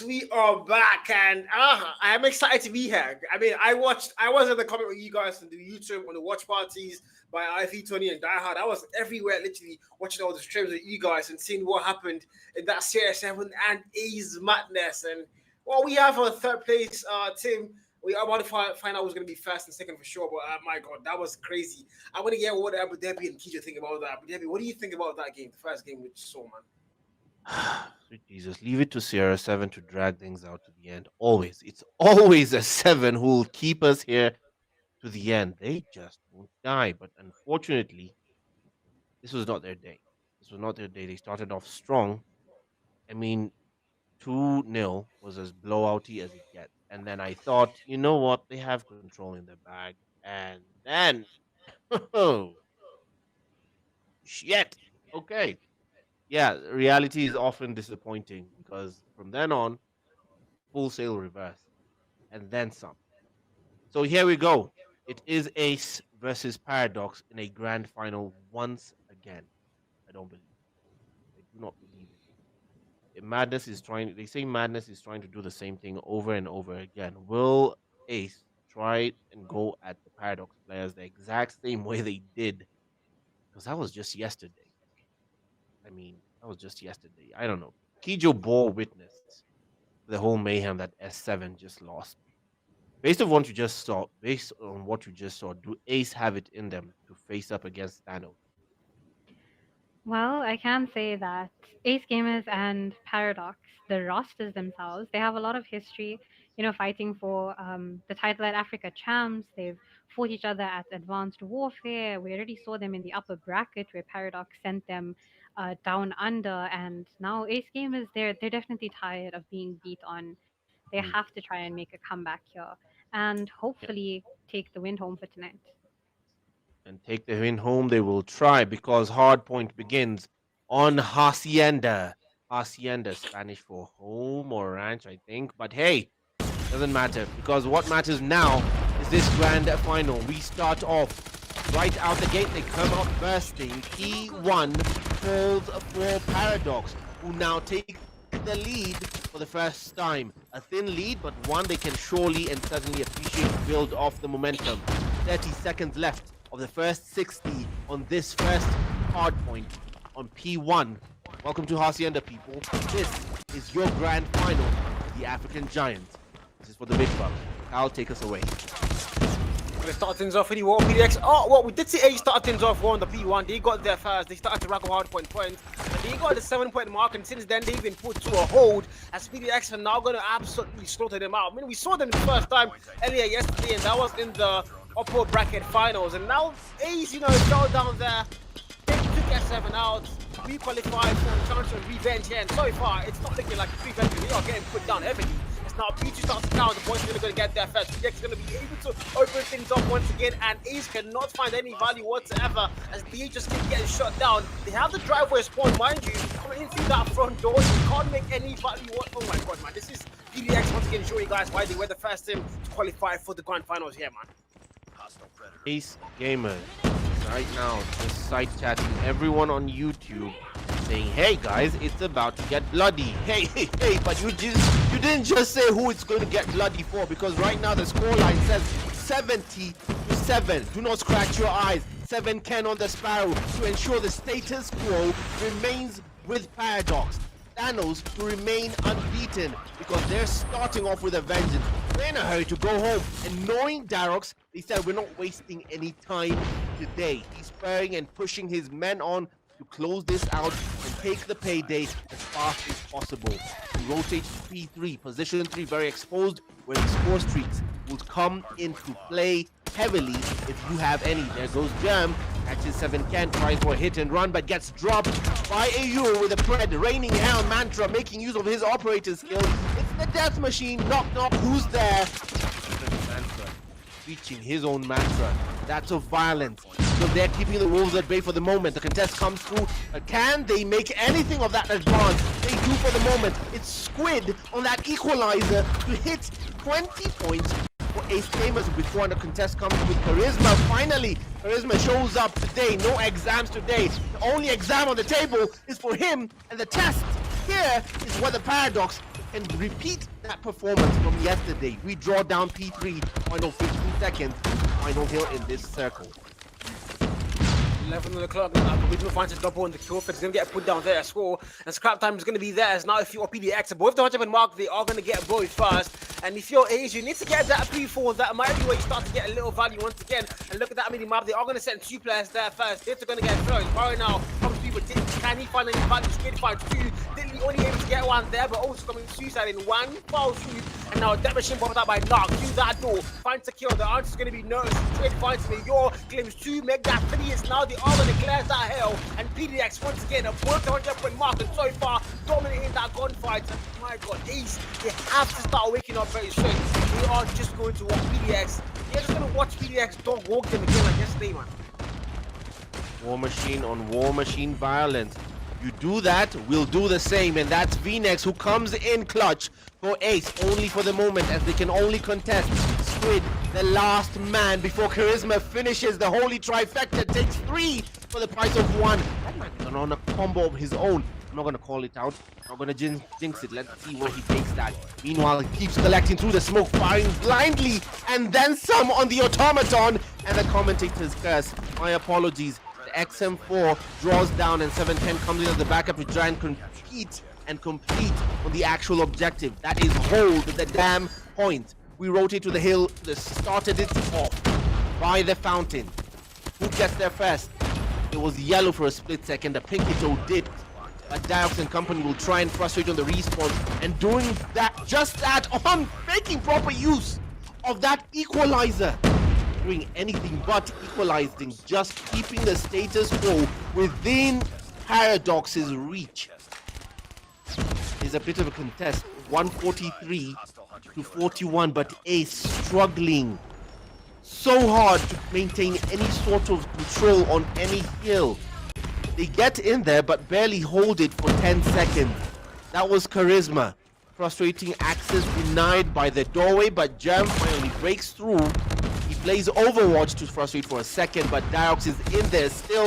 We are back, and I'm excited to be here. I mean, I was in the comment with you guys on the YouTube, on the watch parties by IV Tony and Diehard. I was everywhere, literally watching all the streams with you guys and seeing what happened in that Series 7 and A's madness. And well, we have a third place team. We are about to find out who's going to be first and second for sure. But my God, that was crazy. I want to get what Abu Dhabi and Kijo think about that. Abu Dhabi, what do you think about that game, the first game which you saw, man? Sweet Jesus, leave it to Sierra 7 to drag things out to the end. Always. It's always a 7 who will keep us here to the end. They just won't die. But unfortunately, this was not their day. This was not their day. They started off strong. I mean, 2-0 was as blowouty as it gets. And then I thought, you know what? They have control in their bag. And then, oh, shit. Okay. Yeah, reality is often disappointing because from then on, full sail reverse and then some. So here we go. It is Ace versus Paradox in a grand final once again. I don't believe it. I do not believe it. Madness is trying, they say Madness is trying to do the same thing over and over again. Will Ace try and go at the Paradox players the exact same way they did? Because that was just yesterday. I mean, that was just yesterday. I don't know. Kijo bore witness the whole mayhem that S7 just lost. Based on what you just saw, do Ace have it in them to face up against Thanos? Well, I can say that Ace Gamers and Paradox, the rosters themselves, they have a lot of history, fighting for the title at Africa Champs. They've fought each other at Advanced Warfare. We already saw them in the upper bracket where Paradox sent them down under. And now Ace Gamers, they're definitely tired of being beat on. They Mm. have to try and make a comeback here and Yeah. hopefully take the win home for tonight. And take the win home, they will try because hardpoint begins on Hacienda. Hacienda, Spanish for home or ranch, I think. But hey, doesn't matter because what matters now is this grand final. We start off right out the gate. They come out bursting. P1 falls for Paradox, who now take the lead for the first time. A thin lead, but one they can surely and certainly appreciate to build off the momentum. 30 seconds left of the first 60 on this first hard point on P1. Welcome to Hacienda, people. This is your grand final, the African Giants. This is for the big buck. I'll take us away. They start things off really well. PDX. Oh, well, we did see A start things off well on the P1. They got there first. They started to rack up hard points. And they got the 7-point mark. And since then, they've been put to a hold. As PDX are now going to absolutely slaughter them out. I mean, we saw them the first time earlier yesterday. And that was in the upper bracket finals. And now Ace, fell down there. They took S7 out. We qualified for a chance of revenge here. And so far, it's not looking like a revenge. They are getting put down heavily. Now P2 starts to count, the boys are going to get there first. PDX is going to be able to open things up once again, and Ace cannot find any value whatsoever as they just keep getting shut down. They have the driveway spawn, mind you, coming in through that front door. You can't make any value. Oh my God, man. This is PDX once again showing you guys why they were the first team to qualify for the grand finals here, man. Ace Gamers right now just side chatting everyone on YouTube saying, hey guys, it's about to get bloody. Hey, but you didn't just say who it's going to get bloody for, because right now the scoreline says 70-7. Do not scratch your eyes. 7-10 on the Sparrow to ensure the status quo remains with Paradox. Thanos to remain unbeaten because they're starting off with a vengeance. They're in a hurry to go home, and knowing Darox, they said we're not wasting any time today. He's spurring and pushing his men on to close this out and take the payday as fast as possible. He rotates to P3, position 3 very exposed, where the score streaks will come into play heavily if you have any. There goes Germ, catches 7-Ken, tries for a hit and run, but gets dropped by AU with a pred, raining hell mantra, making use of his operator skill. It's the death machine, knock knock, who's there? Mantra, reaching his own mantra. That's of violence. So they're keeping the wolves at bay for the moment. The contest comes through. Can they make anything of that advance? They do for the moment. It's with Squid on that equalizer to hit 20 points for Ace Gamers before the contest comes with Charisma. Finally, Charisma shows up today. No exams today. The only exam on the table is for him, and the test here is whether Paradox can repeat that performance from yesterday. We draw down P3, final 15 seconds, final hill in this circle. 11 on the clock, Charisma finds a double on the kill fit. It's going to get put down there as well. And scrap time is going to be there. As now, if you're PDX, both the 100 mark, they are going to get both first. And if you're Ace, you need to get that P4. That might be where you start to get a little value once again. And look at that mini map. They are going to send 2 players there first. They're going to get thrown. Right now, comes people. Can he find any value? Squid finds 2. Diddley only able to get 1 there, but also coming suicide in 1 foul swoop. And now that machine bombed out by Knock through that door. Finds a kill. The answer is going to be no. Straight finds me. Your claims 2. Make that 3. It's now the other declares that hell. And PDX once again a both 100-point mark, and so far dominating that gunfight. And my god, Ace, they have to start waking up very soon. They are just going to watch PDX. They're just going to watch PDX dog walk them again like yesterday, man. War Machine on War Machine violence. You do that, we'll do the same, and that's VNex who comes in clutch for Ace, only for the moment, as they can only contest Squid, the last man, before Charisma finishes the holy trifecta, takes 3 for the price of 1. That might be on a combo of his own. I'm not gonna call it out, I'm not gonna jinx it. Let's see where he takes that. Meanwhile, he keeps collecting through the smoke, firing blindly, and then some on the automaton, and the commentator's curse. My apologies. XM4 draws down, and 710 comes in as the backup to try and compete and complete on the actual objective. That is hold the damn point. We rotate to the hill, started it off by the fountain. Who gets there first? It was yellow for a split second, the pinky toe dipped. But Diox and company will try and frustrate on the respawn, and doing that, just that, on making proper use of that equalizer. Doing anything but equalizing, just keeping the status quo within Paradox's reach. Is a bit of a contest, 143 to 41, but Ace struggling so hard to maintain any sort of control on any hill. They get in there but barely hold it for 10 seconds. That was Charisma. Frustrating access denied by the doorway, but Jam finally breaks through. He plays Overwatch to frustrate for a second, but Diox is in there still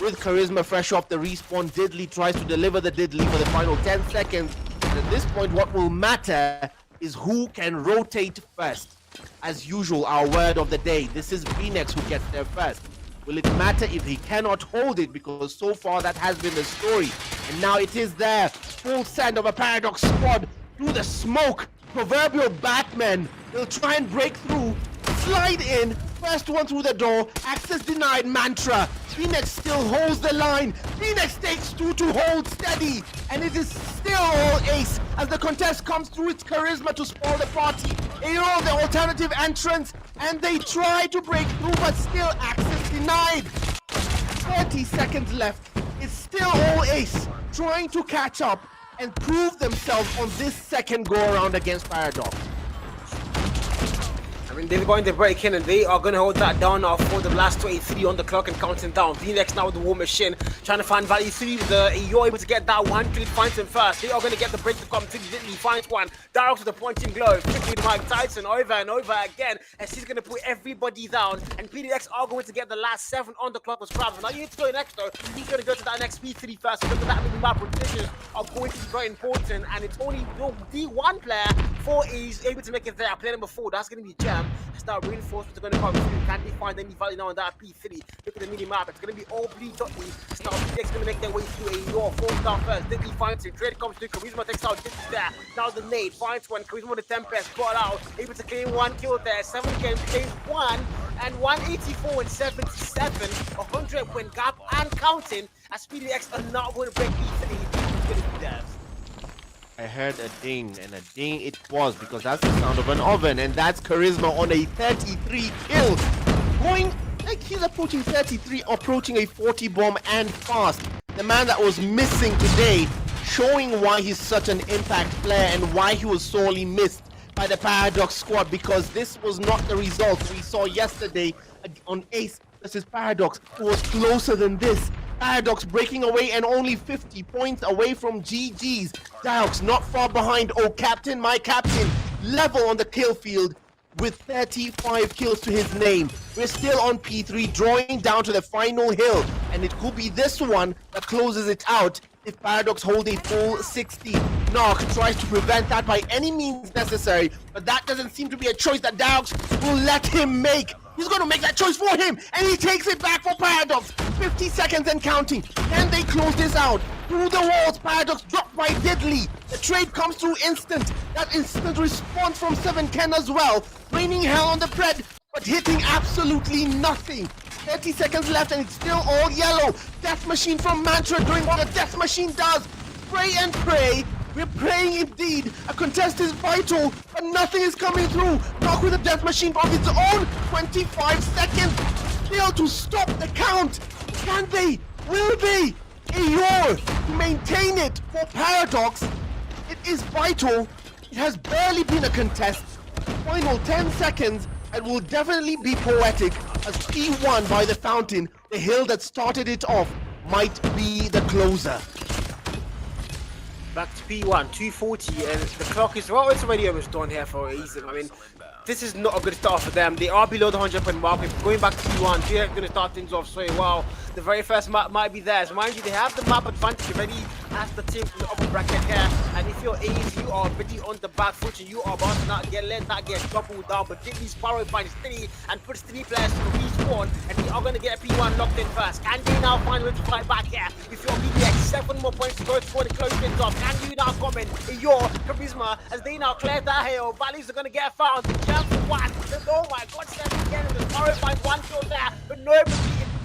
with Charisma fresh off the respawn. Diddley tries to deliver the Diddley for the final 10 seconds. And at this point, what will matter is who can rotate first. As usual, our word of the day. This is VNex who gets there first. Will it matter if he cannot hold it? Because so far that has been the story. And now it is there. Full send of a Paradox squad through the smoke. Proverbial Batman will try and break through. Slide in, first one through the door, access denied mantra. VNex still holds the line. VNex takes 2 to hold steady, and it is still all Ace as the contest comes through its Charisma to spoil the party. They roll the alternative entrance, and they try to break through, but still access denied. 30 seconds left. It's still all Ace trying to catch up and prove themselves on this second go around against Paradox. I mean, they're going to break in, and they are going to hold that down now for the last 23 on the clock and counting down. VNex now with the War Machine, trying to find value 3 with the you're able to get that one. Till he finds him first. They are going to get the break to come. Till he finds one. Diox with the pointing glove. Quickly to Mike Tyson over and over again, as he's going to put everybody down. And PDX are going to get the last 7 on the clock with Scrabble. Now you need to go next though. He's going to go to that next P3 first. Look at that mini map. Rotations are going to be very important, and it's only the one player for is able to make it there. Player number 4. That's going to be Jam. Start reinforcements are going to come through. Can they find any value now on that P3? Look at the mini map. It's going to be all bleed Dotty. Now PDX going to make their way through a door. Falls down first. Diddley finds it. Trade comes through. Charisma takes out Diddley there. Now the nade finds one. Charisma with the Tempest got out. Able to claim 1 kill there. 7 games claims 1. And 184 and 77. 100 win gap and counting. As PDX are not going to break P3. It's going to be there. I heard a ding, and a ding it was, because that's the sound of an oven, and that's Charisma on a 33 kill. Going like he's approaching 33, approaching a 40 bomb and fast. The man that was missing today, showing why he's such an impact player and why he was sorely missed by the Paradox squad, because this was not the result we saw yesterday on Ace versus Paradox, who was closer than this. Paradox breaking away and only 50 points away from GG's. Diox not far behind. Oh, captain, my captain. Level on the kill field with 35 kills to his name. We're still on P3, drawing down to the final hill. And it could be this one that closes it out if Paradox hold a full 60. Narc tries to prevent that by any means necessary, but that doesn't seem to be a choice that Diox will let him make. He's going to make that choice for him, and he takes it back for Paradox. 50 seconds and counting. Can they close this out? Through the walls, Paradox dropped by Diddley. The trade comes through instant. That instant response from 7Ken as well. Raining hell on the Pred, but hitting absolutely nothing. 30 seconds left and it's still all yellow. Death Machine from Mantra doing what a Death Machine does. Pray and pray. We're praying indeed. A contest is vital, but nothing is coming through. Knock with a Death Machine of its own. 25 seconds. Still to stop the count. Can they? Will they? Eeyore to maintain it for Paradox. It is vital. It has barely been a contest. Final 10 seconds and will definitely be poetic as P1 by the fountain, the hill that started it off, might be the closer. Back to P1, 240, and the clock is, well, it's already almost done here for a reason. I mean, this is not a good start for them. They are below the 100-point mark. If going back to P1, they're going to start things off so well. The very first map might be theirs. Mind you, they have the map advantage already as the team from the upper bracket here. And if you're A's, you are already on the back foot and you are about to not get doubled down. But Diddley's Sparrow finds 3 and puts 3 players to respawn. And they are going to get a P1 locked in first. Can they now find a way to fight back here? If you're BDX, 7 more points to go to close things off. Can you now comment in your charisma as they now clear that hill? Valleys are going to get found. Jump for 1. Oh my god, 7 again. The Sparrow finds 1 kill there. But nobody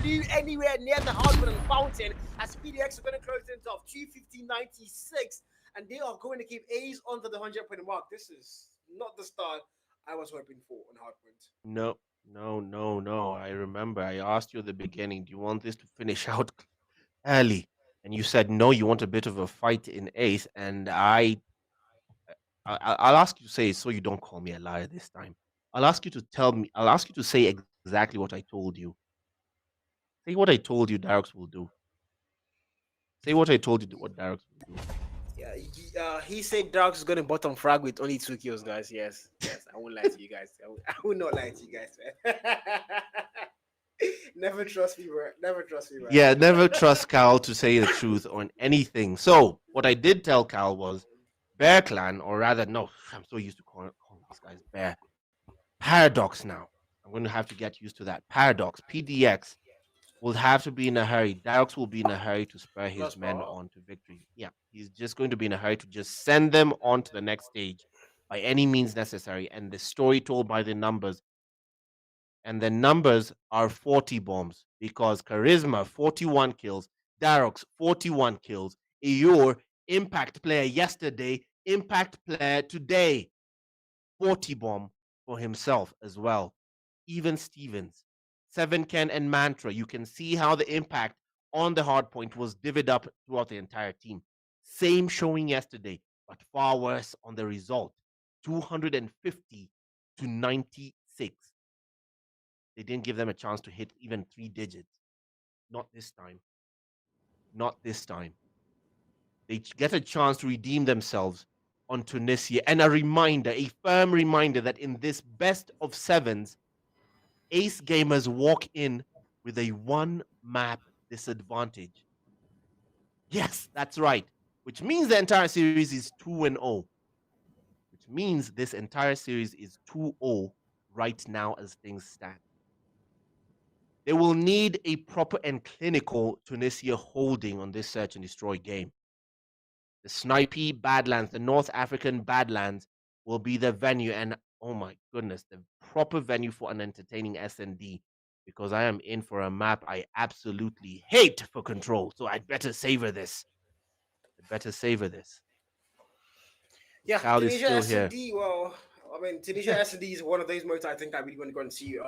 blew anywhere near the Hardwood and Fountain as PDX are going to close things off 250.96 and they are going to keep A's under the 100-point mark. This is not the start I was hoping for on Hardpoint. No. I remember I asked you at the beginning, do you want this to finish out early? And you said no, you want a bit of a fight in Ace. And I'll ask you to say, so you don't call me a liar this time. I'll ask you to say exactly what I told you. Say what I told you Darox will do. Say what I told you what Darox will do. Yeah, he said Darox is going to bottom frag with only 2 kills, guys. Yes. I won't lie to you guys. I will not lie to you guys, man. Never trust me, bro. Never trust me, bro. Yeah, never trust Cal to say the truth on anything. So, what I did tell Cal was Bear Clan, or rather, no, I'm so used to calling these guys Bear. Paradox now. I'm going to have to get used to that. Paradox, PDX, will have to be in a hurry. Darox will be in a hurry to spur his men on to victory. Yeah, he's just going to be in a hurry to just send them on to the next stage by any means necessary. And the story told by the numbers. And the numbers are 40 bombs because Charisma, 41 kills. Darox, 41 kills. Eeyore, impact player yesterday, impact player today. 40 bomb for himself as well. Even Stevens. 7Ken and Mantra, you can see how the impact on the hard point was divvied up throughout the entire team. Same showing yesterday, but far worse on the result. 250 to 96. They didn't give them a chance to hit even 3 digits. Not this time. Not this time. They get a chance to redeem themselves on Tunisia. And a reminder, a firm reminder that in this best of 7s, Ace gamers walk in with a 1-map disadvantage. Yes, that's right. Which means the entire series is 2-0. Which means this entire series is 2-0 right now as things stand. They will need a proper and clinical Tunisia holding on this search and destroy game. The Snipey Badlands, the North African Badlands, will be the venue, and oh my goodness, the proper venue for an entertaining SND, because I am in for a map I absolutely hate for control, so I'd better savor this. Yeah, Cal is still SND, here. well, I mean, Tunisia S&D is one of those modes I think I really want to go and see.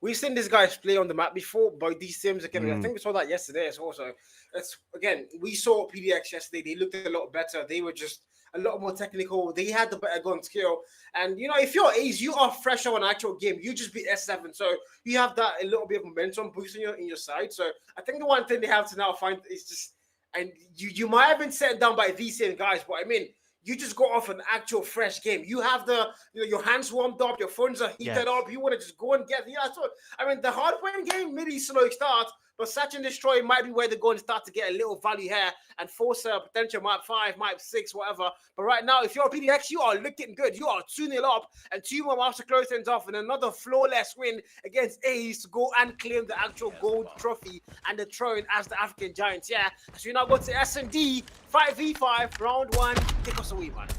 We've seen these guys play on the map before, but these teams again, I think we saw that yesterday as well. So it's again, we saw PDX yesterday. They looked a lot better. They were just a lot more technical. They had the better gun skill. And you know, if you're A's, you are fresher on actual game. You just beat S7, so you have that a little bit of momentum boost in your side. So I think the one thing they have to now find is just, and you might have been set down by these same guys, but I mean, you just go off an actual fresh game. You have your hands warmed up, your phones are heated up. You want to just go and get so I mean, the hard-point game maybe slow start, but Search and Destroy might be where they're going to start to get a little value here and force a potential map 5, map 6, whatever. But right now, if you're PDX, you are looking good. You are 2-0 up, and 2 more maps to close things off, and another flawless win against A's to go and claim the actual gold trophy and the throne as the African Giants. Yeah, so we now go to S&D 5v5 round 1. Take us away, man.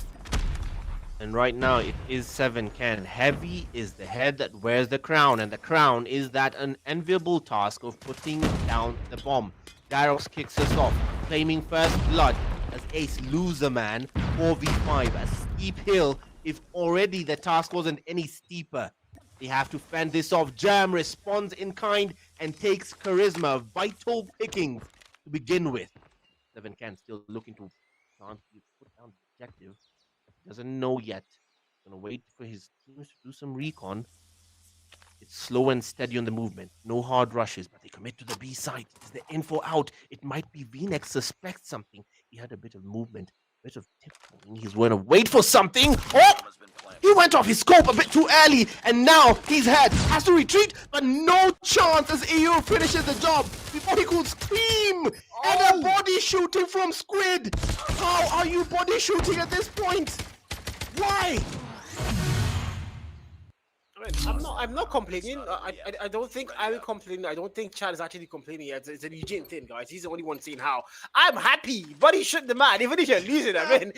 And right now it is 7-can. Heavy is the head that wears the crown, and the crown is that unenviable task of putting down the bomb. Gyrox kicks us off, claiming first blood as Ace lose a man. 4v5, a steep hill. If already the task wasn't any steeper, they have to fend this off. Germ responds in kind and takes charisma, vital pickings to begin with. 7-can still looking to put down the objective. Doesn't know yet. Gonna wait for his teams to do some recon. It's slow and steady on the movement. No hard rushes, but they commit to the B side. Is the info out? It might be VNex suspects something. He had a bit of movement, a bit of tiptoeing. He's going to wait for something. Oh! He went off his scope a bit too early, and now he's had has to retreat, but no chance as EU finishes the job before he could scream and a body shooting from Squid. How are you body shooting at this point? Why? I'm not complaining. I don't think I'm complaining. I don't think Chad is actually complaining. It's a Eugene thing, guys. He's the only one saying how. I'm happy, body shot the man. Even if you're losing, I mean,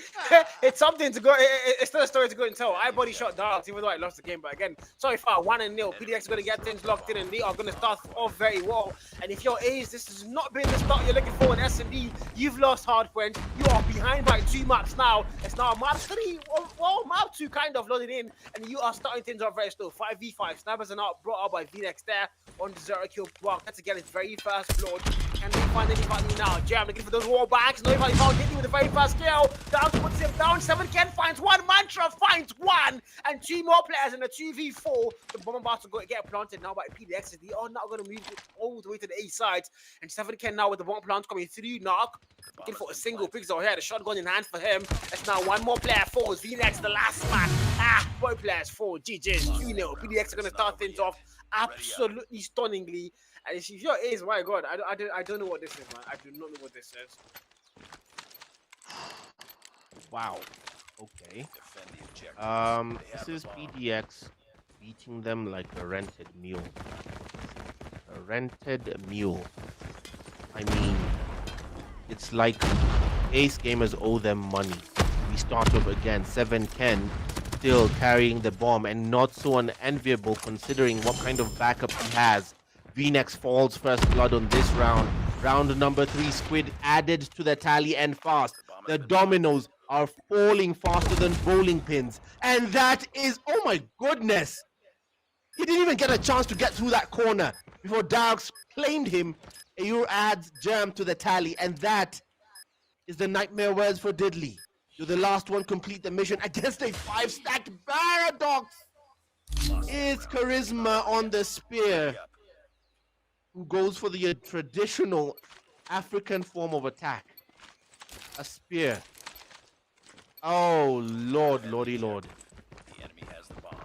it's something to go. It's still a story to go and tell. I body shot Darks, even though I lost the game. But again, sorry far 1-0. PDX is going to get things locked in, and they are going to start off very well. And if you're A's, this has not been the start you're looking for in S&D. You've lost hard points. You are behind by 2 maps now. It's now map 3. Well, map 2 kind of loaded in, and you are starting things off very slow. 5v5. Snipers are not brought up by VNex there on the 0 kill block. That's again his very first blood. Can they find any value now? Jam looking for those wall backs. No value found. Hitting with the very first kill. Down puts him down. 7-can finds 1. Mantra finds 1. And 2 more players in a 2v4. The bomb about to go get planted now by PDX. They are not going to move all the way to the A side. And 7-can now with the bomb plant coming through. Knock. Looking for a single pixel here. The shotgun in hand for him. That's now 1 more player falls. VNex the last man. Both players fall. GG's 2-0. PDX are going to start things off absolutely stunningly. And if you're A's, my God, I don't know what this is, man. I do not know what this is. Wow. Okay. This is PDX beating them like a rented mule. A rented mule. I mean, it's like Ace gamers owe them money. We start off again. 7-can still carrying the bomb, and not so unenviable considering what kind of backup he has. VNex falls first blood on this round. Round number 3, Squid added to the tally and fast. The dominoes are falling faster than bowling pins. And that is, oh my goodness! He didn't even get a chance to get through that corner before Darks claimed him. Ayur adds Germ to the tally, and that is the nightmare words for Diddley. You're the last one complete the mission against a 5-stacked Paradox. It's charisma on the spear, who goes for the traditional African form of attack. A spear. Oh, Lord, Lordy, Lord.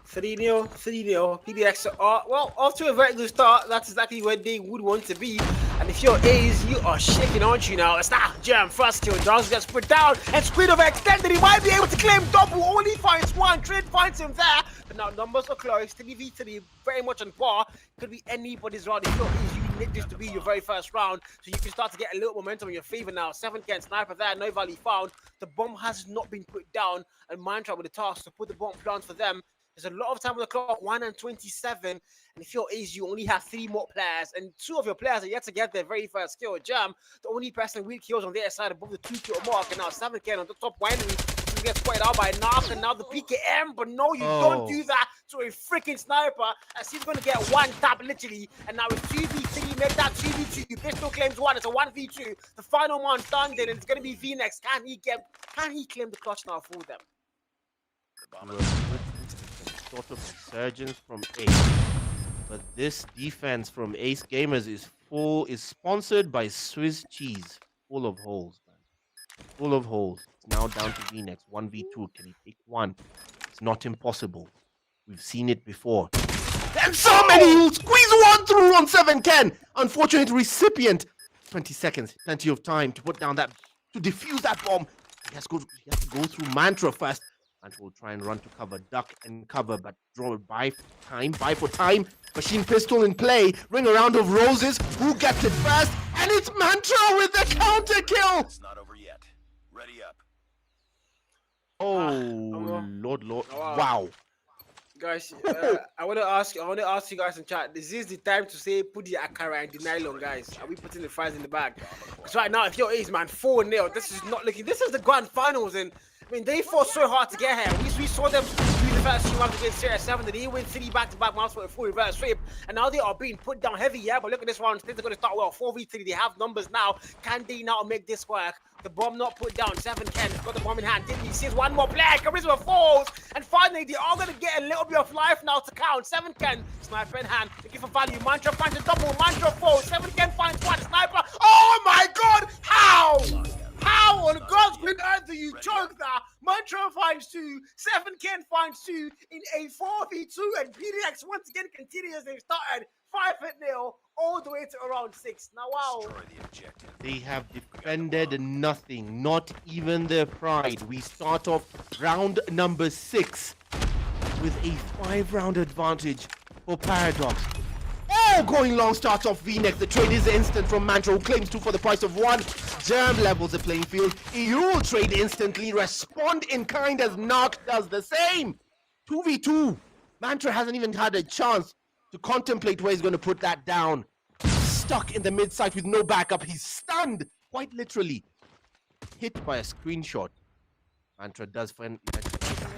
3-0, 3-0. PDX are, well, off to a very good start. That's exactly where they would want to be. And if you're A's, you are shaking, aren't you now? It's not Jam, first kill. Dogs gets put down. And Squid overextended. He might be able to claim double. Only finds 1. Trade finds him there. But now numbers are close. 3v3, very much on par. Could be anybody's round. If you're A's, you need this to be your very first round. So you can start to get a little momentum in your favor now. 7-can sniper there. No value found. The bomb has not been put down. And Mantra with the task to put the bomb plant for them. There's a lot of time on the clock, 1:27. And if you're A's, you only have 3 more players. And 2 of your players are yet to get their very first kill. Jam, the only person with kills on their side above the 2 kill mark. And now 7-can on the top winery. get spotted out by Knock and now the PKM, but no, you don't Oh. do that to a freaking sniper as he's going to get one tap literally, and now it's 2v3, make that 2v2, Pistol claims one, it's a 1v2, the final one standing, and it's going to be V-Nex. Can he claim the clutch now for them? We're witnessing some sort of resurgence from Ace, but this defense from Ace Gamers is sponsored by Swiss cheese, full of holes, man. Full of holes. It's now down to V-Nex, 1v2. Can he take one? It's not impossible. We've seen it before. And so many will squeeze one through on 7 Ken. Unfortunate recipient. 20 seconds, plenty of time to put down to defuse that bomb. He has to go through Mantra first. Mantra will try and run to cover, duck and cover, but draw buy for time. Machine pistol in play. Ring a round of roses. Who gets it first? And it's Mantra with the counter kill. It's not over yet. Ready up. Oh, Lord. Wow. Guys, I want to ask you guys in chat. This is the time to say put the Akara and the nylon, guys. Are we putting the fries in the bag? Because right now, if you're Ace, man, 4-0. This is not looking. This is the grand finals, and I mean they fought so hard to get here. We saw them do the first few rounds against Series 7. Then they win 3 back-to-back rounds for a full reverse sweep, and now they are being put down heavy. Yeah, but look at this round. Things are going to start well. 4v3. They have numbers now. Can they now make this work? The bomb not put down. 7 Ken has got the bomb in hand. Didn't he? Sees one more player. Charisma falls. And finally, they are going to get a little bit of life now to count. 7 Ken, sniper in hand. Looking for value. Mantra finds a double. Mantra falls. 7 Ken finds one. Sniper. Oh my god! How? How on God's green earth do you choke that? Mantra finds 2. 7 Ken finds 2 in a 4v2. And PDX once again continues. They've started 5-0 all the way to around 6. Now, wow. Destroy the objective. They have defended nothing, not even their pride. We start off round number 6 with a 5-round advantage for Paradox. Oh, going long starts off V-Nex. The trade is instant from Mantra, who claims 2 for the price of 1. Germ levels the playing field. You will trade instantly. Respond in kind as Knock does the same. 2v2. Mantra hasn't even had a chance to contemplate where he's going to put that down. Stuck in the mid-site with no backup. He's stunned, quite literally. Hit by a screenshot. Mantra does find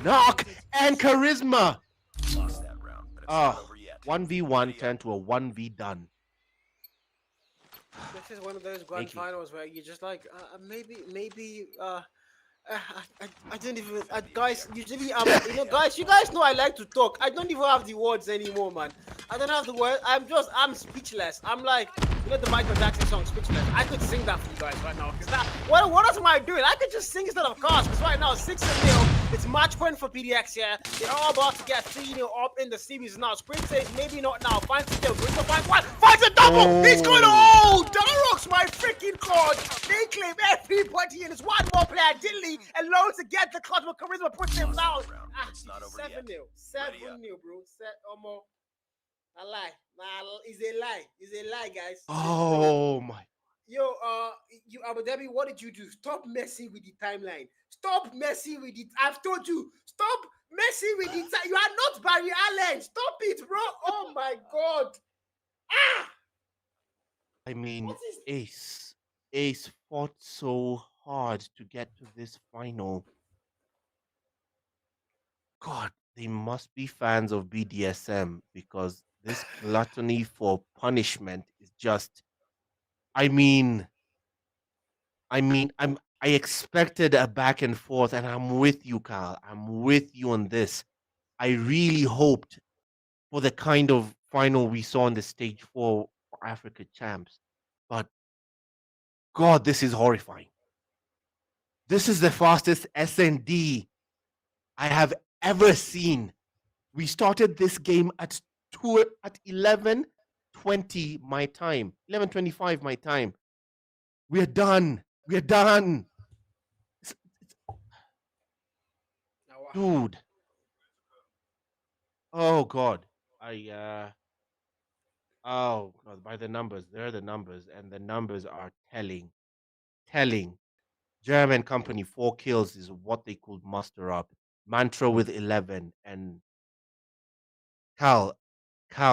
Knock and Charisma. Lost that round, but it's not over yet. 1v1 turned to a 1v done. This is one of those grand finals where you're just like, maybe, I don't even, guys, usually, guys, you guys know I like to talk. I don't even have the words anymore, man. I don't have the words. I'm speechless. I'm like, the Michael Jackson song, Speechless. I could sing that for you guys right now. Because that, what else am I doing? I could just sing instead of cars. Because right now, 6-0. It's match point for PDX here. They're all about to get 3-0 up in the series now. Sprint says, maybe not now. Finds a kill. Gringo finds one. Finds a double. He's going to, Darox, my freaking god. They claim everybody, and it's one more player, Dilly, alone to get the clutch, but Charisma puts him down. It's not over 7-0. yet. 7-0, bro. A lie. Nah, it's a lie. It's a lie, guys. Oh my. Yo, you Abu Dhabi, what did you do? Stop messing with the timeline. Stop messing with it. I've told you. Stop messing with the time. You are not Barry Allen. Stop it, bro. Oh my god. Ah! I mean, Ace fought so hard to get to this final. God, they must be fans of BDSM because this gluttony for punishment is just. I expected a back and forth, and I'm with you, Kyle. I'm with you on this. I really hoped for the kind of final we saw in the stage 4 for Africa champs, but God, this is horrifying. This is the fastest SND I have ever seen. We started this game at 11:20 my time, 11:25 my time. We're done. We're done. Dude. Oh God. Oh God, by the numbers. There are the numbers, and the numbers are telling. Telling. German company, 4 kills is what they could muster up. Mantra with 11. And Cal,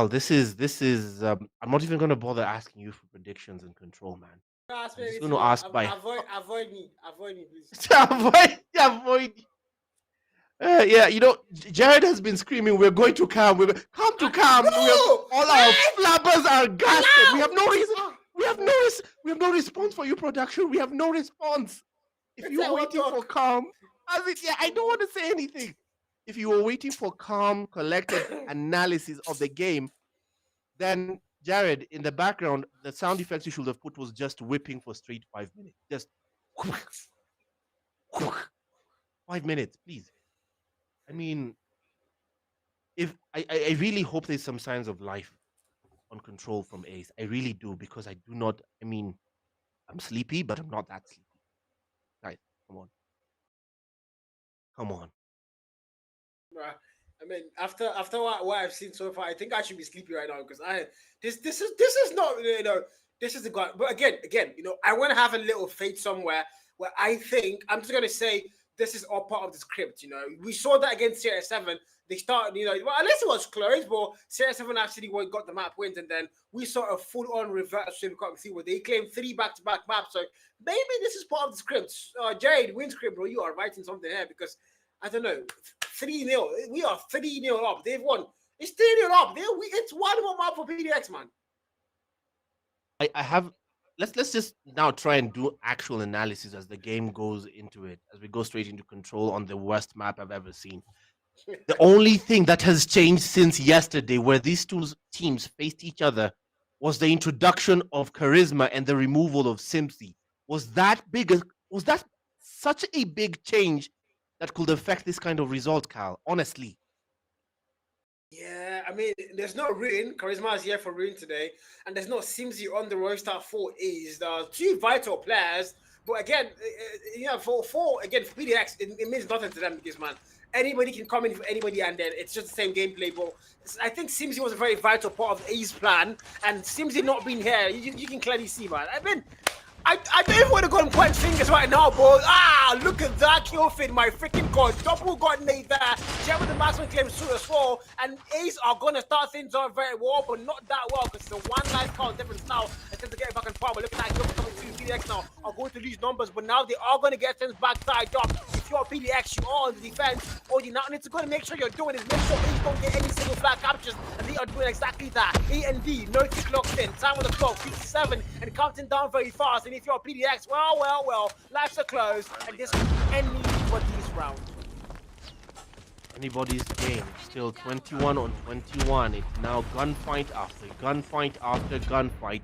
this is I'm not even gonna bother asking you for predictions and control, man. I'm just gonna ask by avoid me, please. avoid. Yeah, you know, Jared has been screaming, "We're going to come. We're come to come. No! All our flappers are gasted. We have no reason. Ah, We have no response for you, production. We have no response. If Let's you say were one waiting for talk. calm, yeah, I don't want to say anything. If you were waiting for calm, collected analysis of the game, then Jared, in the background, the sound effects you should have put was just whipping for straight 5 minutes. Just 5 minutes, please. I mean, if I really hope there's some signs of life on control from Ace. I really do, because I do not. I mean, I'm sleepy, but I'm not that sleepy. Guys, come on, come on. Bruh, I mean, after what I've seen so far, I think I should be sleepy right now because this is not, this is the god. But again, I want to have a little fate somewhere where I think I'm just gonna say this is all part of the script. We saw that against CR7. They started, well, unless it was close, but CR7 actually got the map wins, and then we saw a full-on reverse sweep where they claimed 3 back-to-back maps. So maybe this is part of the script. Jade, win script, bro. You are writing something here because I don't know. 3-0. We are 3-0 up. They've won. It's 3-0 up. It's one more map for PDX, man. I have. Let's just now try and do actual analysis as the game goes into it, as we go straight into control on the worst map I've ever seen. The only thing that has changed since yesterday, where these two teams faced each other, was the introduction of Charisma and the removal of Simpsy. Was that such a big change that could affect this kind of result, Kyle? Honestly. Yeah, I mean, there's no Ruin. Charisma is here for Ruin today. And there's no Simsy on the roster for Ace. The 2 vital players. But again, for PDX, it means nothing to them because, man, anybody can come in for anybody, and then it's just the same gameplay. But I think Simsy was a very vital part of Ace's plan. And Simsy not being here, you can clearly see, man. I mean, I don't even want to go and point fingers right now, bro. Look at that kill feed, my freaking god. Double got Nate there. Jet with the maximum claim suit as well. And Ace are going to start things off very well, but not that well, because it's a 1 life count difference now. Attempt to get it back in power. Look at that kill coming to PDX now. Are going to lose numbers, but now they are going to get things back tied up. If you're PDX, you are on the defense. All you now need to go and make sure you're doing is make sure Ace don't get any single flag captures. And they are doing exactly that. A and D, no tick locked in. Time on the clock, 57, and counting down very fast. And if you're PDX, well, lives are closed, and this could be anybody's round. Anybody's game. Still 21 on 21. It's now gunfight after gunfight after gunfight.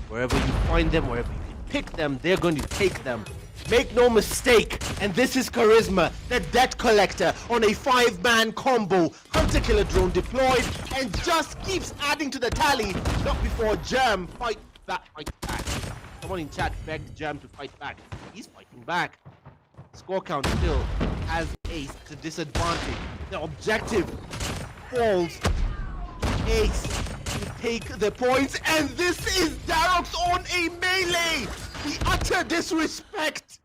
Wherever you find them, wherever you can pick them, they're going to take them. Make no mistake, and this is Charisma, the debt collector, on a 5-man combo. Hunter killer drone deployed, and just keeps adding to the tally. Not before Germ fight back. Someone in chat begged Jam to fight back. He's fighting back. Score count still has Ace to disadvantage. The objective falls to Ace to take the points, and this is Darox on a melee! The utter disrespect!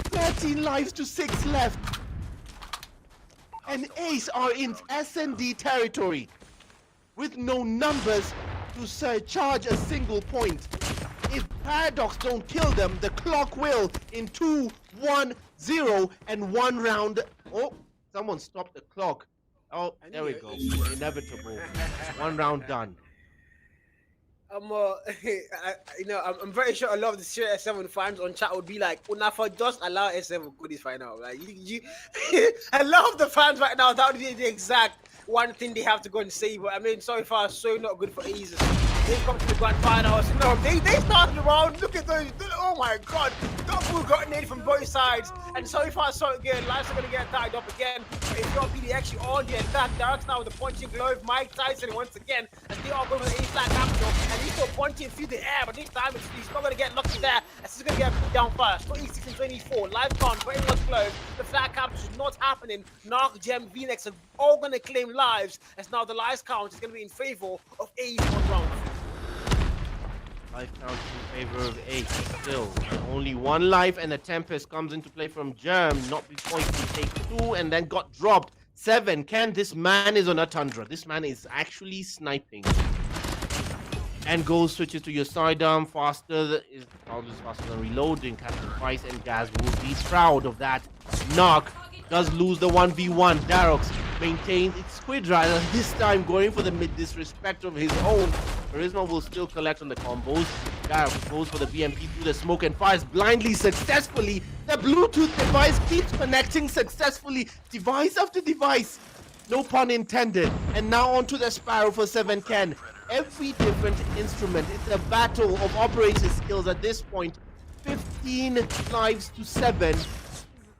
13 lives to 6 left. And Ace are in SND territory with no numbers to surcharge a single point. If Paradox don't kill them, the clock will in 2, 1, 0, and 1 round. Oh, someone stopped the clock. Oh, there we go. Inevitable. 1 round done. I'm very sure a lot of the S7 fans on chat would be like, Unafa, just allow S7 to go this right now. Like, a lot of the fans right now, that would be the exact one thing they have to go and say. But I mean, so far, so not good for Ace. They've come to the grand finals. They started around. Look at those. Oh my god. Double got nailed from both sides. And so far, so good. Lives are going to get tied up again. But if you're PDX, you're on the attack. Dark's now with the punching glove. Mike Tyson once again. As they are going for the A-flag capital. And he's still punching through the air. But this time, he's not going to get lucky there. As he's going to get put down first. 26 and 24. Live gone. Very much close. The flag capture is not happening. Narc, Gem, V-Nex are all going to claim lives. As now the lives count is going to be in favor of Ace on round 3. Life counts in favor of Ace. Still, only 1 life, and the Tempest comes into play from Germ. Not before he can take 2, and then got dropped. 7. This man is on a Tundra. This man is actually sniping. And goes switches to your sidearm faster. Is always faster than reloading. Captain Price and Gaz will be proud of that knock. does lose the 1v1. Darox maintains its Squid Rider, this time going for the mid-disrespect of his own. Charisma will still collect on the combos. Darox goes for the BMP through the smoke and fires blindly successfully. The Bluetooth device keeps connecting successfully, device after device. No pun intended. And now onto the Sparrow for 7Ken. Every different instrument. It's a battle of operator skills at this point. 15 lives to 7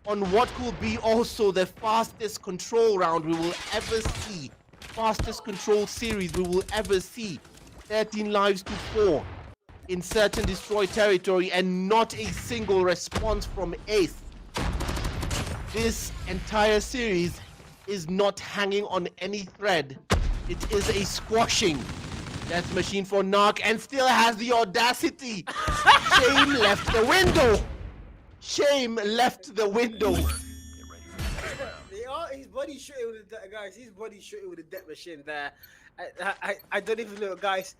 on what could be also the fastest control round we will ever see. Fastest control series we will ever see. 13 lives to 4 in certain destroyed territory and not a single response from Ace. This entire series is not hanging on any thread. It is a squashing death machine for Narc and still has the audacity. Shame left the window. Shame left the window. Get ready for the next round. They are his body shooting with the guys. His body shooting with the death machine there. I don't even know, guys.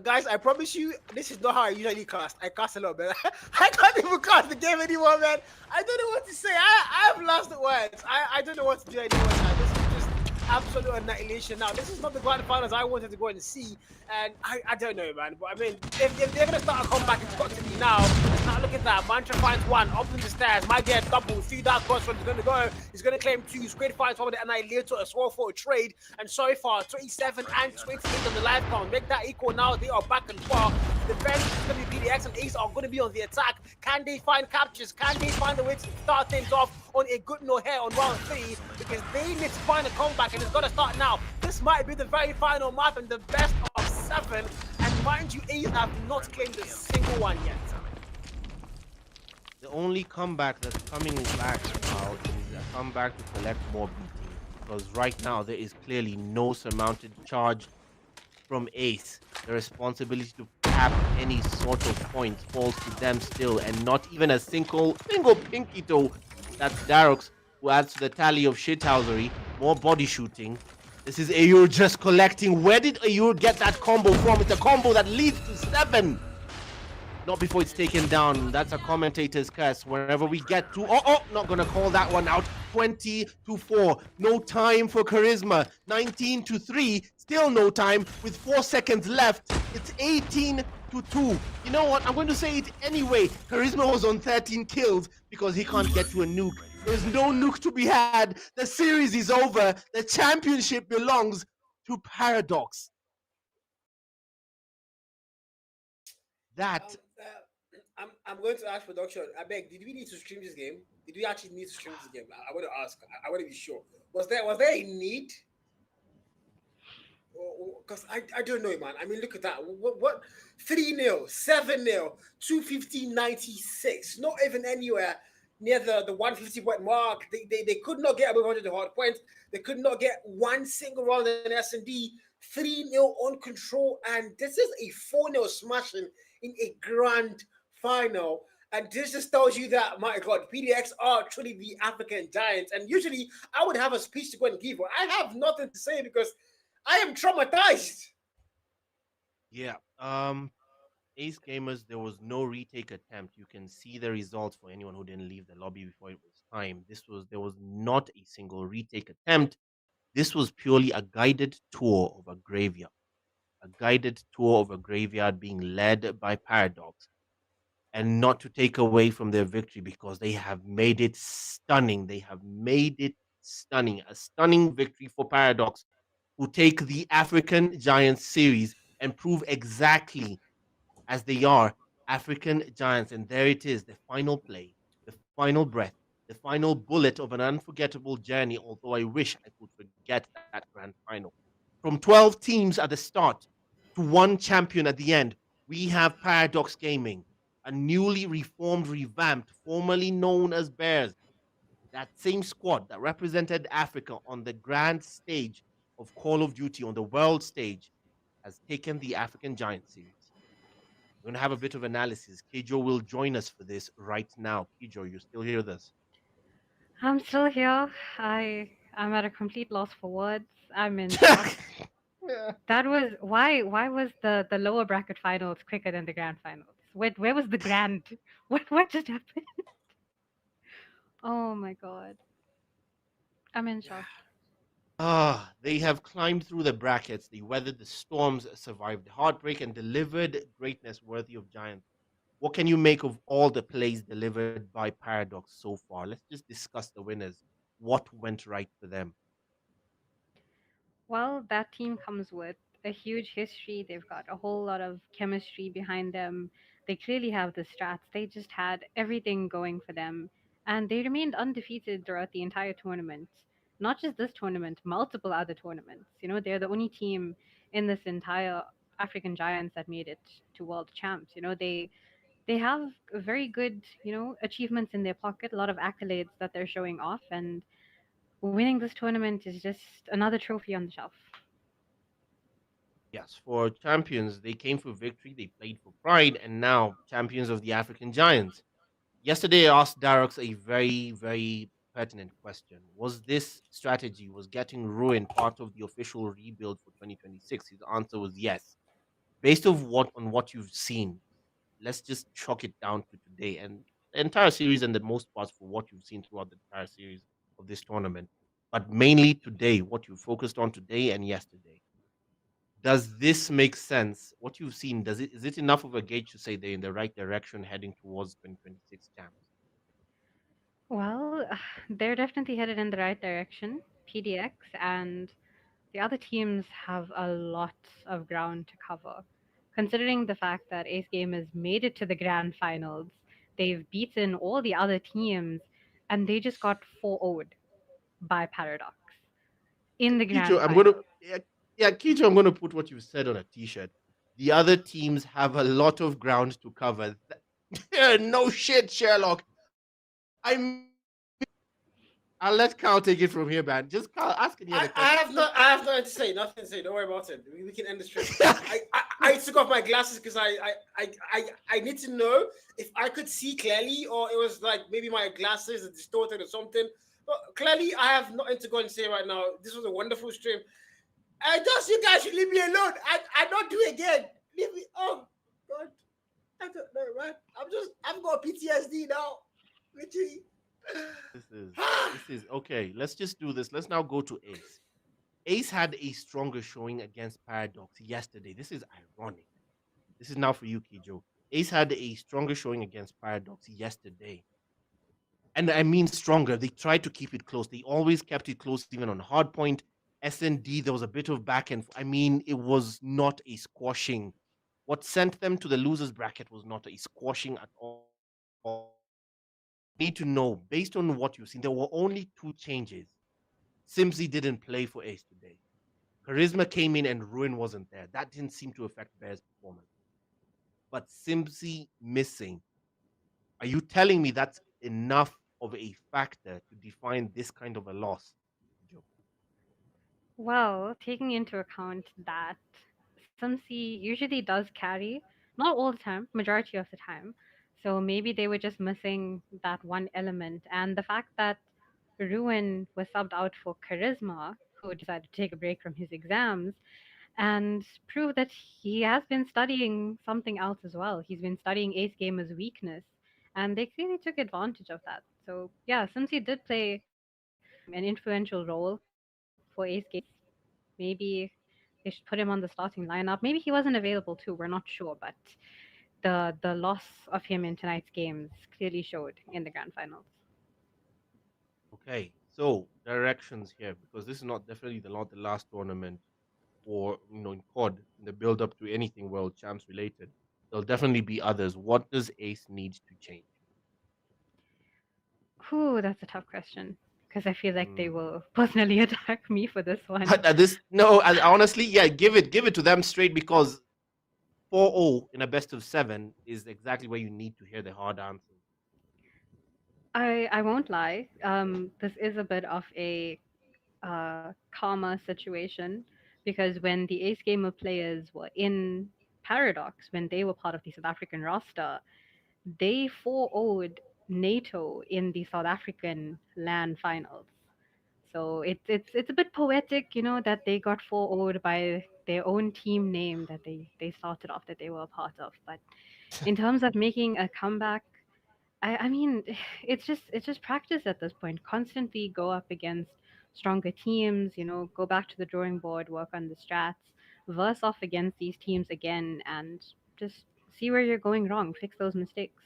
Guys, I promise you, this is not how I usually cast. I cast a lot, man. I can't even cast the game anymore, man. I don't know what to say. I've lost the words. I don't know what to do anymore now. This is just absolute annihilation. Now, this is not the grand finals I wanted to go and see, and I don't know, man. But I mean, if they're gonna start a comeback, it's got to be now. Now look at that. Mantra finds one, up in the stairs. Might get a double. See that crossroad. He's gonna go. He's gonna claim two. Squid finds one with the annihilator as well for a trade. And so far, 27 and 28 on the live count. Make that equal now. They are back and far. The bench, WPDX and Ace are going to be on the attack. Can they find captures? Can they find a way to start things off on a good no hair on round 3? Because they need to find a comeback and it's got to start now. This might be the very final map and the best of 7. And mind you, Ace have not claimed a single one yet. The only comeback that's coming back now is a comeback to collect more beating. Because right now there is clearly no surmounted charge from Ace. The responsibility to cap any sort of points falls to them still, and not even a single pinky toe. That's Darox, who adds to the tally of shithousery. More body shooting. This is Ayur just collecting. Where did Ayur get that combo from? It's a combo that leads to 7. Not before it's taken down. That's a commentator's curse. Wherever we get to, not gonna call that one out. 20 to 4. No time for Charisma. 19 to 3. Still no time. With 4 seconds left, it's 18 to 2. You know what? I'm going to say it anyway. Charisma was on 13 kills because he can't get to a nuke. There's no nuke to be had. The series is over. The championship belongs to Paradox. That I'm going to ask production. I beg, did we need to stream this game? Did we actually need to stream this game? I want to ask. I want to be sure. Was there a need? Because I don't know, man. I mean, look at that. What 3-0, 7-0, 250, 96. Not even anywhere near the 150 point mark. They could not get above 100 hard points. They could not get one single round in S&D. 3-0 on control, and this is a 4-0 smashing in a grand final. And this just tells you that, my God, PDX are truly the African giants. And usually I would have a speech to go and give, but I have nothing to say because I am traumatized. Yeah. Ace Gamers, there was no retake attempt. You can see the results for anyone who didn't leave the lobby before it was time. There was not a single retake attempt. This was purely a guided tour of a graveyard. A guided tour of a graveyard being led by Paradox. And not to take away from their victory because they have made it stunning. They have made it stunning. A stunning victory for Paradox, who take the African Giants series and prove exactly as they are African Giants. And there it is, the final play, the final breath, the final bullet of an unforgettable journey, although I wish I could forget that grand final. From 12 teams at the start to one champion at the end, we have Paradox Gaming, a newly reformed, revamped, formerly known as Bears. That same squad that represented Africa on the grand stage of Call of Duty on the world stage has taken the African Giant series. We're going to have a bit of analysis. Kijo will join us for this right now. Kijo, you still hear this? I'm still here. I'm at a complete loss for words. I'm in shock. That was why was the lower bracket finals quicker than the grand finals? Where was the grand? What just happened? Oh my god. I'm in Yeah. shock. They have climbed through the brackets. They weathered the storms, survived heartbreak, and delivered greatness worthy of giants. What can you make of all the plays delivered by Paradox so far? Let's just discuss the winners. What went right for them? Well, that team comes with a huge history. They've got a whole lot of chemistry behind them. They clearly have the strats. They just had everything going for them. And they remained undefeated throughout the entire tournament. Not just this tournament, multiple other tournaments. You know, they're the only team in this entire African Giants that made it to world champs. You know, they have very good, achievements in their pocket, a lot of accolades that they're showing off, and winning this tournament is just another trophy on the shelf. Yes, for champions, they came for victory, they played for pride, and now champions of the African Giants. Yesterday, I asked Darox a very, very pertinent question. Was this strategy, was getting ruined part of the official rebuild for 2026? His answer was yes. Based on what you've seen, let's just chalk it down to today and the entire series and the most parts for what you've seen throughout the entire series of this tournament. But mainly today, what you focused on today and yesterday. Does this make sense? What you've seen, does it is it enough of a gauge to say they're in the right direction heading towards 2026 champs? Well, they're definitely headed in the right direction. PDX and the other teams have a lot of ground to cover. Considering the fact that Ace Game has made it to the grand finals, they've beaten all the other teams, and they just got 4-0'd by Paradox in the Kicho, grand final. Kicho, I'm gonna put what you said on a t-shirt. The other teams have a lot of ground to cover. No shit, Sherlock. I mean, I'll let Carl take it from here, man. Just Carl, ask any other question. I have nothing to say. Nothing to say. Don't worry about it. We can end the stream. I took off my glasses because I need to know if I could see clearly or it was like maybe my glasses are distorted or something. But clearly, I have nothing to go and say right now. This was a wonderful stream. I just you guys should leave me alone. I don't do it again. Leave me. Oh God, I don't know, man. I've got PTSD now. Literally. This is this is okay. Let's just do this. Let's now go to Ace. Ace had a stronger showing against Paradox yesterday. This is ironic. This is now for you, Kijo. Ace had a stronger showing against Paradox yesterday. And I mean stronger. They tried to keep it close. They always kept it close, even on hard point. SND, there was a bit of back and I mean, it was not a squashing. What sent them to the losers bracket was not a squashing at all. I need to know, based on what you've seen, there were only two changes. Simsy didn't play for Ace today. Charisma came in and Ruin wasn't there. That didn't seem to affect Bear's performance. But Simsy missing, are you telling me that's enough of a factor to define this kind of a loss, Joe? Well, taking into account that Sumsy usually does carry, not all the time, majority of the time. So maybe they were just missing that one element. And the fact that Ruin was subbed out for Charisma, who decided to take a break from his exams, and prove that he has been studying something else as well. He's been studying Ace Gamer's weakness, and they clearly took advantage of that. So yeah, Simsi did play an influential role for Ace Games. Maybe they should put him on the starting lineup. Maybe he wasn't available too. We're not sure, but the loss of him in tonight's games clearly showed in the grand finals. Okay, so directions here, because this is not definitely not the last tournament for in COD in the build up to anything world champs related. There'll definitely be others. What does Ace need to change? Whew, that's a tough question because I feel like they Hmm. will personally attack me for this one. This no, honestly, yeah, give it to them straight because 4-0 in a best of seven is exactly where you need to hear the hard answers. I won't lie. This is a bit of a karma situation because when the Ace Gamer players were in Paradox, when they were part of the South African roster, they 4-0'd NATO in the South African LAN finals. So it's a bit poetic, that they got 4-0'd by their own team name that they started off that they were a part of. But in terms of making a comeback, I mean, it's just practice at this point. Constantly go up against stronger teams, go back to the drawing board, work on the strats, verse off against these teams again, and just see where you're going wrong, fix those mistakes.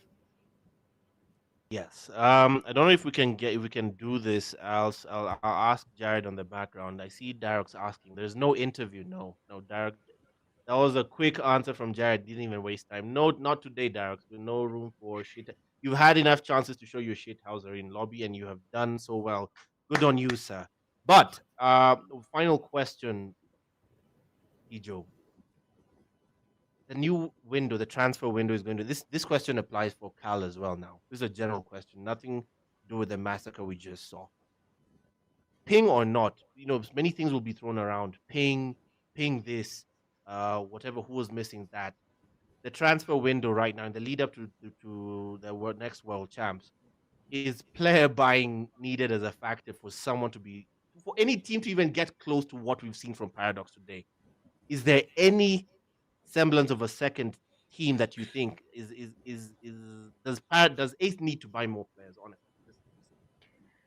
Yes. I don't know if we can do this. I'll ask Jared on the background. I see Derek's asking. There's no interview. No, no, Derek. That was a quick answer from Jared. Didn't even waste time. No, not today, Derek. With no room for shit. You've had enough chances to show your shit houser in lobby, and you have done so well. Good on you, sir. But final question, Ijo. The new window, the transfer window is going to this question applies for Cal as well now. This is a general question, nothing to do with the massacre we just saw. Ping or not, many things will be thrown around. Ping this, whatever, who was missing that. The transfer window right now in the lead up to the next world champs is player buying needed as a factor for someone to be for any team to even get close to what we've seen from Paradox today. Is there any semblance of a second team that you think does Ace need to buy more players? Honestly,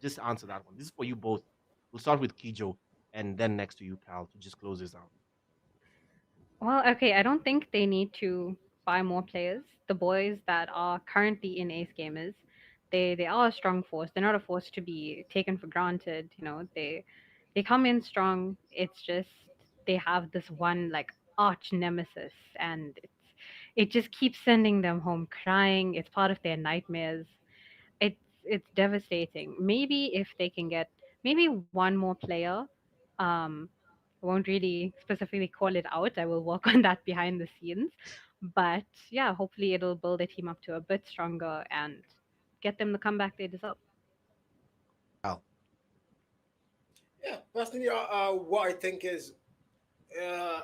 just answer that one. This is for you both. We'll start with Kijo and then next to you, Cal, to just close this out. Well, okay, I don't think they need to buy more players. The boys that are currently in Ace Gamers, they are a strong force. They're not a force to be taken for granted. They come in strong. It's just they have this one like arch nemesis, and it just keeps sending them home crying. It's part of their nightmares. It's devastating. Maybe if they can get maybe one more player, um, I won't really specifically call it out. I will work on that behind the scenes. But yeah, hopefully it'll build the team up to a bit stronger and get them the comeback they deserve. Cal. Yeah, personally, what I think is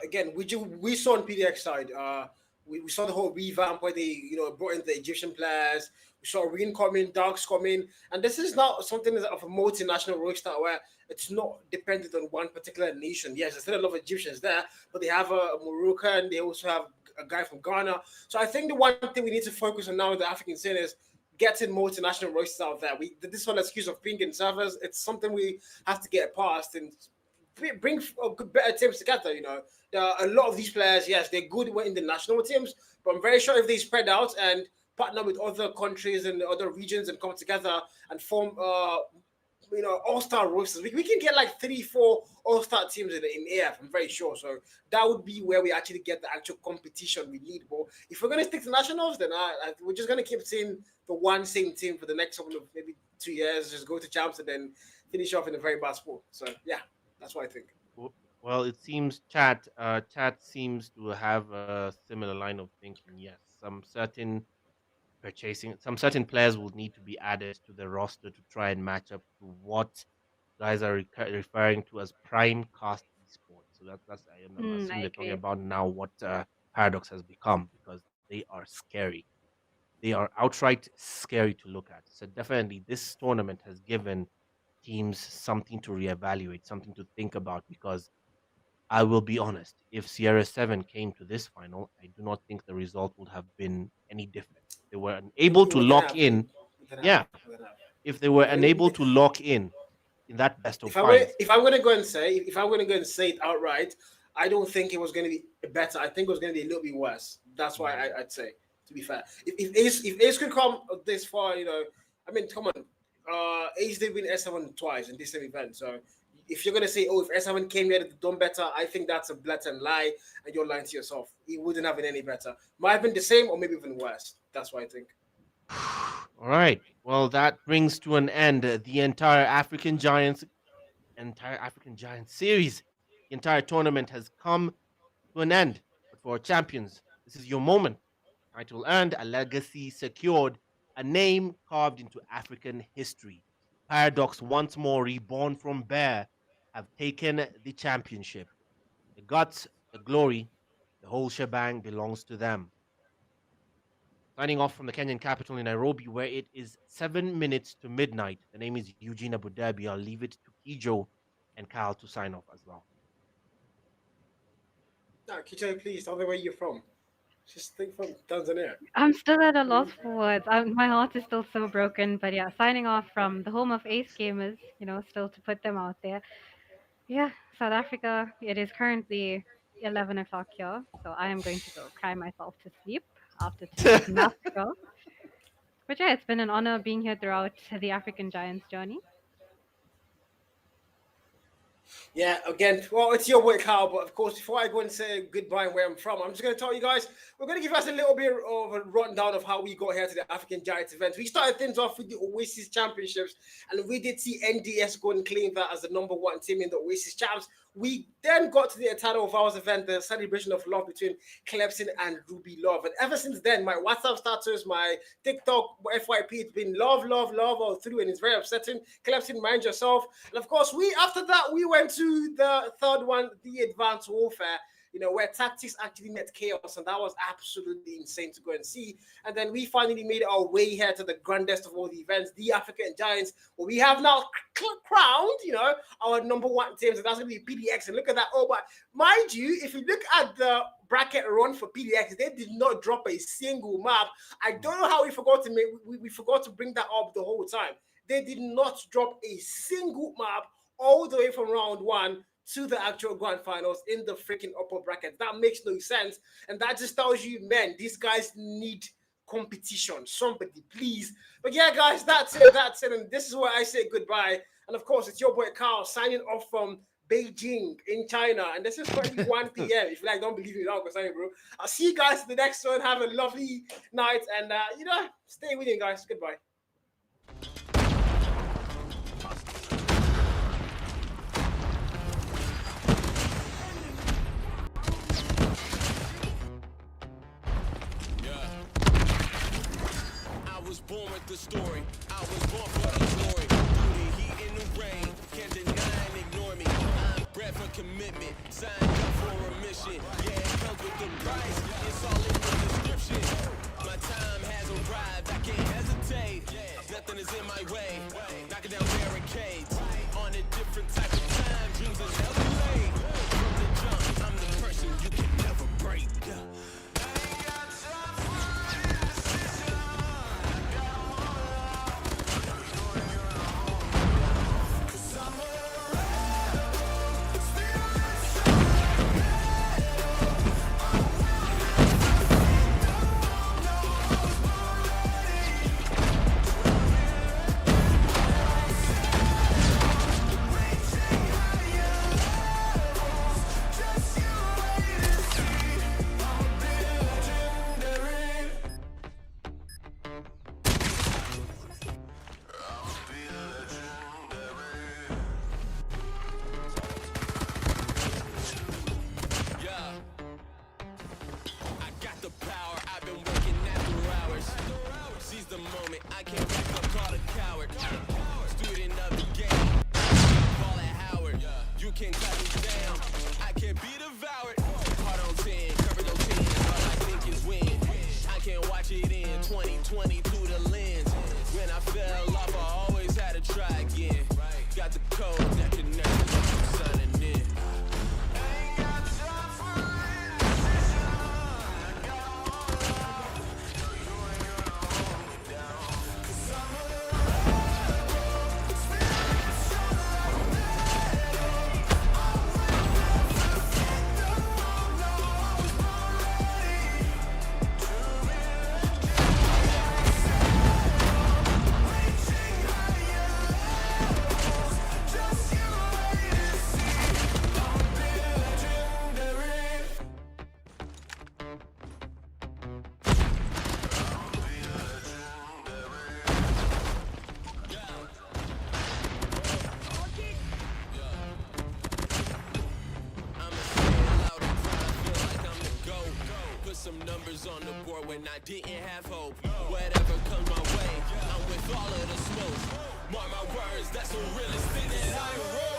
again, we saw on PDX side, we saw the whole revamp where they brought in the Egyptian players. We saw Reen come in, Darks come in, and this is not something of a multinational roster where it's not dependent on one particular nation. Yes, there's still a lot of Egyptians there, but they have a Moroccan. They also have a guy from Ghana. So I think the one thing we need to focus on now in the African scene is getting multinational rosters out there. This whole excuse of pinging servers, it's something we have to get past and bring better teams together. There are a lot of these players. Yes, they're good in the national teams, but I'm very sure if they spread out and partner with other countries and other regions and come together and form, all-star rosters, we can get like 3-4 all-star teams in AF. I'm very sure. So that would be where we actually get the actual competition we need. But if we're gonna stick to nationals, then we're just gonna keep seeing the one same team for the next couple of maybe 2 years. Just go to champs and then finish off in a very bad sport. So yeah. That's what I think. Well, it seems chat seems to have a similar line of thinking. Yes, some certain players will need to be added to the roster to try and match up to what guys are referring to as prime cast esports. So that's I assume I they're talking agree. about now what Paradox has become because they are scary. They are outright scary to look at. So definitely, this tournament has given teams something to reevaluate, something to think about. Because I will be honest, if Sierra 7 came to this final, I do not think the result would have been any different. They were unable It to wouldn't lock happen. in. Yeah, if they were unable to lock in that best of five. If I'm gonna go and say it outright, I don't think it was gonna be better. I think it was gonna be a little bit worse. That's why Mm. I'd say, to be fair. If Ace could come this far, I mean, come on. Ace did win S7 twice in this same event. So if you're gonna say, oh, if S7 came here and done better, I think that's a blatant lie, and you're lying to yourself. It wouldn't have been any better. Might have been the same or maybe even worse. That's what I think. All right. Well, that brings to an end the entire African Giants series. The entire tournament has come to an end. But for our champions, this is your moment. Title earned, a legacy secured, a name carved into African history. Paradox, once more reborn from Bear, have taken the championship. The guts, the glory, the whole shebang belongs to them. Signing off from the Kenyan capital in Nairobi, where it is 7 minutes to midnight. The name is Eugene Abu Dhabi. I'll leave it to Kijo and Kyle to sign off as well. Now, Kicho, please tell me where you're from. Just think from Tanzania. I'm still at a loss for words. My heart is still so broken. But yeah, signing off from the home of Ace Gamers, still to put them out there. Yeah, South Africa, it is currently 11 o'clock here. So I am going to go cry myself to sleep after today's massacre. But yeah, it's been an honor being here throughout the African Giants journey. Yeah, again, well, it's your boy Carl, but of course, before I go and say goodbye and where I'm from, I'm just going to tell you guys, we're going to give us a little bit of a rundown of how we got here to the African Giants event. We started things off with the Oasis Championships, and we did see NDS go and claim that as the #1 team in the Oasis Champs. We then got to the Eternal Vows event, the celebration of love between Clemson and Ruby Love. And ever since then, my WhatsApp status, my TikTok, FYP, it's been love, love, love all through, and it's very upsetting. Clemson, mind yourself. And of course, after that, we went to the third one, the Advanced Warfare, where tactics actually met chaos, and that was absolutely insane to go and see. And then we finally made our way here to the grandest of all the events, the African Giants, where we have now crowned, our #1 teams, and that's going to be PDX. And look at that. Oh, but mind you, if you look at the bracket run for PDX, they did not drop a single map. I don't know how we forgot to bring that up the whole time. They did not drop a single map all the way from round 1 to the actual grand finals in the freaking upper bracket. That makes no sense. And that just tells you, man, these guys need competition. Somebody, please. But yeah, guys, that's it. And this is where I say goodbye. And of course, it's your boy Carl signing off from Beijing in China. And this is currently 1 p.m. If you don't believe me, don't go sign, bro. I'll see you guys in the next one. Have a lovely night. And, stay with you guys. Goodbye. I was born with the story. I was born for the glory. Through the heat and the rain, can't deny and ignore me. I'm bred for commitment, signed up for a mission. Yeah, it comes with the price. It's all in the description. My time has arrived. I can't hesitate. Nothing is in my way. Knocking down barricades. On a different type of time. Dreams are never late. From the jump, I'm the person you can never break. Some numbers on the board when I didn't have hope. Whatever comes my way, I'm with all of the smoke. Mark my words, that's the realest thing that I wrote.